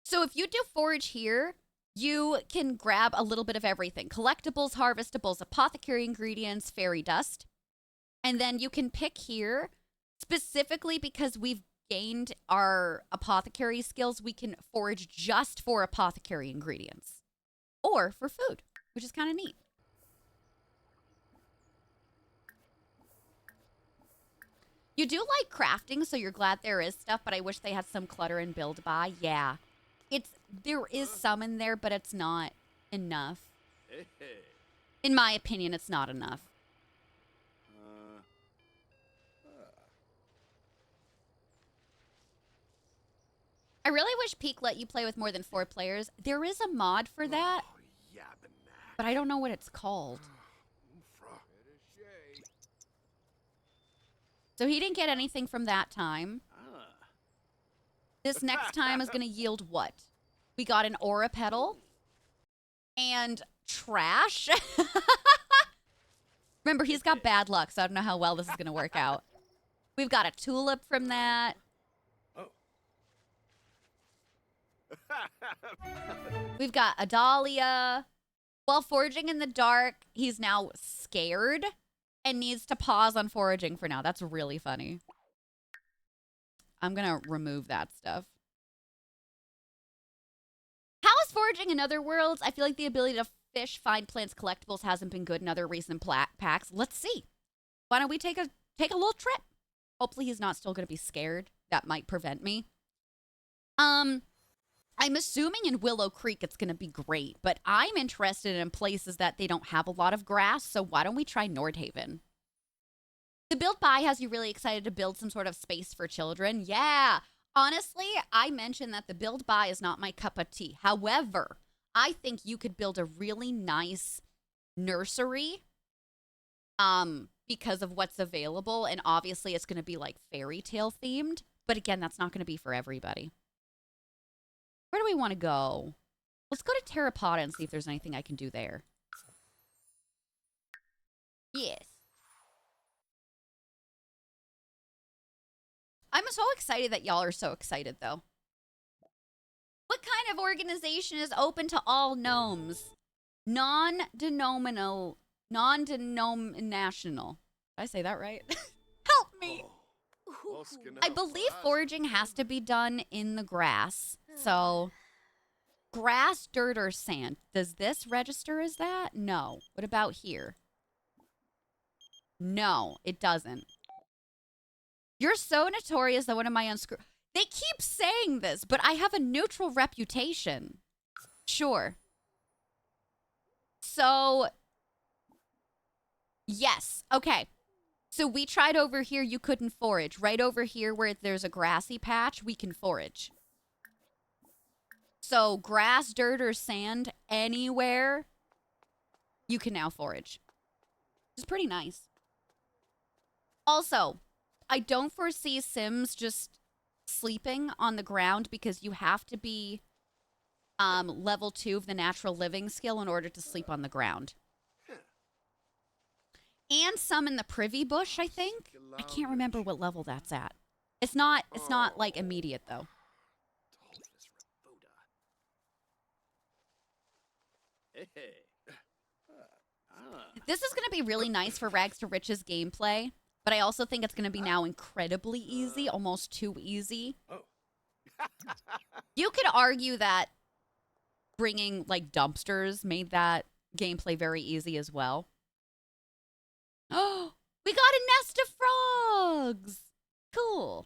So if you do forage here, you can grab a little bit of everything. Collectibles, harvestables, apothecary ingredients, fairy dust. And then you can pick here, specifically because we've gained our apothecary skills, we can forage just for apothecary ingredients. Or for food, which is kind of neat. You do like crafting, so you're glad there is stuff, but I wish they had some clutter and build by. Yeah. There is some in there, but it's not enough. In my opinion, it's not enough. I really wish Peak let you play with more than 4 players. There is a mod for that, but I don't know what it's called. So he didn't get anything from that time. This next time is going to yield what? We got an aura petal and trash. Remember, he's got bad luck, so I don't know how well this is going to work out. We've got a tulip from that. We've got a dahlia. While foraging in the dark, he's now scared and needs to pause on foraging for now. That's really funny. I'm going to remove that stuff. How is foraging in other worlds? I feel like the ability to fish, find plants, collectibles hasn't been good in other recent packs. Let's see. Why don't we take a little trip? Hopefully he's not still going to be scared. That might prevent me. I'm assuming in Willow Creek it's going to be great, but I'm interested in places that they don't have a lot of grass, so why don't we try Nordhaven? The build buy has you really excited to build some sort of space for children. Yeah. Honestly, I mentioned that the build buy is not my cup of tea. However, I think you could build a really nice nursery because of what's available, and obviously it's going to be like fairy tale themed, but again, that's not going to be for everybody. Where do we want to go? Let's go to Terrapotta and see if there's anything I can do there. Yes. I'm so excited that y'all are so excited, though. What kind of organization is open to all gnomes? Non-denominational. Did I say that right? Help me! I believe foraging has to be done in the grass. So, grass, dirt, or sand. Does this register as that? No. What about here? No, it doesn't. You're so notorious that one of my unscrew... They keep saying this, but I have a neutral reputation. Sure. So, yes. Okay. So we tried over here, you couldn't forage. Right over here where there's a grassy patch, we can forage. So grass, dirt, or sand, anywhere, you can now forage. Which is pretty nice. Also, I don't foresee Sims just sleeping on the ground because you have to be level 2 of the natural living skill in order to sleep on the ground. And some in the privy bush, I think. I can't remember what level that's at. It's not like immediate though. This is going to be really nice for Rags to Riches gameplay, but I also think it's going to be now incredibly easy, almost too easy. You could argue that bringing like dumpsters made that gameplay very easy as well. Oh, we got a nest of frogs. Cool.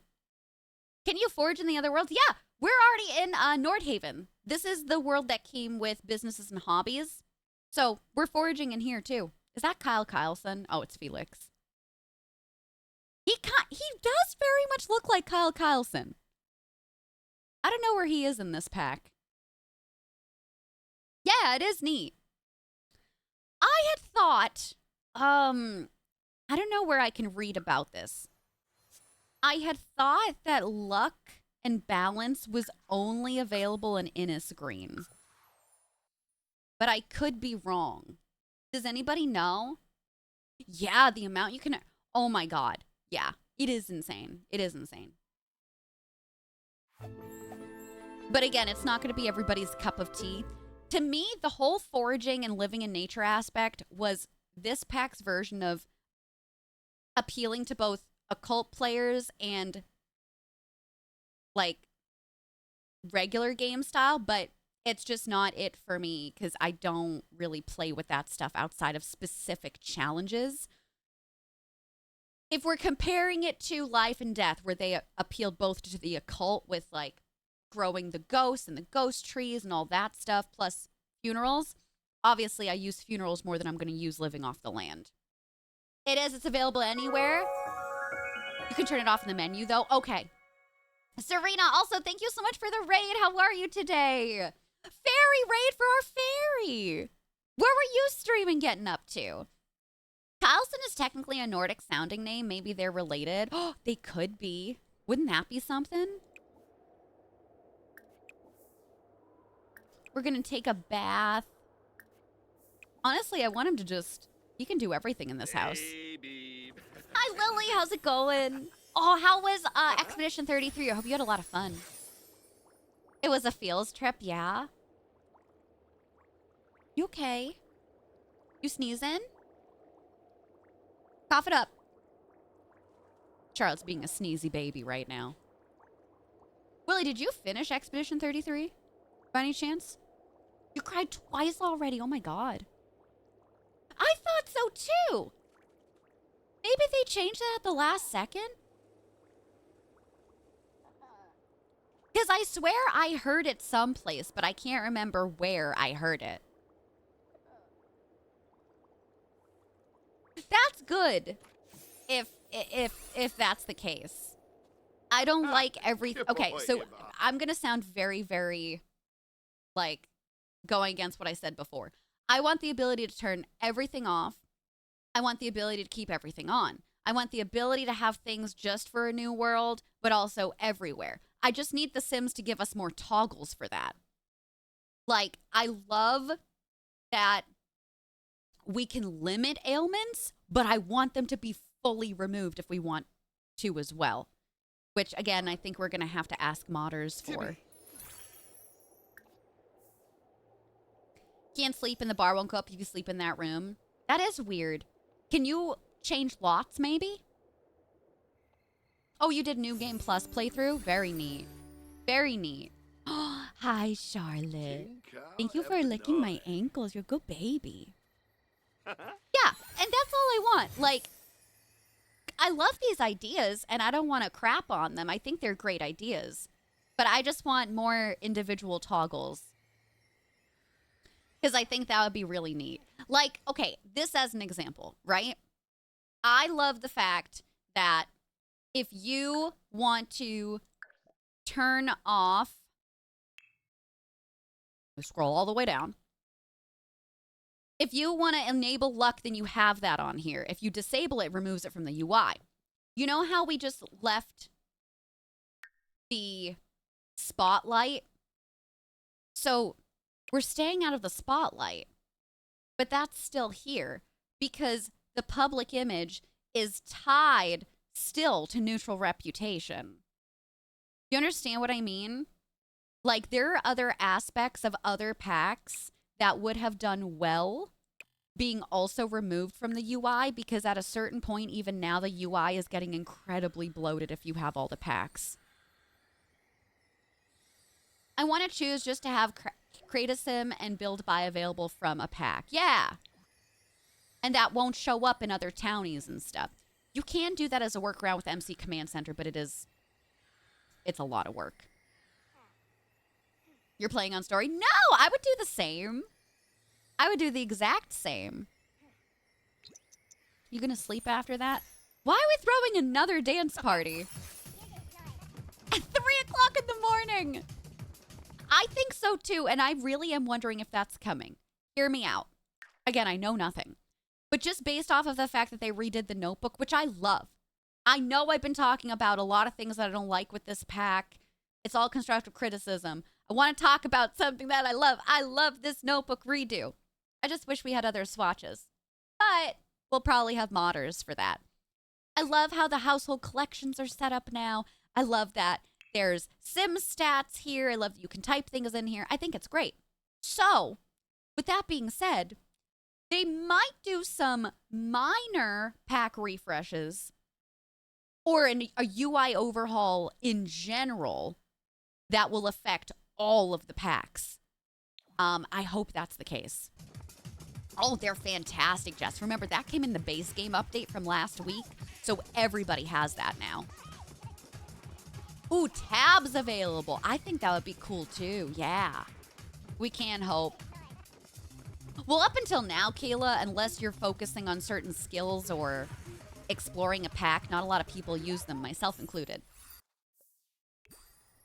Can you forage in the other worlds? Yeah, we're already in Nordhaven. This is the world that came with businesses and hobbies. So we're foraging in here too. Is that Kyle Kyleson? Oh, it's Felix. He does very much look like Kyle Kyleson. I don't know where he is in this pack. Yeah, it is neat. I had thought, I don't know where I can read about this. I had thought that luck and balance was only available in Innis Green. But I could be wrong. Does anybody know? Yeah, the amount you can... Oh my god. Yeah, it is insane. It is insane. But again, it's not going to be everybody's cup of tea. To me, the whole foraging and living in nature aspect was this pack's version of appealing to both occult players and like regular game style, but it's just not it for me because I don't really play with that stuff outside of specific challenges. If we're comparing it to Life and Death, where they appealed both to the occult with like growing the ghosts and the ghost trees and all that stuff, plus funerals, obviously I use funerals more than I'm going to use living off the land. It's available anywhere. You can turn it off in the menu though. Okay. Serena, also thank you so much for the raid. How are you today? Fairy raid for our fairy. Where were you streaming getting up to? Carlson is technically a Nordic sounding name. Maybe they're related. Oh, they could be. Wouldn't that be something? We're going to take a bath. Honestly, I want him to just... He can do everything in this house. Baby. Hi, Lily. How's it going? Oh, how was Expedition 33? I hope you had a lot of fun. It was a fields trip, yeah? You okay? You sneezing? Cough it up. Charlotte's being a sneezy baby right now. Willie, did you finish Expedition 33? By any chance? You cried twice already. Oh my god. I thought so too. Maybe they changed that at the last second? Because I swear I heard it someplace, but I can't remember where I heard it. That's good. If that's the case. I don't like everything. Okay, so I'm going to sound very, very, like, going against what I said before. I want the ability to turn everything off. I want the ability to keep everything on. I want the ability to have things just for a new world, but also everywhere. I just need the Sims to give us more toggles for that. Like, I love that we can limit ailments, but I want them to be fully removed if we want to as well. Which, again, I think we're going to have to ask modders for. Can't sleep in the bar, won't go up if you sleep in that room. That is weird. Can you change lots, maybe? Oh, you did New Game Plus playthrough? Very neat. Very neat. Hi, Charlotte. Thank you for licking my ankles. You're a good baby. Yeah, and that's all I want. Like, I love these ideas, and I don't want to crap on them. I think they're great ideas. But I just want more individual toggles. Because I think that would be really neat. Like, okay, this as an example, right? I love the fact that if you want to turn off, scroll all the way down. If you want to enable luck, then you have that on here. If you disable it, it removes it from the UI. You know how we just left the spotlight? So we're staying out of the spotlight, but that's still here because the public image is tied still to neutral reputation. You understand what I mean? Like, there are other aspects of other packs that would have done well being also removed from the UI, because at a certain point, even now, the UI is getting incredibly bloated if you have all the packs. I want to choose just to have create a sim and build by available from a pack. Yeah. And that won't show up in other townies and stuff. You can do that as a workaround with MC Command Center, but it's a lot of work. You're playing on story? No, I would do the same. I would do the exact same. You gonna sleep after that? Why are we throwing another dance party? At 3 o'clock in the morning. I think so too, and I really am wondering if that's coming. Hear me out. Again, I know nothing. But just based off of the fact that they redid the notebook, which I love. I know I've been talking about a lot of things that I don't like with this pack. It's all constructive criticism. I want to talk about something that I love. I love this notebook redo. I just wish we had other swatches. But we'll probably have modders for that. I love how the household collections are set up now. I love that there's sim stats here. I love that you can type things in here. I think it's great. So, with that being said, they might do some minor pack refreshes or a UI overhaul in general that will affect all of the packs. I hope that's the case. Oh, they're fantastic, Jess. Remember, that came in the base game update from last week, so everybody has that now. Ooh, tabs available. I think that would be cool, too. Yeah. We can hope. Well, up until now, Kayla, unless you're focusing on certain skills or exploring a pack, not a lot of people use them, myself included.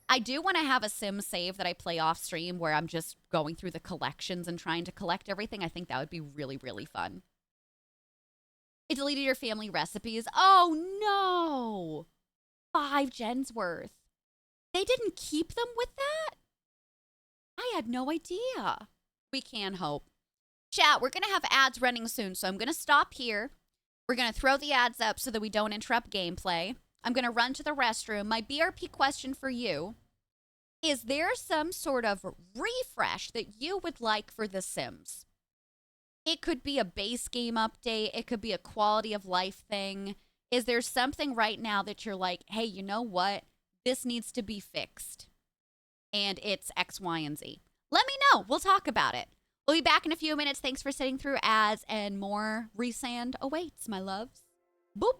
I do want to have a sim save that I play off stream where I'm just going through the collections and trying to collect everything. I think that would be really, really fun. It deleted your family recipes. Oh, no. 5 gens worth. They didn't keep them with that? I had no idea. We can hope. Chat, we're going to have ads running soon, so I'm going to stop here. We're going to throw the ads up so that we don't interrupt gameplay. I'm going to run to the restroom. My BRP question for you, is there some sort of refresh that you would like for The Sims? It could be a base game update. It could be a quality of life thing. Is there something right now that you're like, hey, you know what? This needs to be fixed. And it's X, Y, and Z. Let me know. We'll talk about it. We'll be back in a few minutes. Thanks for sitting through ads, and more Resand awaits, my loves. Boop.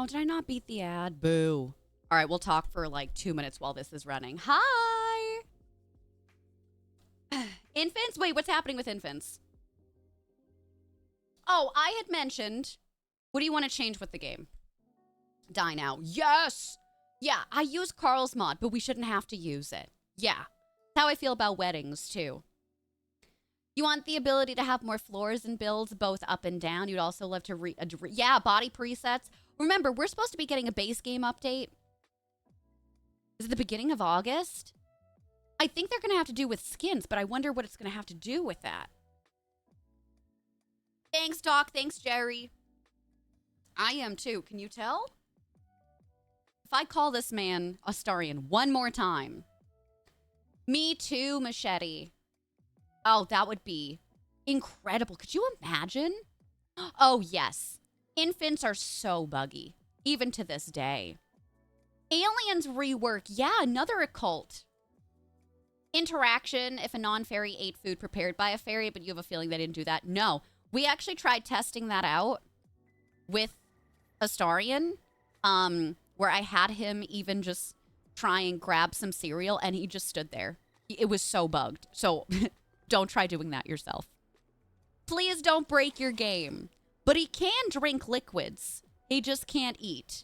Oh, did I not beat the ad? Boo. All right, we'll talk for like 2 minutes while this is running. Hi. Infants? Wait, what's happening with infants? Oh, I had mentioned, what do you want to change with the game? Die now. Yes. Yeah, I use Carl's mod, but we shouldn't have to use it. Yeah. That's how I feel about weddings, too. You want the ability to have more floors and builds, both up and down. You'd also love to yeah, body presets. Remember, we're supposed to be getting a base game update. Is it the beginning of August? I think they're going to have to do with skins, but I wonder what it's going to have to do with that. Thanks, Doc. Thanks, Jerry. I am too. Can you tell? If I call this man Astarian one more time. Me too, Machete. Oh, that would be incredible. Could you imagine? Oh, yes. Infants are so buggy, even to this day. Aliens rework. Yeah, another occult. Interaction. If a non-fairy ate food prepared by a fairy, but you have a feeling they didn't do that. No. We actually tried testing that out with Astarian, where I had him even just try and grab some cereal, and he just stood there. It was so bugged. So don't try doing that yourself. Please don't break your game. But he can drink liquids. He just can't eat.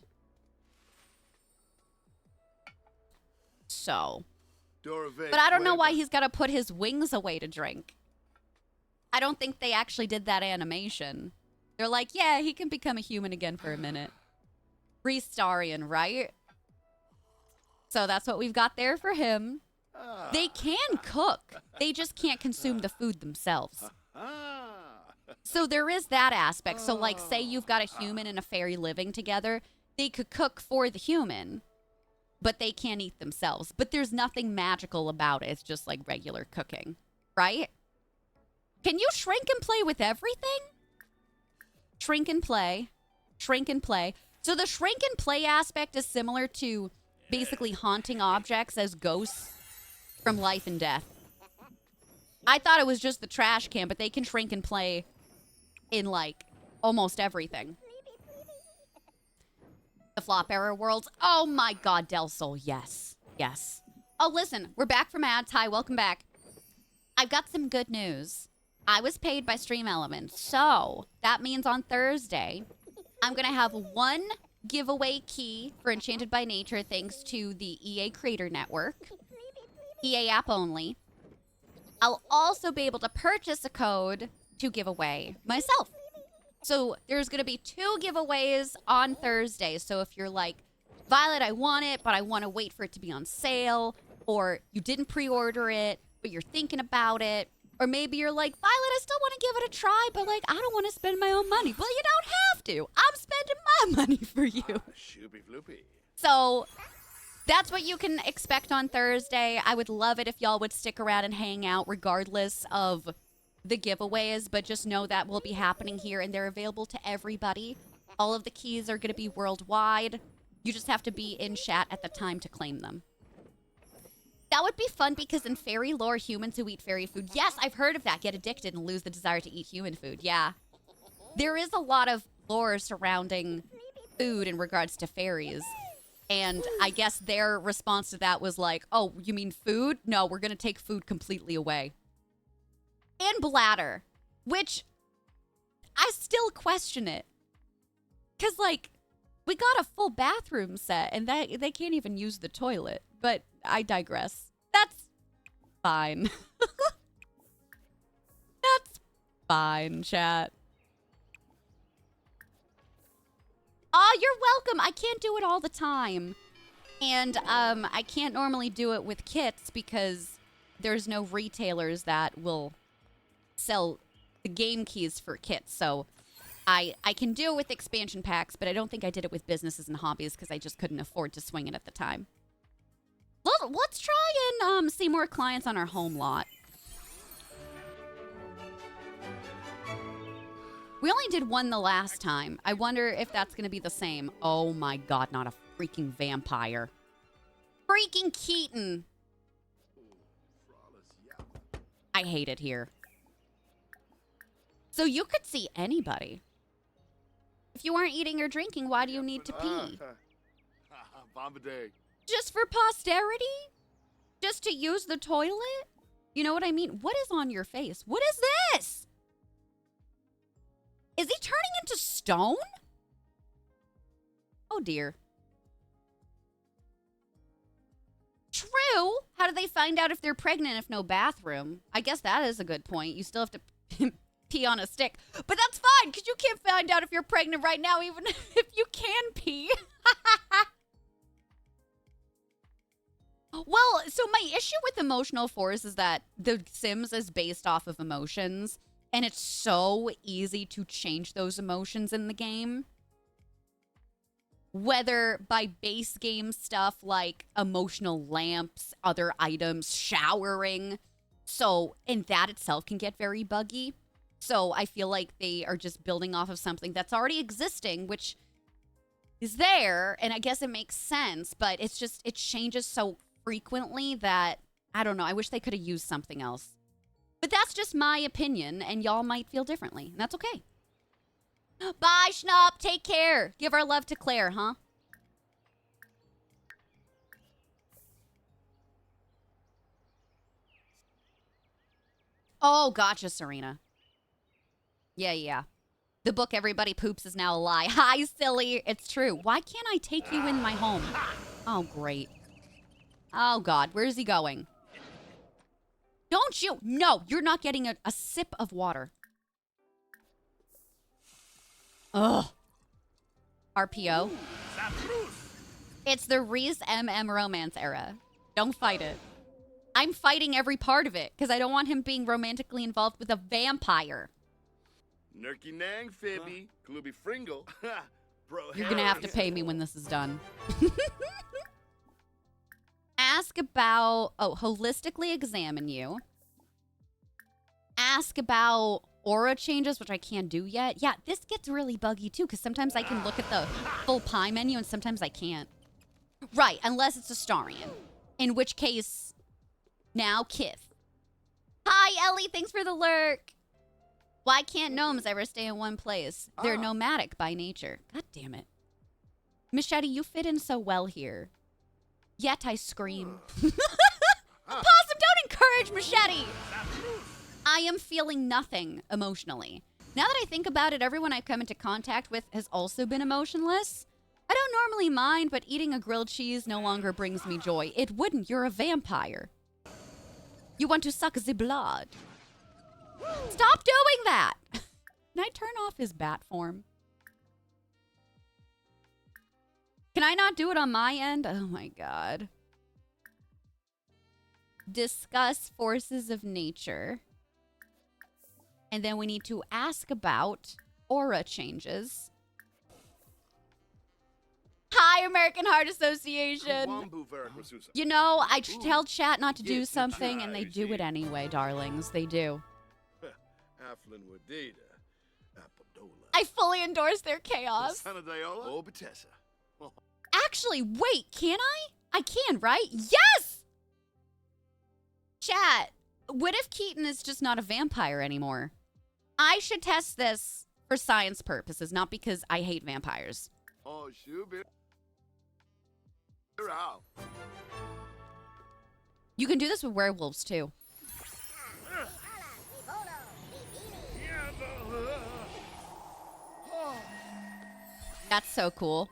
So. But I don't know why he's got to put his wings away to drink. I don't think they actually did that animation. They're like, yeah, he can become a human again for a minute. Restarian, right? So that's what we've got there for him. They can cook. They just can't consume the food themselves. So there is that aspect. So like, say you've got a human and a fairy living together. They could cook for the human, but they can't eat themselves. But there's nothing magical about it. It's just like regular cooking, right? Can you shrink and play with everything? Shrink and play. Shrink and play. So the shrink and play aspect is similar to basically haunting objects as ghosts from life and death. I thought it was just the trash can, but they can shrink and play in like almost everything. The flop error worlds. Oh my god, Del Sol. Yes. Yes. Oh, listen. We're back from ads. Hi, welcome back. I've got some good news. I was paid by Stream Elements, so that means on Thursday, I'm going to have one giveaway key for Enchanted by Nature thanks to the EA Creator Network. EA app only. I'll also be able to purchase a code to give away myself. So there's going to be 2 giveaways on Thursday. So if you're like, Violet, I want it, but I want to wait for it to be on sale, or you didn't pre-order it, but you're thinking about it, or maybe you're like, Violet, I still want to give it a try, but like, I don't want to spend my own money. Well, you don't have to. I'm spending my money for you. Shoopy floopy. So that's what you can expect on Thursday. I would love it if y'all would stick around and hang out regardless of the giveaways, but just know that will be happening here and they're available to everybody. All of the keys are going to be worldwide. You just have to be in chat at the time to claim them. That would be fun because in fairy lore, humans who eat fairy food, yes, I've heard of that, get addicted and lose the desire to eat human food. Yeah. There is a lot of lore surrounding food in regards to fairies. And I guess their response to that was like, oh, you mean food? No, we're going to take food completely away. And bladder, which I still question it. Because, like, we got a full bathroom set and they can't even use the toilet. But I digress. That's fine. That's fine, chat. Oh, you're welcome. I can't do it all the time. And I can't normally do it with kits because there's no retailers that will sell the game keys for kits. So I can do it with expansion packs, but I don't think I did it with businesses and hobbies because I just couldn't afford to swing it at the time. Let's try and see more clients on our home lot. We only did one the last time. I wonder if that's going to be the same. Oh my god, not a freaking vampire. Freaking Keaton. I hate it here. So you could see anybody. If you aren't eating or drinking, why do you need to pee? Bombadil. Just for posterity? Just to use the toilet? You know what I mean? What is on your face? What is this? Is he turning into stone? Oh dear. True. How do they find out if they're pregnant if no bathroom? I guess that is a good point. You still have to pee on a stick. But that's fine, because you can't find out if you're pregnant right now, even if you can pee. Well, so my issue with emotional force is that The Sims is based off of emotions, and it's so easy to change those emotions in the game. Whether by base game stuff like emotional lamps, other items, showering. So, and that itself can get very buggy. So I feel like they are just building off of something that's already existing, which is there, and I guess it makes sense, but it's just, it changes so frequently that, I don't know, I wish they could have used something else. But that's just my opinion, and y'all might feel differently, and that's okay. Bye, Schnupp. Take care. Give our love to Claire, huh? Oh, gotcha, Serena. Yeah. The book Everybody Poops is now a lie. Hi, silly. It's true. Why can't I take you in my home? Oh, great. Oh, God. Where's he going? Don't you? No, you're not getting a sip of water. Ugh. RPO. It's the Reese MM romance era. Don't fight it. I'm fighting every part of it because I don't want him being romantically involved with a vampire. Nerky Nang, Fibby, Glooby Fringle. Bro, You're gonna have to pay me when this is done. Ask about, holistically examine you. Ask about aura changes, which I can't do yet. Yeah, this gets really buggy too, because sometimes I can look at the full pie menu and sometimes I can't. Right, unless it's Astarian. In which case, now Kith. Hi, Ellie, thanks for the lurk. Why can't gnomes ever stay in one place? They're nomadic by nature. God damn it. Machete, you fit in so well here. Yet I scream. Possum, don't encourage Machete! I am feeling nothing emotionally. Now that I think about it, everyone I've come into contact with has also been emotionless. I don't normally mind, but eating a grilled cheese no longer brings me joy. It wouldn't. You're a vampire. You want to suck the blood. Stop doing that! Can I turn off his bat form? Can I not do it on my end? Oh my god. Discuss forces of nature. And then we need to ask about aura changes. Hi, American Heart Association. You know, I tell chat not to do something, and they do it anyway, darlings. They do. I fully endorse their chaos. Actually, wait, can I? I can, right? Yes! Chat, what if Keaton is just not a vampire anymore? I should test this for science purposes, not because I hate vampires. Oh, shoot. You can do this with werewolves, too. That's so cool.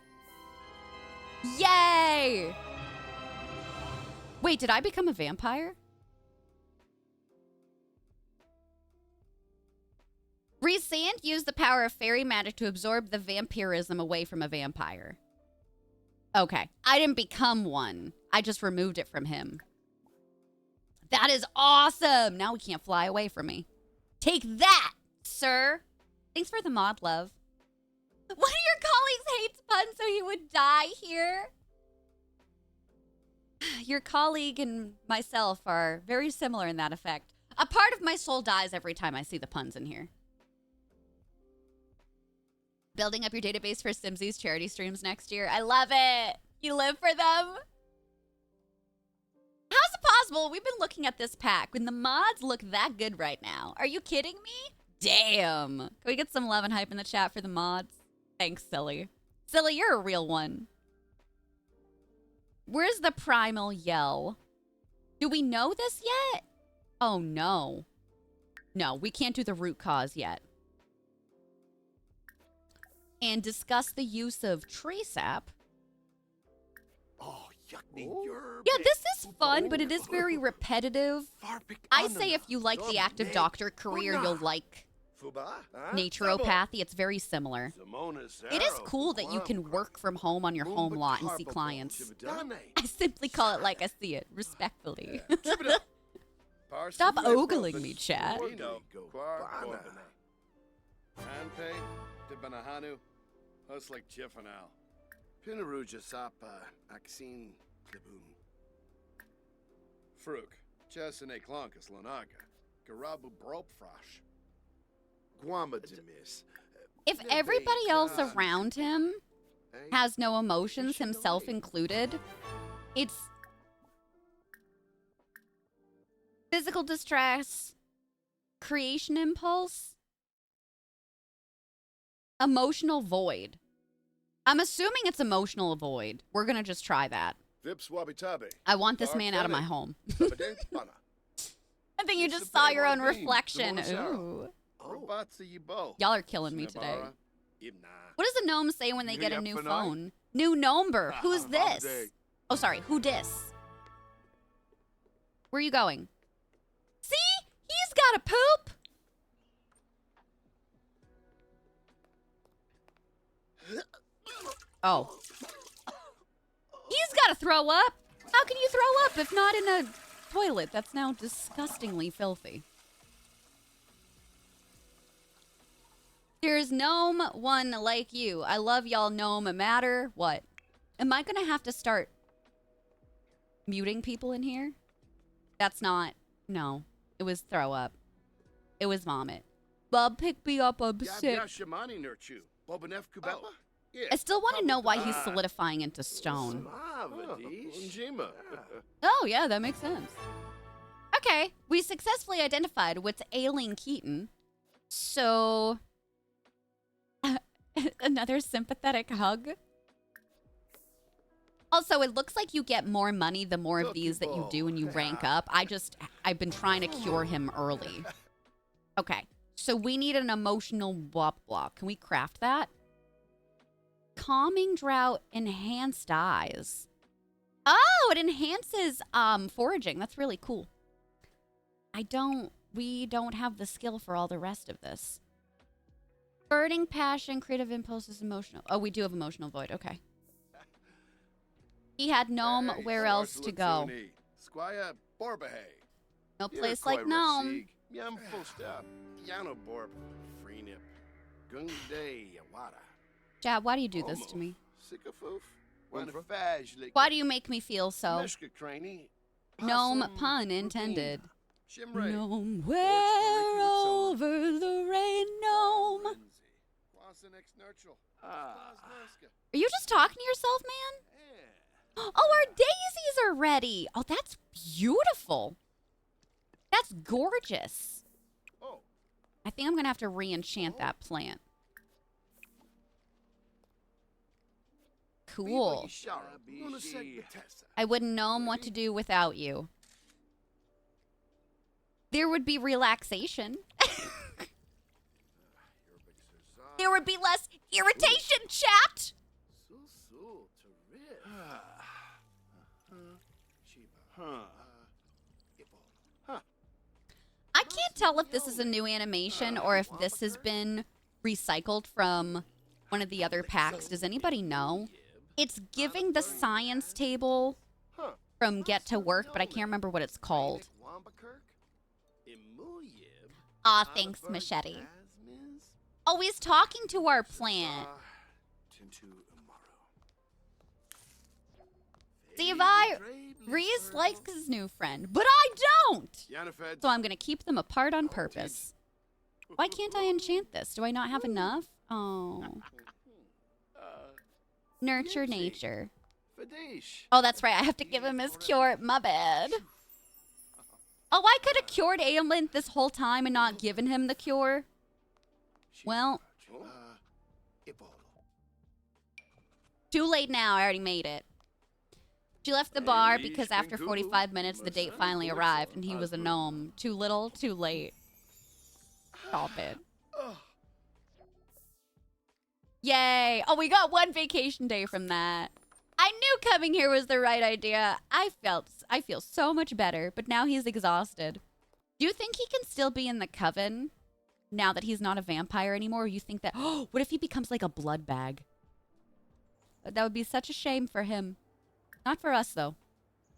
Yay! Wait, did I become a vampire? Resand used the power of fairy magic to absorb the vampirism away from a vampire. Okay, I didn't become one. I just removed it from him. That is awesome! Now he can't fly away from me. Take that, sir! Thanks for the mod, love. One of your colleagues hates puns, so he would die here. Your colleague and myself are very similar in that effect. A part of my soul dies every time I see the puns in here. Building up your database for Simsies charity streams next year. I love it. You live for them. How's it possible? We've been looking at this pack when the mods look that good right now. Are you kidding me? Damn. Can we get some love and hype in the chat for the mods? Thanks, Silly. Silly, you're a real one. Where's the primal yell? Do we know this yet? Oh, no. No, we can't do the root cause yet. And discuss the use of trace app. Oh, yuck me. Yeah, this is fun, but it is very repetitive. I say if you like the active doctor career, you'll like naturopathy. It's very similar. It is cool that you can work from home on your home lot and see clients. I simply call it like I see it, respectfully. Stop ogling me, chat. Anpe, Tibanahanu, Huslik Chifanal. Pinaruja Sapa, Axine, Klibun. Fruk, Chesane Klonkus Lanaga, Garabu Bropfrosh. Guamba Demis. If everybody else around him has no emotions, himself included, it's physical distress, creation impulse, emotional void. I'm assuming it's emotional void. We're going to just try that. Vips Wabitabe. I want this man out of my home. I think you just saw your own reflection. Ooh. Y'all are killing me today. What does the gnome say when they get a new phone? New gnomer. Who's this? Oh, sorry. Who dis? Where are you going? See? He's got a poop. Oh. He's got to throw up. How can you throw up if not in a toilet that's now disgustingly filthy? There's gnome one like you. I love y'all gnome matter. What? Am I going to have to start muting people in here? That's not. No. It was throw up. It was vomit. Bub, pick me up. I'm sick. I still want to know why he's solidifying into stone. Oh, yeah, that makes sense. Okay, we successfully identified what's ailing Keaton. So, another sympathetic hug. Also, it looks like you get more money the more of these that you do and you rank up. I've been trying to cure him early. Okay, so we need an emotional wop block. Can we craft that? Calming drought, enhanced eyes. Oh, it enhances foraging. That's really cool. We don't have the skill for all the rest of this. Burning passion, creative impulses, emotional. Oh, we do have emotional void. Okay. He had gnome. Where else to go? Squire Borbahe. No place like gnome. Yam full stop. Yano Borb. Freenip. Gunday Yawada. Chad, why do you do this to me? Why do you make me feel so? Gnome pun intended. Gnome, where over the rain, gnome? Are you just talking to yourself, man? Oh, our daisies are ready. Oh, that's beautiful. That's gorgeous. I think I'm going to have to re-enchant that plant. Cool. I wouldn't know what to do without you. There would be relaxation. There would be less irritation, chat. I can't tell if this is a new animation or if this has been recycled from one of the other packs. Does anybody know? It's giving the science table from Get to Work, but I can't remember what it's called. Aw, thanks, Machete. Oh, he's talking to our plant. See, Reese likes his new friend, but I don't! So I'm going to keep them apart on purpose. Why can't I enchant this? Do I not have enough? Oh. Nurture nature. Oh, that's right. I have to give him his cure. My bad. Oh, I could have cured Ailment this whole time and not given him the cure. Well, Too late now. I already made it. She left the bar Hey, because after Sprinkuku, 45 minutes, the date Masai finally Boisa, arrived and he was a Asbu. gnome. Too little, too late. Stop it. Yay. Oh, we got one vacation day from that. I knew coming here was the right idea. I feel so much better, but now he's exhausted. Do you think he can still be in the coven now that he's not a vampire anymore? Or you think that, oh, what if he becomes like a blood bag? That would be such a shame for him. Not for us, though.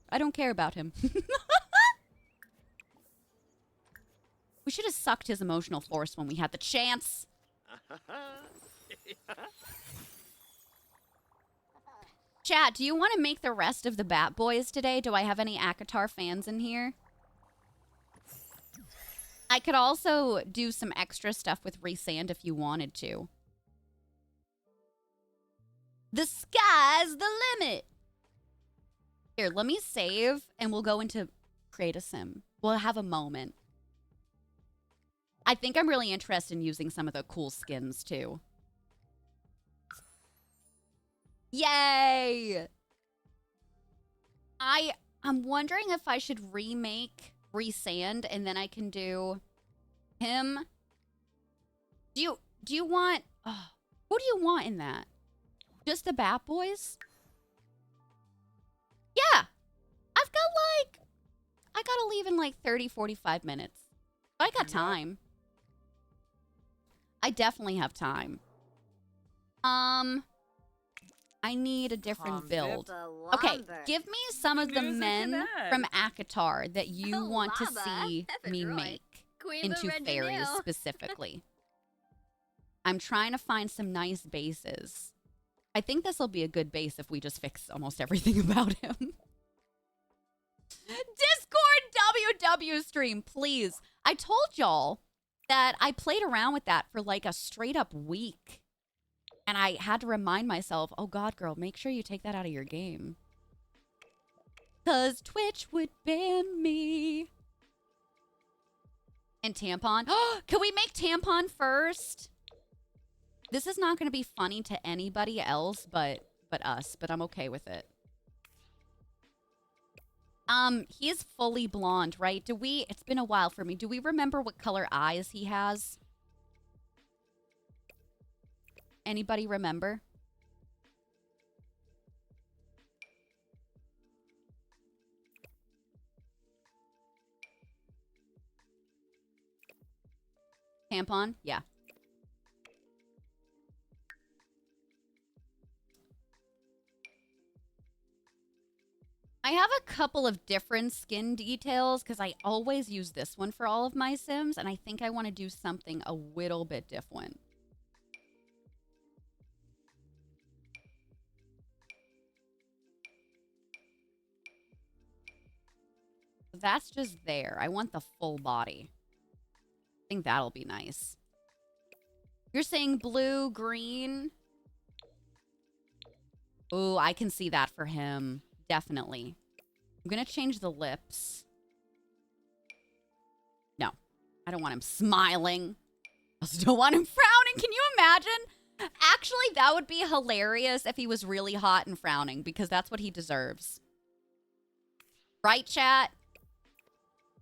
I don't care about him. We should have sucked his emotional force when we had the chance. Chat, do you want to make the rest of the Bat Boys today? Do I have any Akatar fans in here? I could also do some extra stuff with Resand if you wanted to. The sky's the limit. Here, let me save and we'll go into create a sim. We'll have a moment. I think I'm really interested in using some of the cool skins too. Yay! I'm wondering if I should remake Resand and then I can do him. Do you want who do you want in that? Just the Bat Boys? Yeah. I gotta leave in like 30-45 minutes. I got time. I definitely have time. I need a different build. Okay, give me some of the Music men and that. from Akatar that you want to Lava. see me Evan Roy. make Queen into Lorraine fairies Janelle. specifically. I'm trying to find some nice bases. I think this will be a good base if we just fix almost everything about him. Discord WW stream, please. I told y'all that I played around with that for like a straight up week. And I had to remind myself, oh God, girl, make sure you take that out of your game. Because Twitch would ban me. And Tampon. Can we make Tampon first? This is not going to be funny to anybody else but us, but I'm okay with it. He is fully blonde, right? It's been a while for me. Do we remember what color eyes he has? Anybody remember? Tampon? Yeah. I have a couple of different skin details because I always use this one for all of my Sims, and I think I want to do something a little bit different. That's just there. I want the full body. I think that'll be nice. You're saying blue, green? Ooh, I can see that for him. Definitely. I'm going to change the lips. No, I don't want him smiling. I also don't want him frowning. Can you imagine? Actually, that would be hilarious if he was really hot and frowning because that's what he deserves. Right, chat?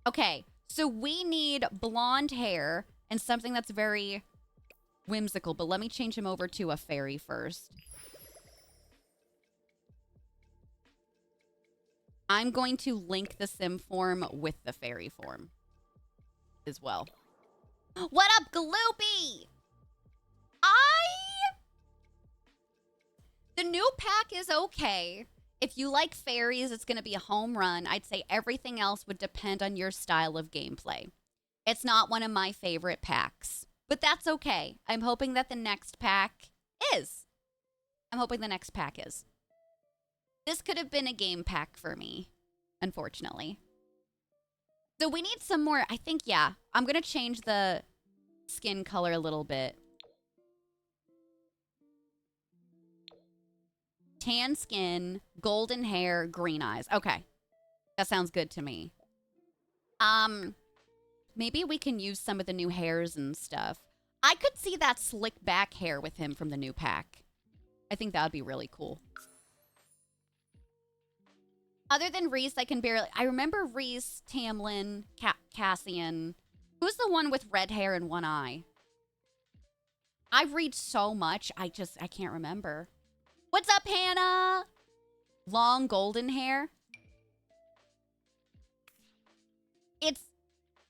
Okay, so we need blonde hair and something that's very whimsical, but let me change him over to a fairy first. I'm going to link the sim form with the fairy form as well. What up, Gloopy? The new pack is okay. If you like fairies, it's going to be a home run. I'd say everything else would depend on your style of gameplay. It's not one of my favorite packs, but that's okay. I'm hoping that the next pack is. This could have been a game pack for me, unfortunately. So we need some more, I think, yeah. I'm going to change the skin color a little bit. Tan skin, golden hair, green eyes. Okay. That sounds good to me. Maybe we can use some of the new hairs and stuff. I could see that slick back hair with him from the new pack. I think that would be really cool. Other than Reese, I can barely... I remember Reese, Tamlin, Cassian. Who's the one with red hair and one eye? I read so much, I can't remember. What's up, Hannah? Long golden hair. It's...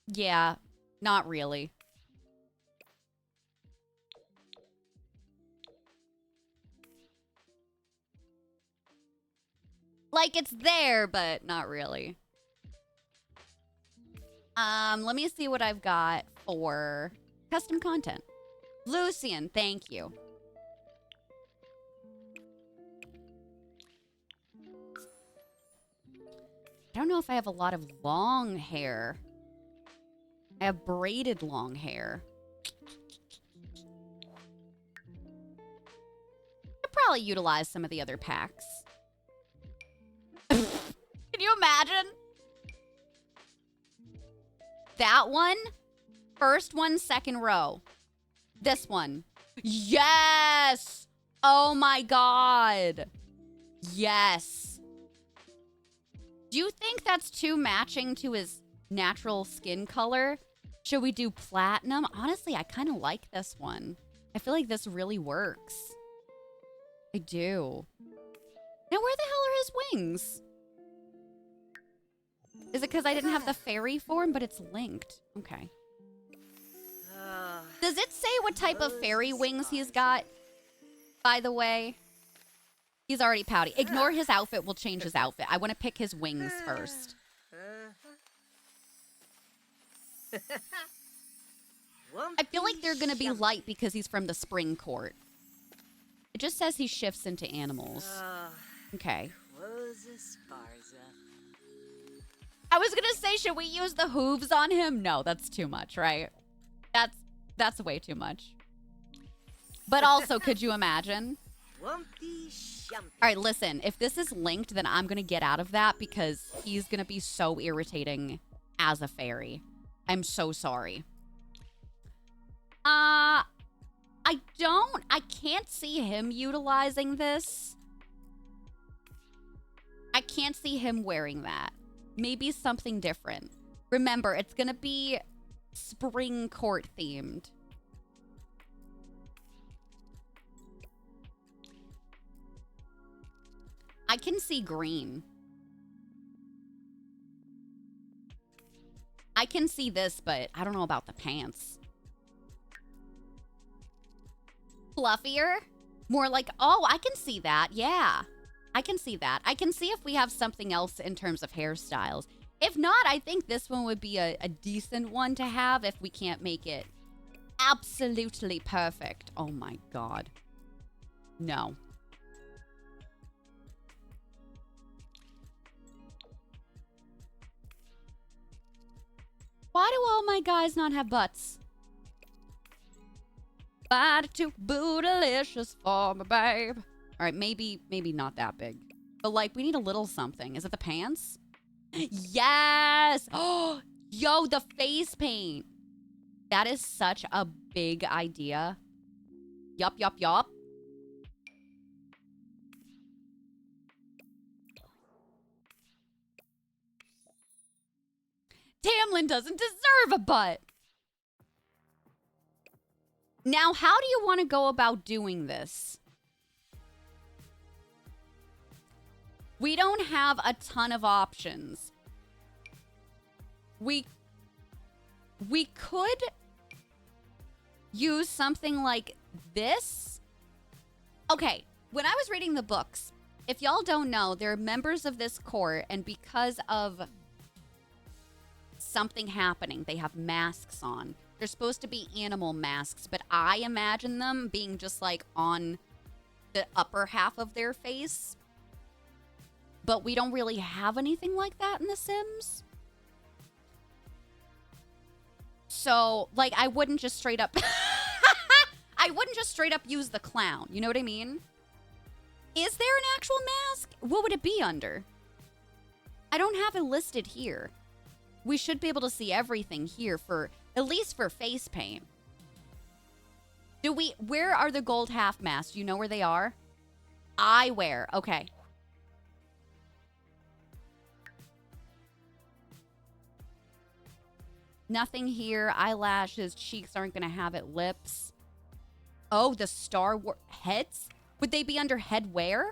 Yeah, not really. Like, it's there, but not really. Let me see what I've got for custom content. Lucian, thank you. I don't know if I have a lot of long hair. I have braided long hair. I'd probably utilize some of the other packs. Can you imagine? That one, first one, second row. This one. Yes! Oh my god. Yes. Do you think that's too matching to his natural skin color? Should we do platinum? Honestly, I kind of like this one. I feel like this really works. I do. Now, where the hell are his wings? Is it because I didn't have the fairy form, but it's linked? Okay. Does it say what type of fairy wings he's got? By the way, he's already pouty. Ignore his outfit. We'll change his outfit. I want to pick his wings first. I feel like they're going to be light because he's from the spring court. It just says he shifts into animals. Okay. I was going to say, should we use the hooves on him? No, that's too much, right? That's way too much. But also, could you imagine? All right, listen. If this is linked, then I'm going to get out of that because he's going to be so irritating as a fairy. I'm so sorry. I can't see him utilizing this. I can't see him wearing that. Maybe something different. Remember, it's going to be spring court themed. I can see green. I can see this, but I don't know about the pants. Fluffier? More like, oh, I can see that. Yeah, I can see that. I can see if we have something else in terms of hairstyles. If not, I think this one would be a decent one to have if we can't make it absolutely perfect. Oh my god. No. Why do all my guys not have butts? Body too bootylicious for my babe. All right, maybe not that big. But like, we need a little something. Is it the pants? Yes! Oh, yo, the face paint. That is such a big idea. Yup. Tamlin doesn't deserve a butt. Now, how do you want to go about doing this? We don't have a ton of options. We could use something like this. Okay, when I was reading the books, if y'all don't know, they're members of this court, and because of something happening, they have masks on. They're supposed to be animal masks, but I imagine them being just like on the upper half of their face. But we don't really have anything like that in The Sims. So, like, I wouldn't just straight up... I wouldn't just straight up use the clown. You know what I mean? Is there an actual mask? What would it be under? I don't have it listed here. We should be able to see everything here for... At least for face paint. Where are the gold half masks? Do you know where they are? Eyewear. Okay. Nothing here. Eyelashes. Cheeks aren't going to have it. Lips. Oh, the Star Wars heads? Would they be under headwear?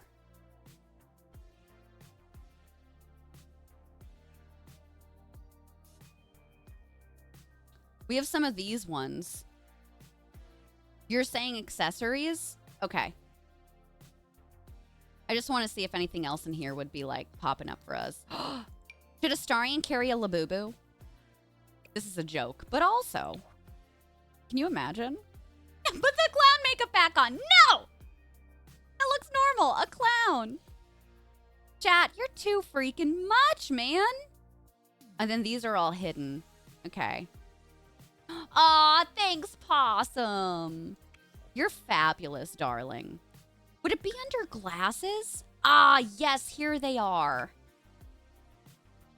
We have some of these ones. You're saying accessories? Okay. I just want to see if anything else in here would be like popping up for us. Should a Starian carry a Labubu? This is a joke, but also, can you imagine? Put the clown makeup back on. No! That looks normal. A clown. Chat, you're too freaking much, man. And then these are all hidden. Okay. Aw, thanks, Possum. You're fabulous, darling. Would it be under glasses? Ah, yes, here they are.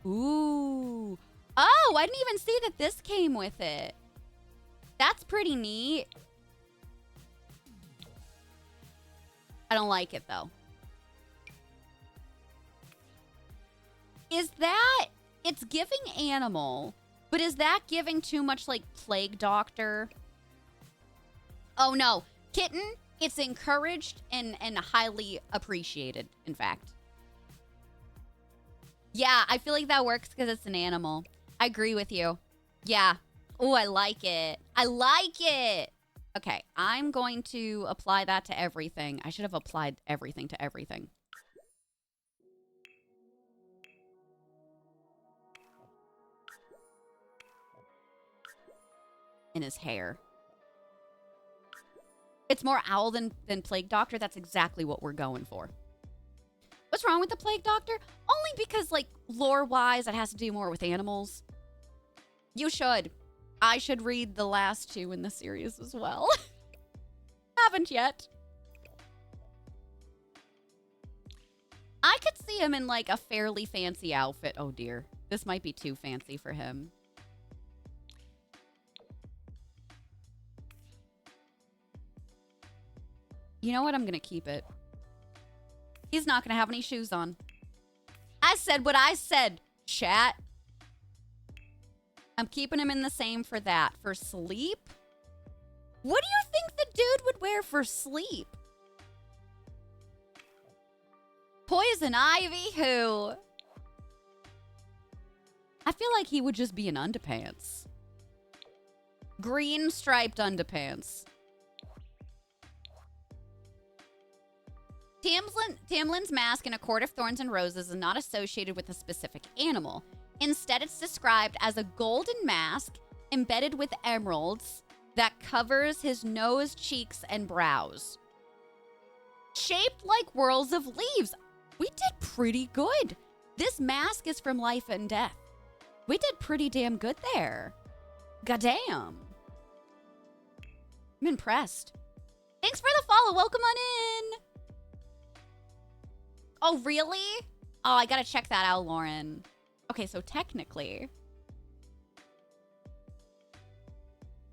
Ooh. Oh, I didn't even see that this came with it. That's pretty neat. I don't like it, though. Is that... It's giving animal, but is that giving too much, like, plague doctor? Oh, no. Kitten, it's encouraged and highly appreciated, in fact. Yeah, I feel like that works because it's an animal. I agree with you. Yeah. Oh, I like it. I like it. Okay, I'm going to apply that to everything. I should have applied everything to everything. In his hair. It's more owl than plague doctor. That's exactly what we're going for. What's wrong with the plague doctor? Only because, like, lore-wise, it has to do more with animals. You should. I should read the last two in the series as well. Haven't yet. I could see him in, like, a fairly fancy outfit. Oh, dear. This might be too fancy for him. You know what? I'm going to keep it. He's not going to have any shoes on. I said what I said, chat. I'm keeping him in the same for that. For sleep? What do you think the dude would wear for sleep? Poison Ivy? Who? I feel like he would just be in underpants. Green striped underpants. Tamlin's mask in A Court of Thorns and Roses is not associated with a specific animal. Instead, it's described as a golden mask embedded with emeralds that covers his nose, cheeks, and brows. Shaped like whirls of leaves. We did pretty good. This mask is from Life and Death. We did pretty damn good there. Goddamn. I'm impressed. Thanks for the follow. Welcome on in. Oh, really? Oh, I gotta check that out, Lauren. Okay, so technically...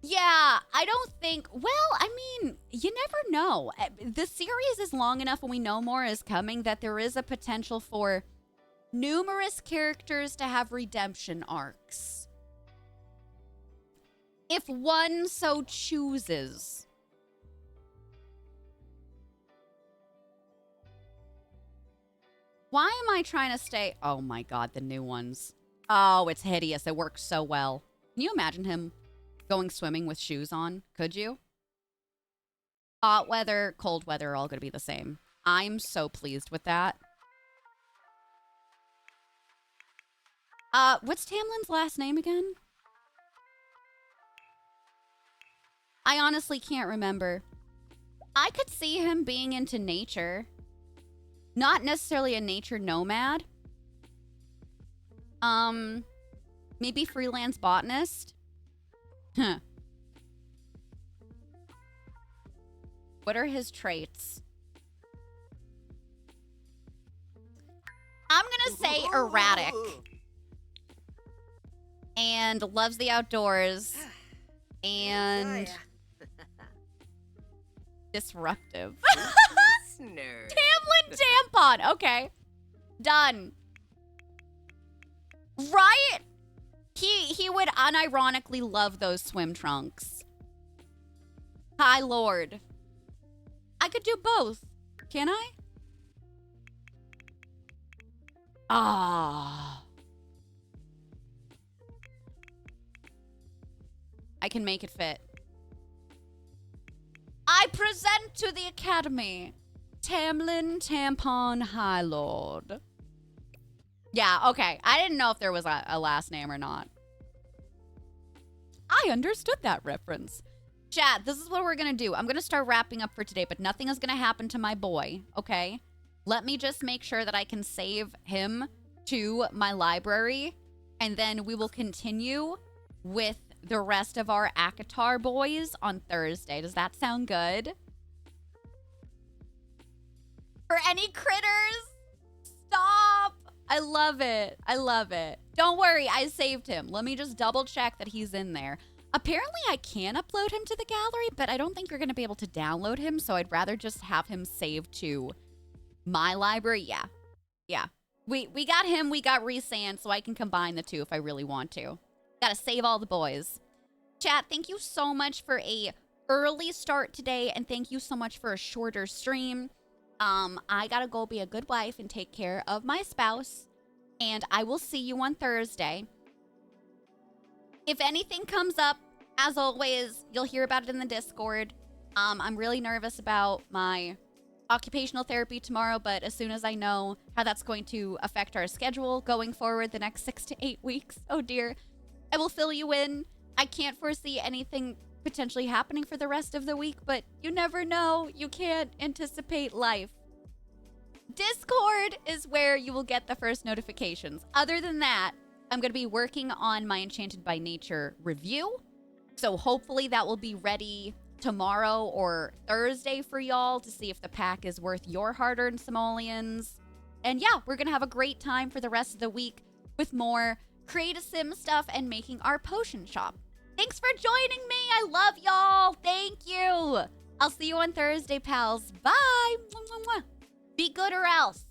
Yeah, I don't think... Well, I mean, you never know. The series is long enough and we know more is coming that there is a potential for numerous characters to have redemption arcs. If one so chooses... Why am I trying to stay... Oh my god, the new ones. Oh, it's hideous. It works so well. Can you imagine him going swimming with shoes on? Could you? Hot weather, cold weather are all going to be the same. I'm so pleased with that. What's Tamlin's last name again? I honestly can't remember. I could see him being into nature. Not necessarily a nature nomad. Maybe freelance botanist. Huh. What are his traits? I'm gonna say erratic. And loves the outdoors. And disruptive. nerd. Tamlin tampon. Okay. Done. Right? He would unironically love those swim trunks. Hi, Lord. I could do both. Can I? Ah. I can make it fit. I present to the Academy Tamlin Tampon High Lord. Yeah, okay. I didn't know if there was a last name or not. I understood that reference. Chat, this is what we're going to do. I'm going to start wrapping up for today, but nothing is going to happen to my boy, okay? Let me just make sure that I can save him to my library, and then we will continue with the rest of our Akatar boys on Thursday. Does that sound good? For any critters? Stop! I love it. I love it. Don't worry, I saved him. Let me just double check that he's in there. Apparently, I can upload him to the gallery, but I don't think you're going to be able to download him, so I'd rather just have him saved to my library. Yeah. Yeah. We got him, we got Resand, so I can combine the two if I really want to. Gotta save all the boys. Chat, thank you so much for a early start today, and thank you so much for a shorter stream. I gotta go be a good wife and take care of my spouse, and I will see you on Thursday. If anything comes up, as always, you'll hear about it in the Discord. I'm really nervous about my occupational therapy tomorrow, but as soon as I know how that's going to affect our schedule going forward the next 6 to 8 weeks, oh dear, I will fill you in. I can't foresee anything potentially happening for the rest of the week, but you never know. You can't anticipate life. Discord is where you will get the first notifications. Other than that, I'm going to be working on my Enchanted by Nature review. So hopefully that will be ready tomorrow or Thursday for y'all to see if the pack is worth your hard-earned simoleons. And yeah, we're going to have a great time for the rest of the week with more Create a Sim stuff and making our potion shop. Thanks for joining me. I love y'all. Thank you. I'll see you on Thursday, pals. Bye. Be good or else.